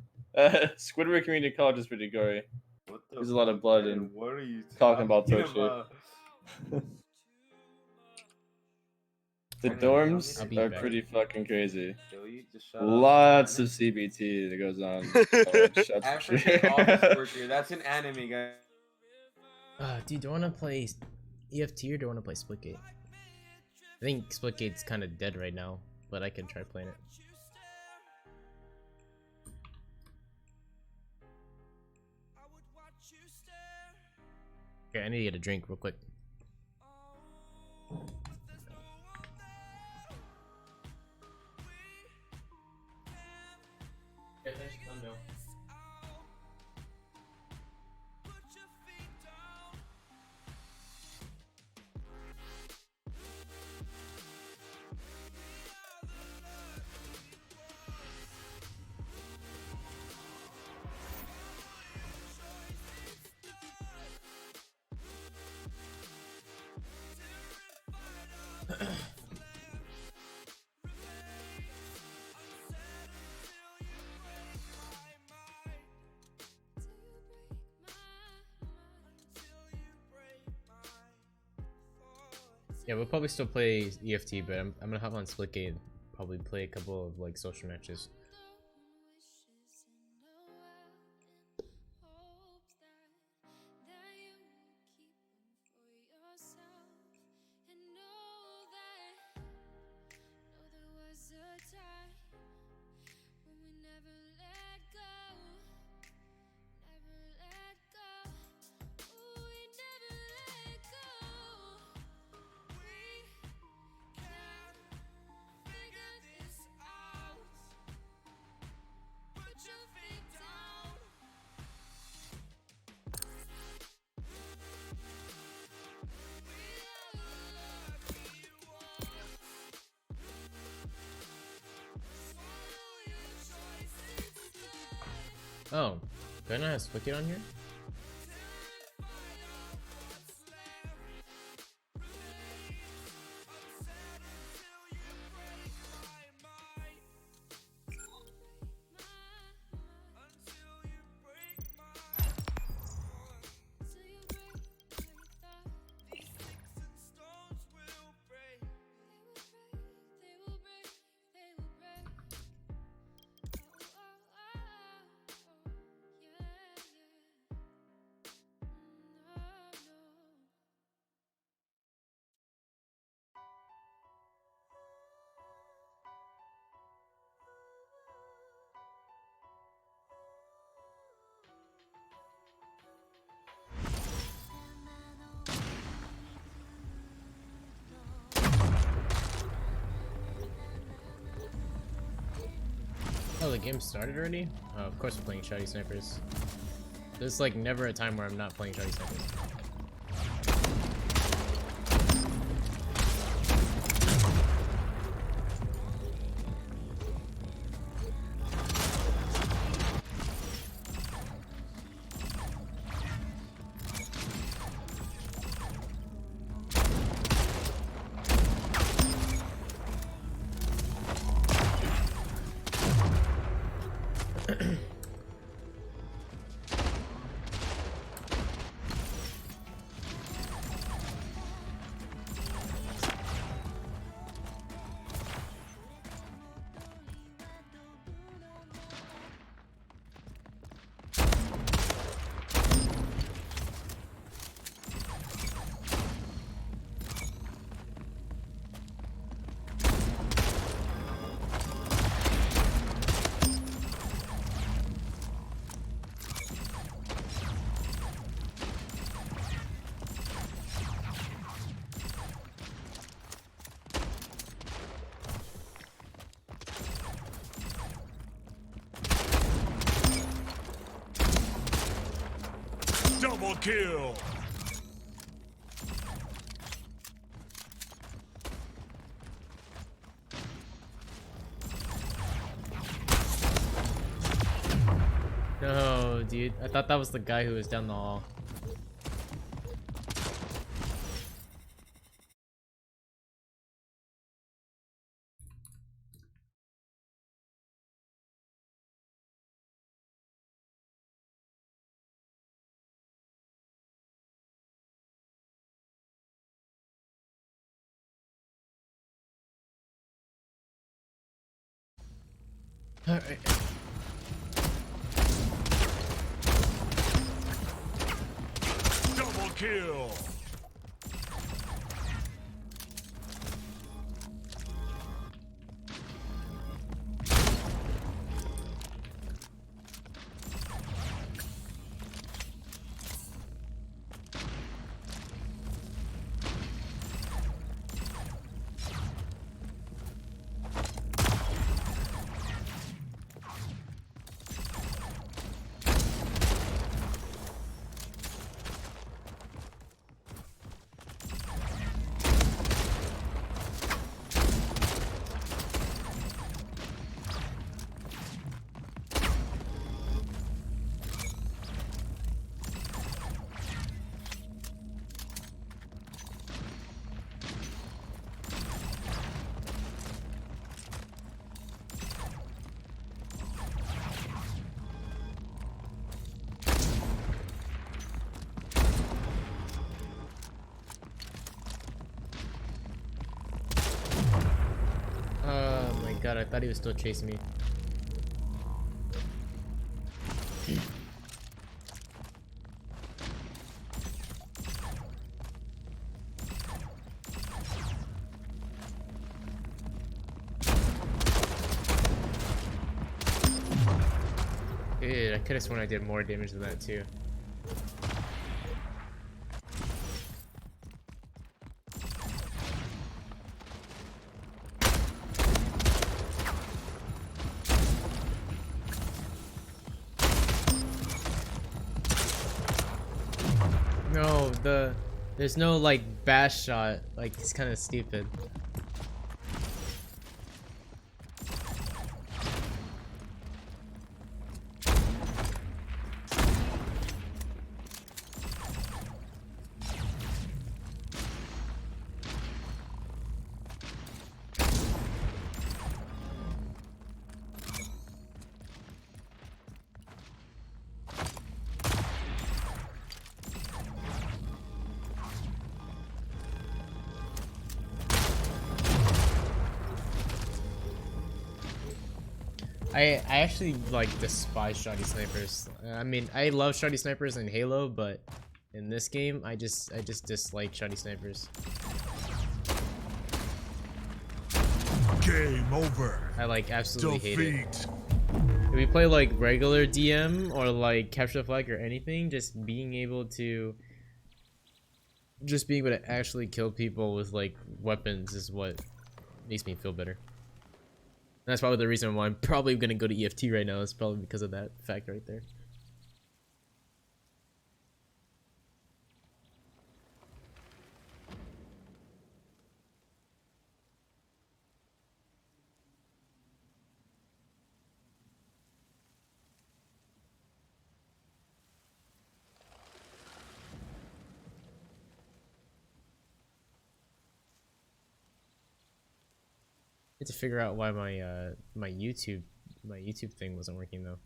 Squidward Community College is pretty gory. There's a lot of blood and what are you talking about Toshi. The dorms are pretty fucking crazy. Lots of CBT that goes on. African office worker. That's an anime, guy. Dude, do I want to play EFT or do I want to play Splitgate? I think Splitgate's kind of dead right now, but I can try playing it. Okay, I need to get a drink real quick. Yeah, we'll probably still play EFT, but I'm gonna hop on Splitgate and probably play a couple of like social matches. Oh, do I not have Split on here? Oh, the game started already? Oh, of course we're playing Shoddy Snipers. There's like never a time where I'm not playing Shoddy Snipers. Double kill! No, dude. I thought that was the guy who was down the hall. Alright. Double kill! Oh my god, I thought he was still chasing me. Dude, I could have sworn I did more damage than that too. No, there's no like bash shot. Like, it's kind of stupid. I actually like despise shotty snipers. I mean, I love shotty snipers in Halo, but in this game, I just dislike shotty snipers. Game over. I like absolutely hate Defeat. it. If we play like regular DM or like capture the flag or anything, just being able to actually kill people with like weapons is what makes me feel better. And that's probably the reason why I'm probably gonna go to EFT right now. It's probably because of that fact right there. I had to figure out why my YouTube thing wasn't working though.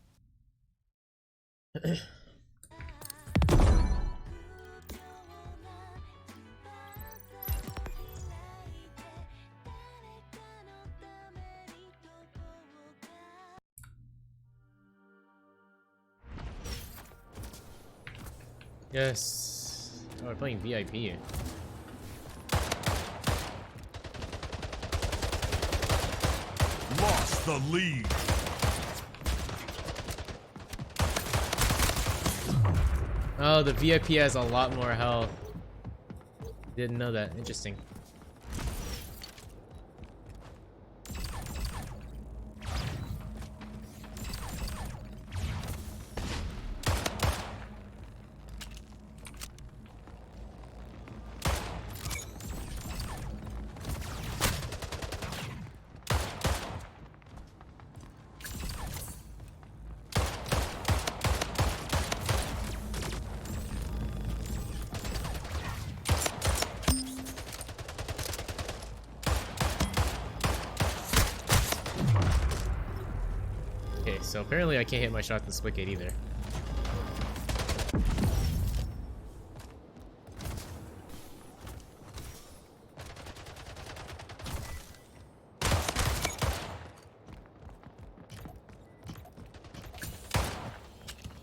Yes. Oh, we're playing VIP. Lost the lead. Oh, the VIP has a lot more health. Didn't know that. Interesting. Okay, so apparently I can't hit my shot in the split gate either.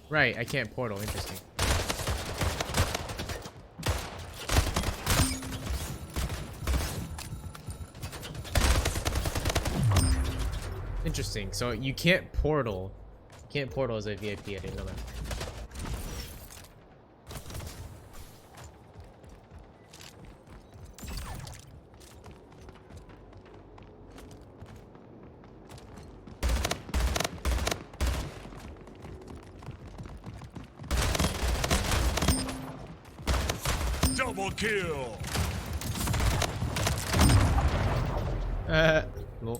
Right, I can't portal. Interesting. Interesting. So you can't portal. You can't portal as a VIP. I didn't know that. Double kill. Well.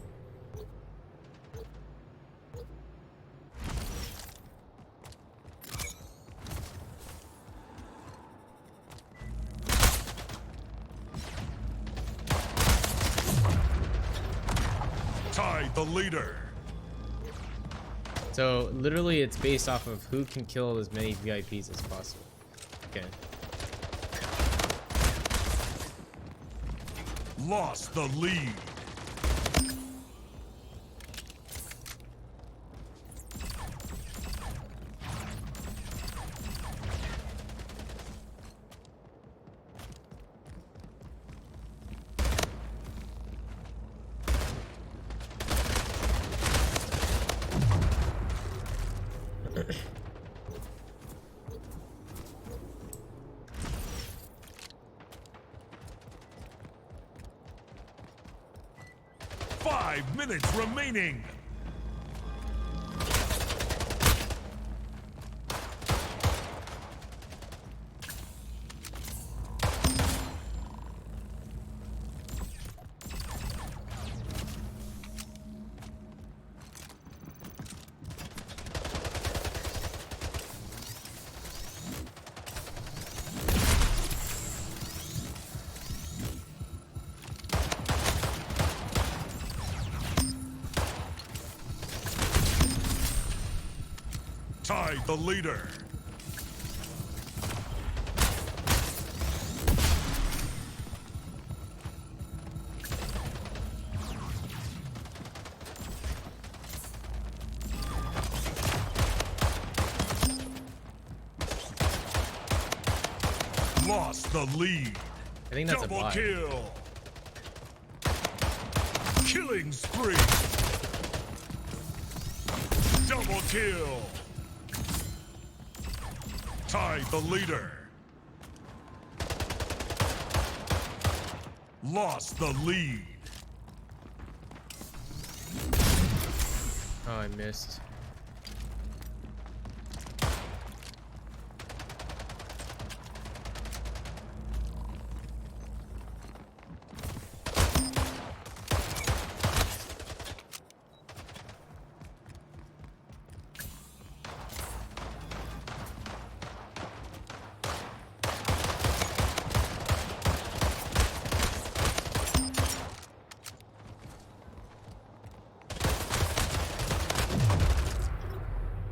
Tied the leader. So literally it's based off of who can kill as many VIPs as possible. Okay. Lost the lead. Five minutes remaining. Tied the leader. Lost the lead. I think that's a Double bot. kill. Killing spree. Double kill. Tied the leader. Lost the lead. Oh, I missed.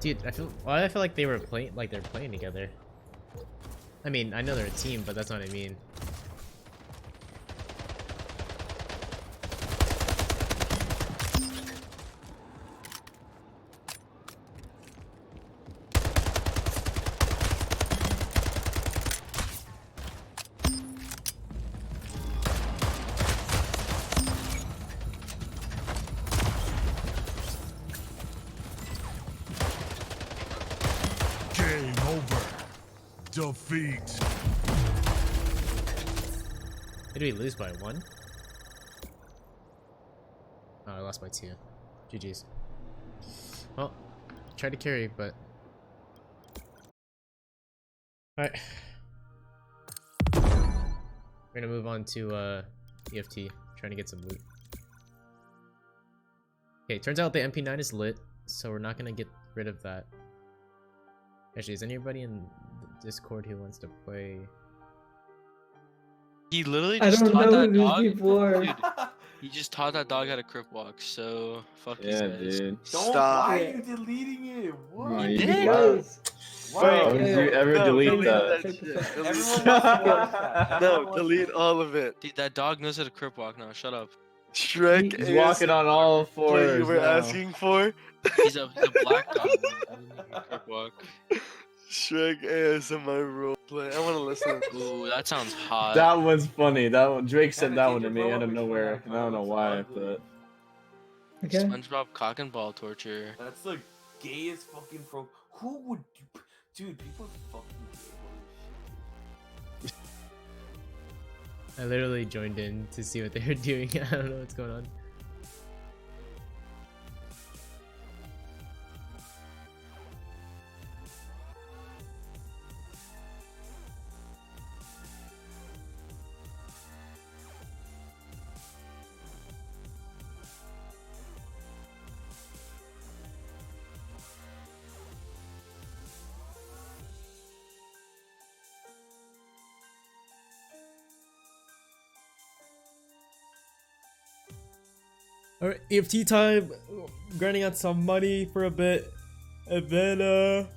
Dude, why do I feel like they were playing, like they're playing together? I mean, I know they're a team, but that's what I mean. Game over. Defeat. Did we lose by 1? Oh, I lost by 2. GG's. Well, tried to carry, but... Alright. We're gonna move on to EFT, trying to get some loot. Okay, turns out the MP9 is lit, so we're not gonna get rid of that. Actually, is anybody in the Discord who wants to play? He literally I just don't taught know that who dog. these people are. Dude, he just taught that dog how to crip walk. So fuck these Yeah, guys. dude. Stop. Why are you deleting it? What? Oh, You you did? Guys, Why Wait, would yeah, you ever no, delete delete that? check this shit. out. Delete Everyone it. wants to watch that. Everyone No, wants delete to- all of it. Dude, that dog knows how to crip walk now. Shut up. Shrek He's is walking on all what fours you were now. asking for. He's a black dog. Man. I don't know crip walk. Shrek ASMR roleplay. I want to listen. Ooh, that sounds hot. That one's funny. That one, Drake said Kinda that change one to your me out profile of picture nowhere, now, and I don't know looks why, ugly. but Okay. SpongeBob cock and ball torture. That's the gayest fucking pro. Who would, dude? People fucking gay. I literally joined in to see what they were doing. I don't know what's going on. Alright, EFT time. Grinding out some money for a bit. And then,